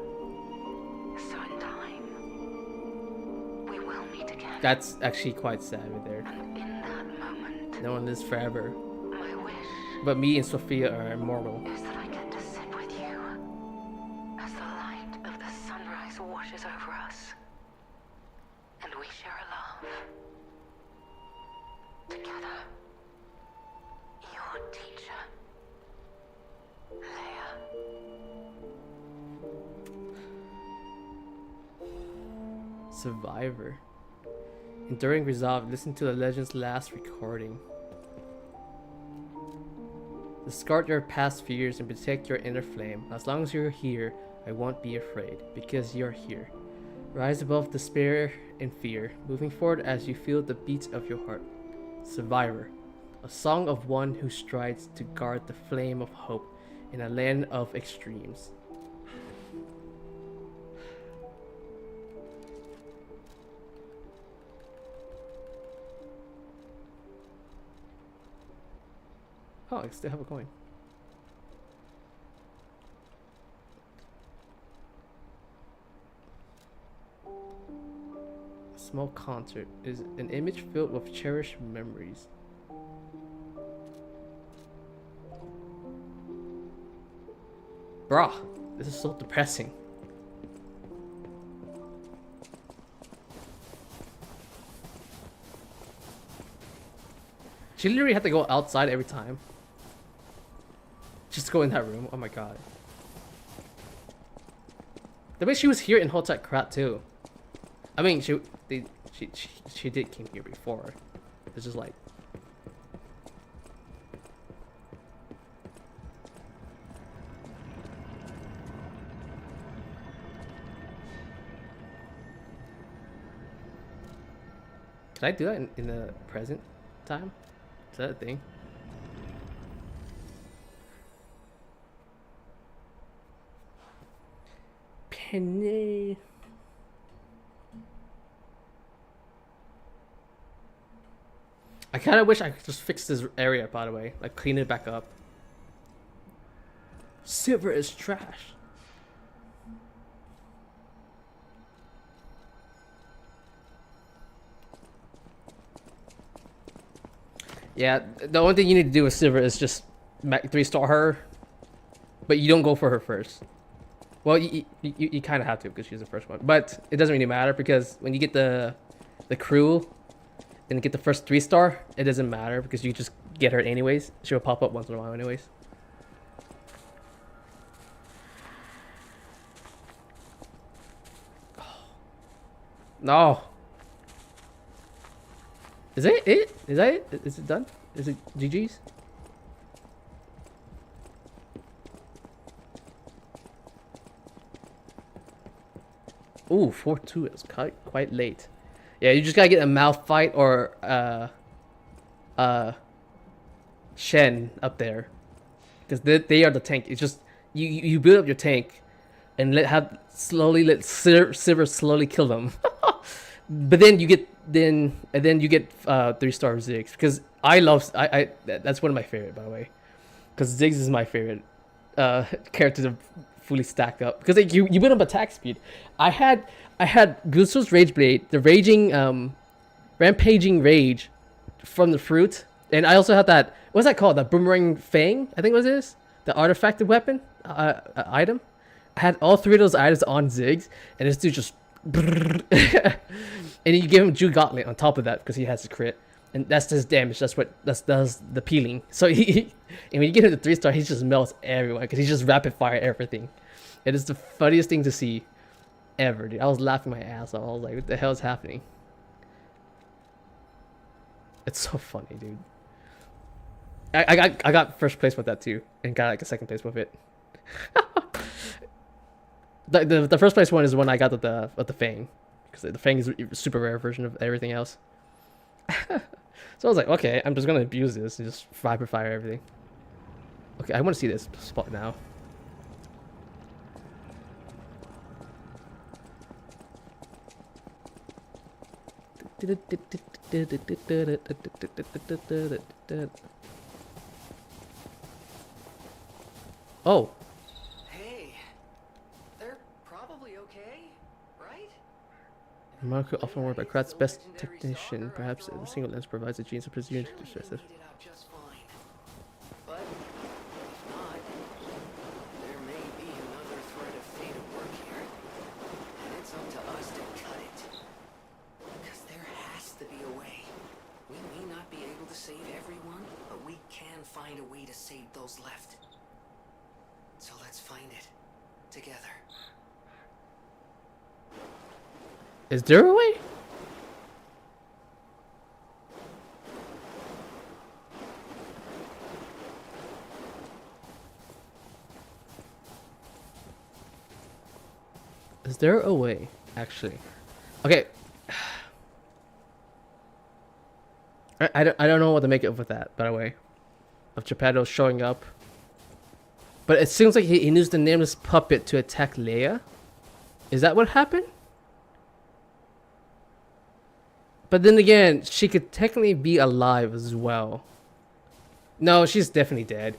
So in time, we will meet again. That's actually quite sad right there. And in that moment, No one lives forever. my wish But me and Sophia are immortal. is that I get to sit with you as the light of the sunrise washes over us, and we share a laugh together. Your teacher, Leia. Survivor. Enduring resolve. Listen to the legend's last recording. Discard your past fears and protect your inner flame. As long as you're here, I won't be afraid, because you're here. Rise above despair and fear, moving forward as you feel the beats of your heart. Survivor. A song of one who strives to guard the flame of hope in a land of extremes. Oh, I still have a coin. A small concert is an image filled with cherished memories. Bruh, this is so depressing. She literally had to go outside every time. Just go in that room. Oh my god. The way she was here in Hotel Krat too. I mean, she did came here before. It's just like. Can I do that in the present time? Is that a thing? Penny. I kind of wish I could just fix this area, by the way. Like, clean it back up. Silver is trash. Yeah, the only thing you need to do with Silver is just 3-star her. But you don't go for her first. Well, you kind of have to because she's the first one. But it doesn't really matter because when you get the crew and get the first 3-star, it doesn't matter because you just get her anyways. She'll pop up once in a while anyways. No. Is it it? Is that it? Is it done? Is it GG's? Ooh, 4-2 is quite late. Yeah, you just gotta get a mouth fight or Shen up there, because they are the tank. It's just you build up your tank and let Silver slowly kill them. But then you get 3-star Ziggs, because I that's one of my favorite, by the way, because Ziggs is my favorite character to fully stack up, because like you build up attack speed. I had Gusto's Rage Blade, the rampaging rage from the fruit, and I also had that, what's that called, the boomerang fang, I think it was this, the artifacted weapon item. I had all 3 of those items on Ziggs, and this dude just and you give him Jew Gauntlet on top of that because he has a crit, and that's his damage. That's does the peeling. So and when you get him to 3-star, he just melts everyone because he just rapid fire everything. It is the funniest thing to see ever, dude. I was laughing my ass off. I was like, what the hell is happening? It's so funny, dude. I got first place with that too, and got like a second place with it. The first place one is the one I got with the Fang, because the Fang is a super rare version of everything else. So I was like, okay, I'm just gonna abuse this and just rapid fire everything. Okay, I want to see this spot now. Oh. Hey, they're probably okay, right? Marco often worked by Krat's best technician. Perhaps the single lens provides a genius of precision to stress it. Just fine. But if not, there may be another thread of fate at work here. And it's up to us to cut it. Because there has to be a way. We may not be able to save everyone, but we can find a way to save those left. So let's find it together. Is there a way? Is there a way, actually? Okay. I don't know what to make of with that, by the way. Of Geppetto showing up. But it seems like he used the nameless puppet to attack Leia. Is that what happened? But then again, she could technically be alive as well. No, she's definitely dead.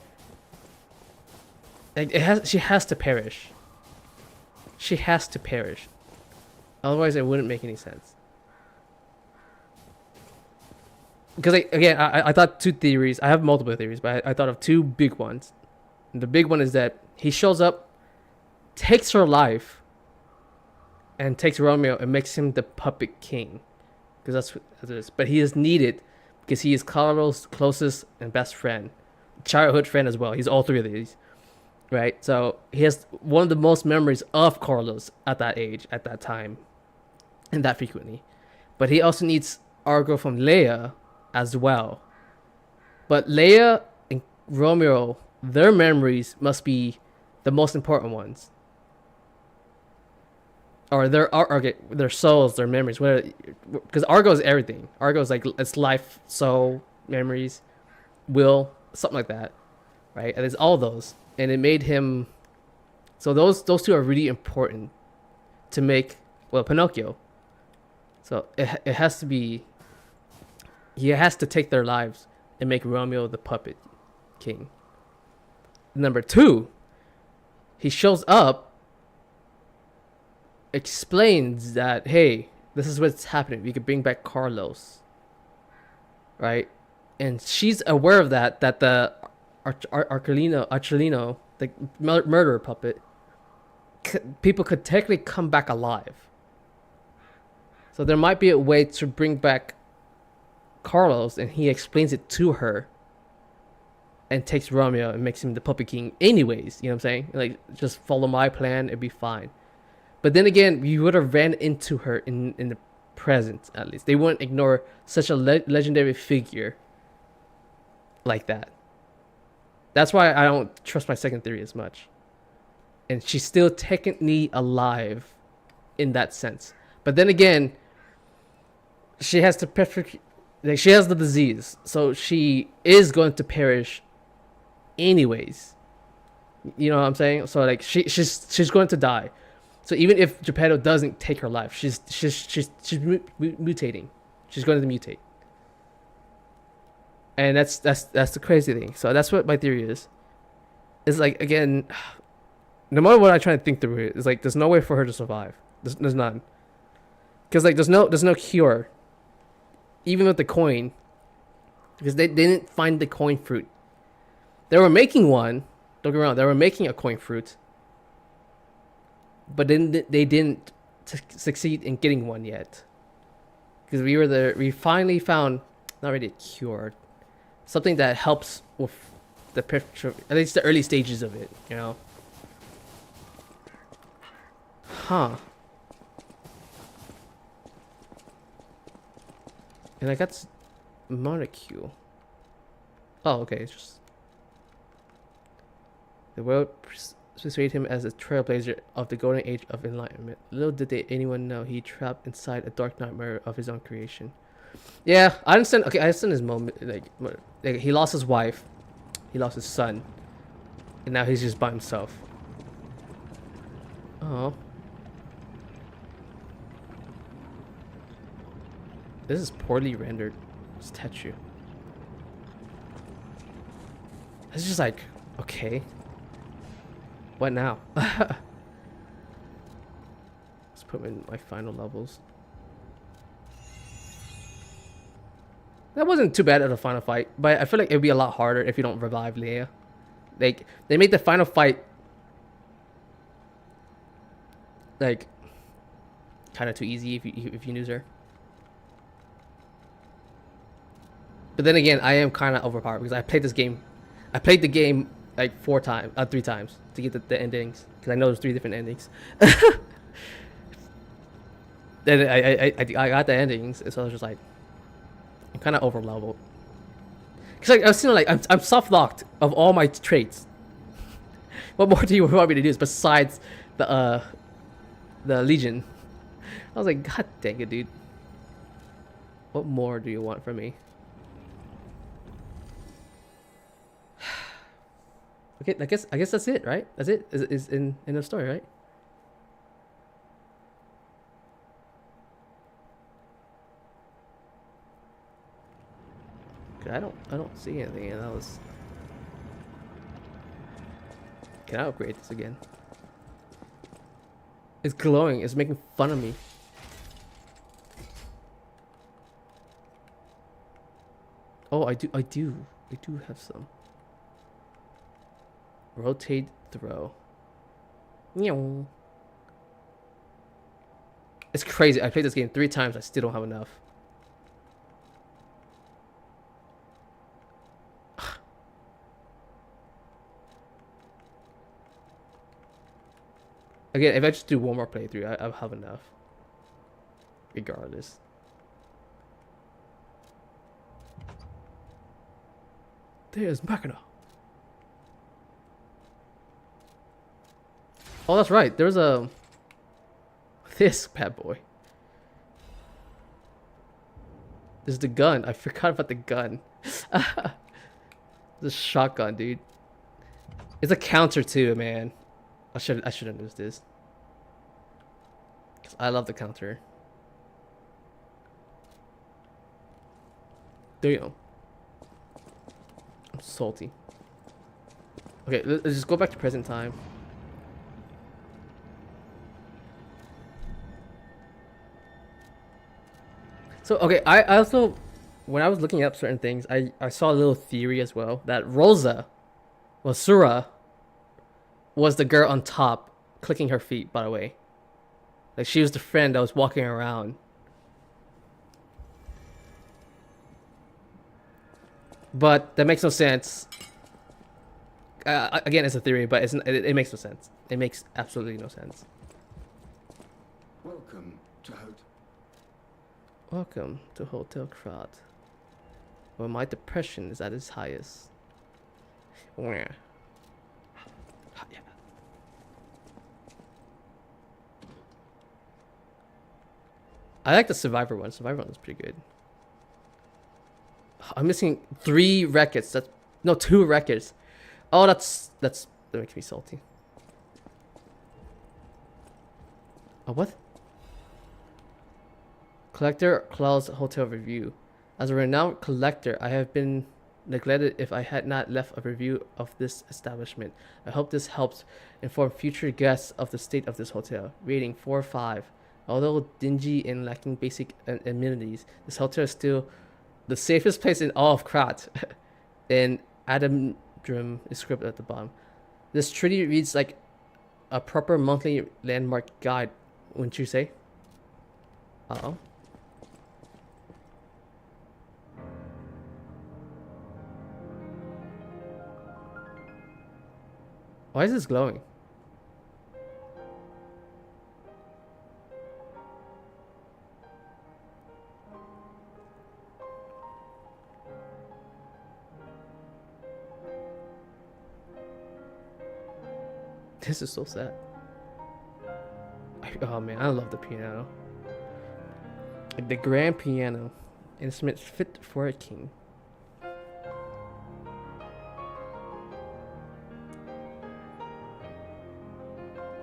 Like she has to perish. She has to perish. Otherwise, it wouldn't make any sense. Because again, I thought 2 theories. I have multiple theories, but I thought of 2 big ones. And the big one is that he shows up, takes her life, and takes Romeo and makes him the puppet king. Because that's what it is. But he is needed because he is Carlos' closest and best friend. Childhood friend as well. He's all 3 of these. Right? So he has one of the most memories of Carlos at that age, at that time. And that frequently. But he also needs Argo from Leia as well. But Leia and Romeo, their memories must be the most important ones. Or their souls, their memories, because Argo is everything. Argo is like it's life, soul, memories, will, something like that, right? And it's all those, and it made him. So those 2 are really important to make Pinocchio. So it has to be. He has to take their lives and make Romeo the puppet king. Number 2, he shows up. Explains that, hey, this is what's happening. We could bring back Carlos, right? And she's aware of that the Archelino, the murderer puppet, people could technically come back alive. So there might be a way to bring back Carlos, and he explains it to her, and takes Romeo and makes him the puppet king anyways. You know what I'm saying? Like, just follow my plan, it'd be fine. But then again, you would have ran into her in the present, at least. They wouldn't ignore such a legendary figure like that. That's why I don't trust my second theory as much. And she's still technically alive in that sense. But then again, she has she has the disease. So she is going to perish anyways. You know what I'm saying? So like she's going to die. So even if Geppetto doesn't take her life, she's mutating. She's going to mutate. And that's the crazy thing. So that's what my theory is. It's like, again, no matter what I try to think through it, it's like there's no way for her to survive. There's none. Because like there's no cure. Even with the coin, because they didn't find the coin fruit. They were making one. Don't get me wrong. They were making a coin fruit, but then they didn't succeed in getting one yet. Because we finally found not really a cure, something that helps with the picture, at least the early stages of it. You know. Huh. And I got molecule. Oh, okay. It's just the world persuaded him as a trailblazer of the golden age of enlightenment. Little did anyone know he trapped inside a dark nightmare of his own creation. Yeah, I understand. Okay, I understand his moment. Like he lost his wife, he lost his son, and now he's just by himself. Oh. This is poorly rendered statue. It's just like, okay. What now? Let's put in my final levels. That wasn't too bad at the final fight, but I feel like it'd be a lot harder if you don't revive Leia. Like, they made the final fight like kind of too easy if you lose her. But then again, I am kind of overpowered because I played the game like 3 times to get the endings, because I know there's 3 different endings. Then I got the endings, and so I was just like, I'm kind of over leveled. Cause like I was like I'm soft locked of all my traits. What more do you want me to do besides the Legion? I was like, God dang it, dude. What more do you want from me? Okay, I guess that's it, right? That's it. Is in the story, right? I don't see anything, and that was. Can I upgrade this again? It's glowing. It's making fun of me. Oh, I do have some. Rotate throw. It's crazy. I played this game 3 times. I still don't have enough. Again, if I just do one more playthrough, I'll have enough. Regardless. There's Machina. Oh, that's right. There's this bad boy. There's the gun. I forgot about the gun. The shotgun, dude. It's a counter too, man. I should have used this. 'Cause I love the counter. There you go. I'm salty. Okay, let's just go back to present time. So, okay, I also, when I was looking up certain things, I saw a little theory as well that Tsuro was the girl on top clicking her feet, by the way. Like, she was the friend that was walking around. But that makes no sense. Again, it's a theory, but it makes no sense. It makes absolutely no sense. Welcome to Hotel Krat, where my depression is at its highest. Yeah. I like the Survivor one. Survivor one is pretty good. I'm missing 3 records. 2 records. Oh, that's That makes me salty. Oh, what? Collector Claus Hotel Review. As a renowned collector, I have been neglected if I had not left a review of this establishment. I hope this helps inform future guests of the state of this hotel. Rating 4/5. Although dingy and lacking basic amenities, this hotel is still the safest place in all of Krat. And Adam Drum is scribbled at the bottom. This treaty reads like a proper monthly landmark guide, wouldn't you say? Uh-oh. Why is this glowing? This is so sad. Oh man, I love the piano. Like the grand piano. Instrument fit for a king.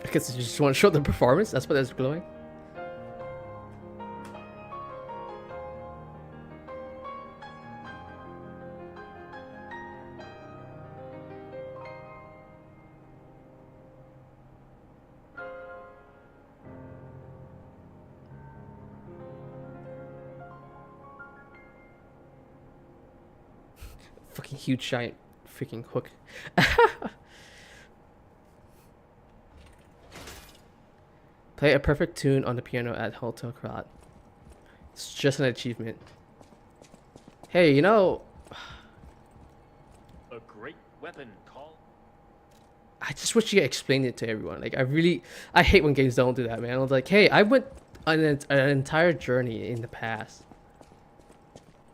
I guess you just want to show the performance? That's why that's glowing? Fucking huge giant freaking hook. Play a perfect tune on the piano at Hotel Krat. It's just an achievement. Hey, you know, a great weapon call. I just wish you explained it to everyone. Like, I hate when games don't do that, man. I was like, hey, I went on an entire journey in the past,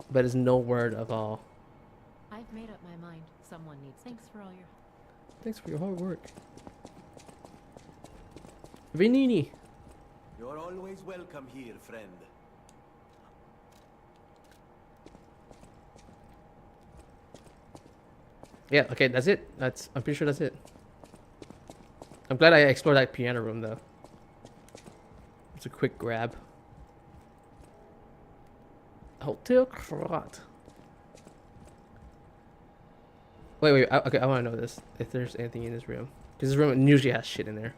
but there's no word of all. I've made up my mind. Someone needs. Thanks for all your. Thanks for your hard work. Vinini. You're always welcome here, friend. Yeah, okay, that's it. I'm pretty sure that's it. I'm glad I explored that piano room though. It's a quick grab. Hotel Krat. Wait, okay, I want to know this. If there's anything in this room. Because this room usually has shit in there.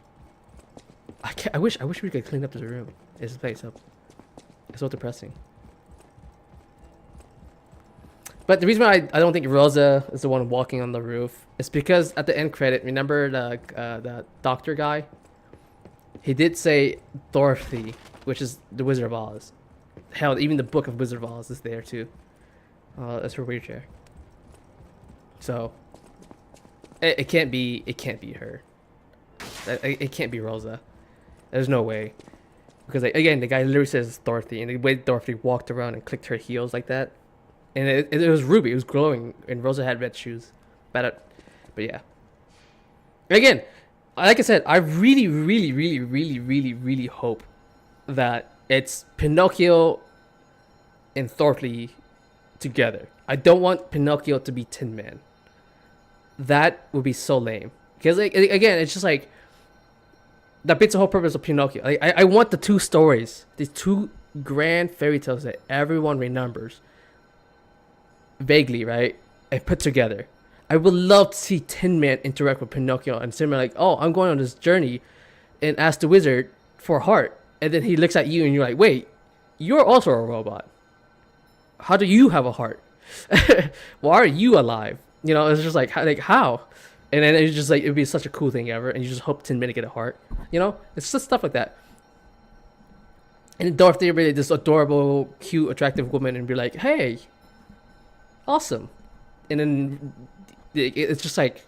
I wish we could clean up this room. This place up. It's so depressing. But the reason why I don't think Rosa is the one walking on the roof is because at the end credit, remember the doctor guy? He did say Dorothy, which is the Wizard of Oz. Hell, even the book of Wizard of Oz is there too. That's her wheelchair. So it can't be her. It can't be Rosa. There's no way. Because again, the guy literally says Dorothy, and the way Dorothy walked around and clicked her heels like that, and it was ruby, it was glowing, and Rosa had red shoes. But yeah. Again, like I said, I really hope that it's Pinocchio and Dorothy together. I don't want Pinocchio to be Tin Man. That would be so lame. Because again, it's just like that beats the whole purpose of Pinocchio. I want the two stories, these two grand fairy tales that everyone remembers vaguely, right? And put together. I would love to see Tin Man interact with Pinocchio and say like, oh, I'm going on this journey, and ask the wizard for a heart. And then he looks at you and you're like, wait, you're also a robot. How do you have a heart? Why are you alive? You know, it's just like how? And then it's just like, it'd be such a cool thing ever. And you just hope Tin Man get a heart. You know, it's just stuff like that. And Dorothy really this adorable, cute, attractive woman and be like, hey, awesome. And then it's just like,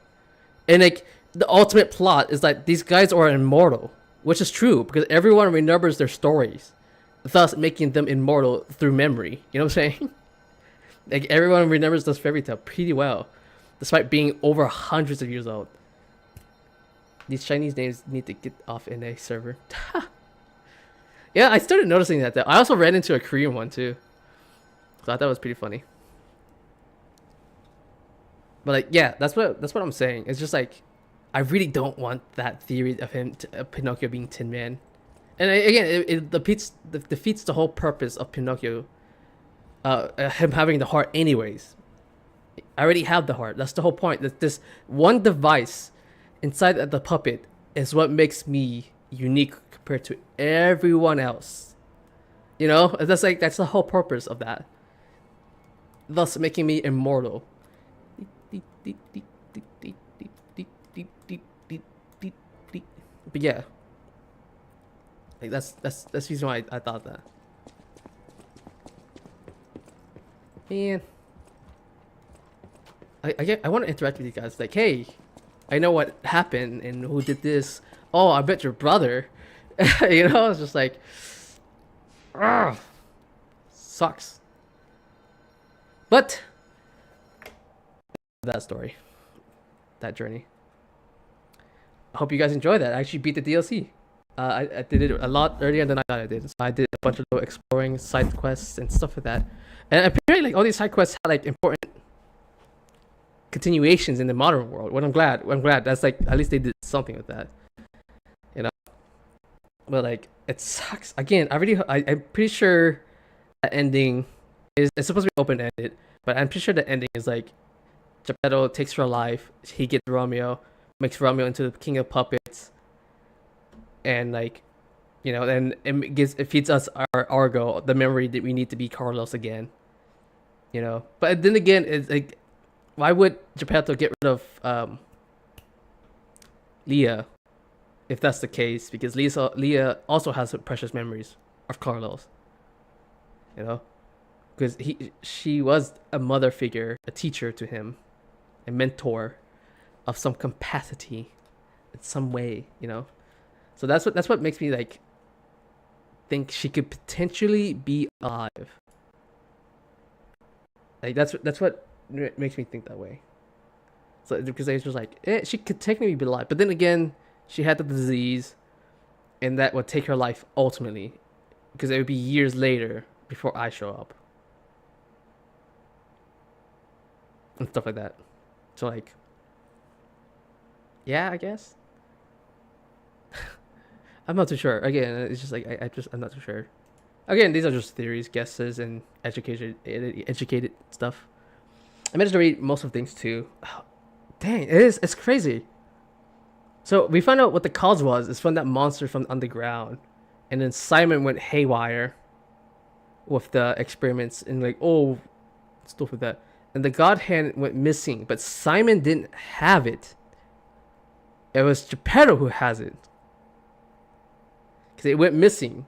and like the ultimate plot is that these guys are immortal, which is true because everyone remembers their stories, thus making them immortal through memory. You know what I'm saying? Like everyone remembers this fairy tale pretty well, despite being over hundreds of years old. These Chinese names need to get off in a server. Yeah, I started noticing that though. I also ran into a Korean one too, so I thought it was pretty funny. But like, yeah, that's what I'm saying. It's just like, I really don't want that theory of Pinocchio being Tin Man. And again, it defeats the whole purpose of Pinocchio. Him having the heart, anyways. I already have the heart. That's the whole point. That this one device inside of the puppet is what makes me unique compared to everyone else. You know, that's the whole purpose of that. Thus making me immortal. But yeah, like that's the reason why I thought that. Man, I want to interact with you guys. Like, hey, I know what happened and who did this. Oh, I bet your brother. You know, it's just like, ugh, sucks. But that story, that journey. I hope you guys enjoyed that. I actually beat the DLC. I did it a lot earlier than I thought I did. So I did a bunch of little exploring side quests and stuff like that. And apparently, like all these side quests had like important continuations in the modern world. Well, I'm glad. That's like at least they did something with that. You know. But like it sucks. Again, I'm pretty sure the ending it's supposed to be open ended, but I'm pretty sure the ending is like Geppetto takes her life. He gets Romeo, makes Romeo into the king of puppets, and like, you know, then it feeds us our Argo, the memory that we need to be Carlos again. You know, but then again, it's like, why would Geppetto get rid of Leah, if that's the case? Because Leah also has precious memories of Carlos. You know, because she was a mother figure, a teacher to him, a mentor of some capacity in some way, you know. So that's what makes me like think she could potentially be alive. Like that's what makes me think that way. So because I was just like, she could technically be alive, but then again, she had the disease, and that would take her life ultimately, because it would be years later before I show up and stuff like that. So like, yeah, I guess. I'm not too sure. Again, it's just like I'm not too sure. Again, these are just theories, guesses, and educated stuff. I managed to read most of things too. Oh, dang, it's crazy. So we found out what the cause was. It's from that monster from underground, and then Simon went haywire with the experiments and like, oh, stuff with that. And the God Hand went missing, but Simon didn't have it. It was Geppetto who has it, because it went missing.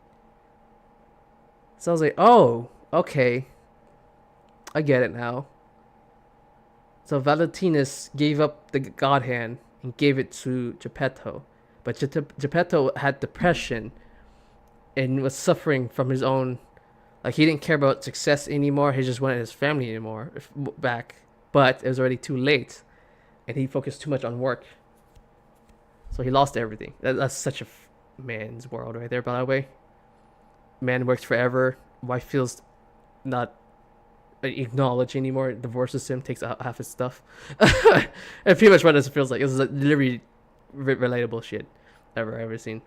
So I was like, oh, okay, I get it now. So Valentinus gave up the God Hand and gave it to Geppetto, but Geppetto had depression and was suffering from his own. Like, he didn't care about success anymore. He just wanted his family anymore back. But it was already too late, and he focused too much on work. So he lost everything. That's such a man's world right there, by the way. Man works forever. Wife feels not acknowledged anymore. Divorces him, takes out half his stuff. And pretty much what this feels like. This is literally relatable shit I've ever seen.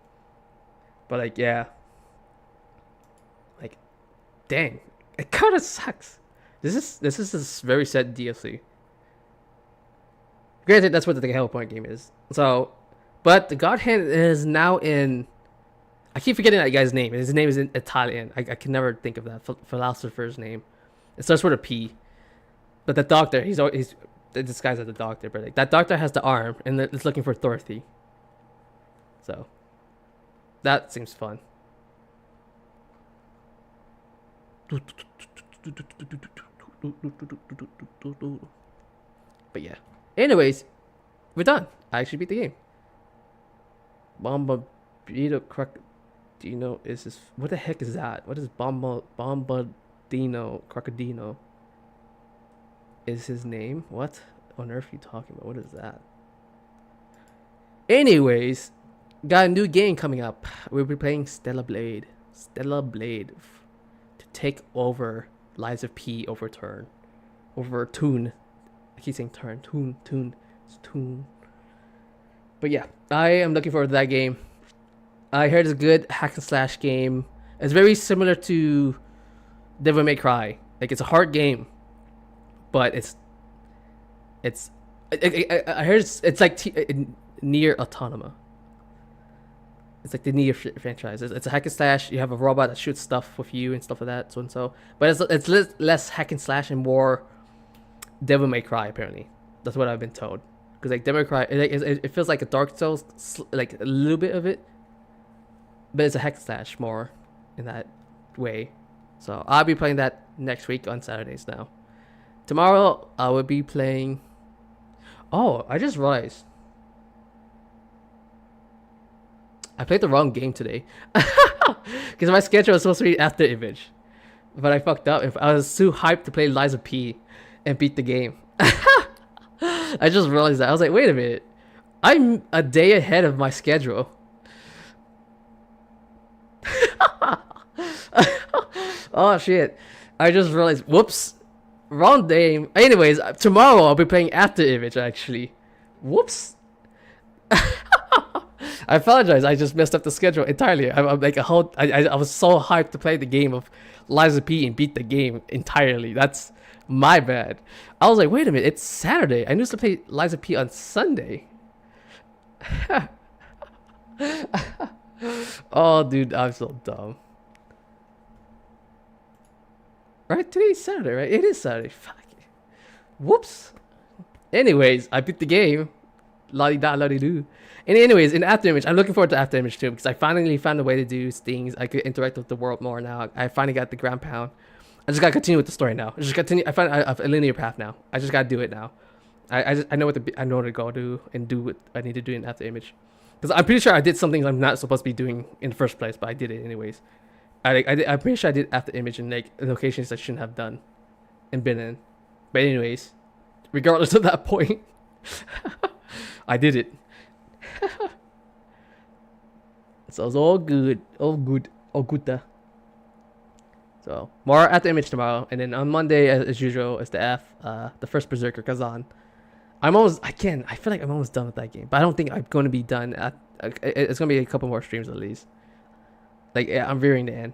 But like, yeah. Like, dang, it kind of sucks. This is a very sad DLC. Granted, that's what the Hellpoint game is. So, but the God Hand is now in. I keep forgetting that guy's name. His name is in Italian. I can never think of that philosopher's name. It starts with a P. But the doctor, he's disguised as a doctor, but like, that doctor has the arm and it's looking for Dorothy. So that seems fun. But yeah. Anyways, we're done. I actually beat the game. Bombardino Crocodino is this. What the heck is that? What is Bombardino Crocodino? Is his name? What on earth are you talking about? What is that? Anyways, got a new game coming up. We'll be playing Stellar Blade to take over Lies of P Overturn. I keep saying turn. Tune. It's tune. But yeah, I am looking forward to that game. I heard it's a good hack and slash game. It's very similar to Devil May Cry. Like, it's a hard game, but I heard it's like Nier Automata. It's like the Nier franchise. It's a hack and slash. You have a robot that shoots stuff with you and stuff like that, so and so. But it's less hack and slash and more Devil May Cry. Apparently, that's what I've been told. Because like Devil May Cry, it feels like a Dark Souls, like a little bit of it, but it's a hack and slash more in that way. So I'll be playing that next week on Saturdays now. Tomorrow I will be playing. Oh, I just realized I played the wrong game today. Because my schedule was supposed to be after Image. But I fucked up. I was too hyped to play Lies of P and beat the game. I just realized that. I was like, wait a minute. I'm a day ahead of my schedule. Oh shit. I just realized, whoops. Wrong day. Anyways, tomorrow I'll be playing after Image actually. Whoops. I apologize. I just messed up the schedule entirely. I'm like I was so hyped to play the game of Lies of P and beat the game entirely. That's my bad. I was like, wait a minute, it's Saturday. I used to play Lies of P on Sunday. Oh, dude, I'm so dumb. Right? Today's Saturday, right? It is Saturday. Fuck. Whoops. Anyways, I beat the game. La-di-da, la-di-do. And anyways, in After Image, I'm looking forward to After Image too, because I finally found a way to do things. I could interact with the world more now. I finally got the ground pound. I just gotta continue with the story now. I just continue. I find a linear path now. I just gotta do it now. I know I know what to go do and do what I need to do in After Image, because I'm pretty sure I did something I'm not supposed to be doing in the first place, but I did it anyways. I'm pretty sure I did After Image in like locations I shouldn't have done and been in. But anyways, regardless of that point, I did it. So it's all good. All good. All good. So more After Image tomorrow, and then on Monday, as usual, is the first Berserker Kazan. I feel like I'm almost done with that game, but I don't think I'm going to be done. It's going to be a couple more streams at least. Like, yeah, I'm veering the end.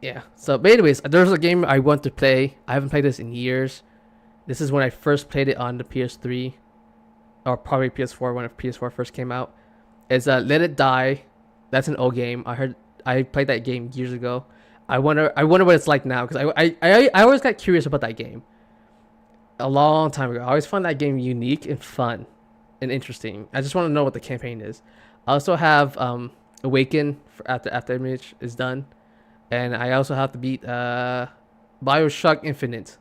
Yeah. So, but anyways, there's a game I want to play. I haven't played this in years. This is when I first played it on the PS3, or probably PS4 when PS4 first came out. It's Let It Die. That's an old game. I played that game years ago. I wonder what it's like now, because I always got curious about that game. A long time ago, I always found that game unique and fun and interesting. I just want to know what the campaign is. I also have Awaken after Image is done, and I also have to beat BioShock Infinite.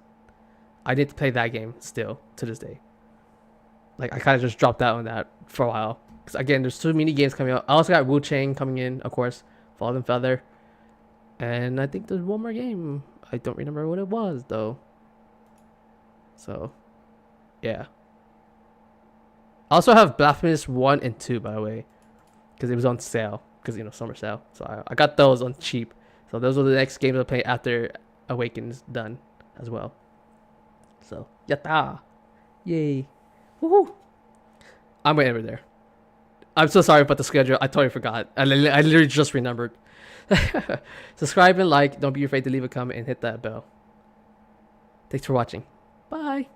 I need to play that game still to this day. Like, I kind of just dropped out on that for a while, because again, there's too many games coming out. I also got Wu Chang coming in, of course, Fallen Feather, and I think there's one more game. I don't remember what it was though. So, yeah. I also have Blasphemous 1 and 2, by the way, because it was on sale, because, you know, summer sale. So I got those on cheap. So those are the next games I'll play after Awaken's done as well. So, yatta! Yay! Woohoo! I'm gonna end it there. I'm so sorry about the schedule. I totally forgot. I literally just remembered. Subscribe and like. Don't be afraid to leave a comment and hit that bell. Thanks for watching. Bye!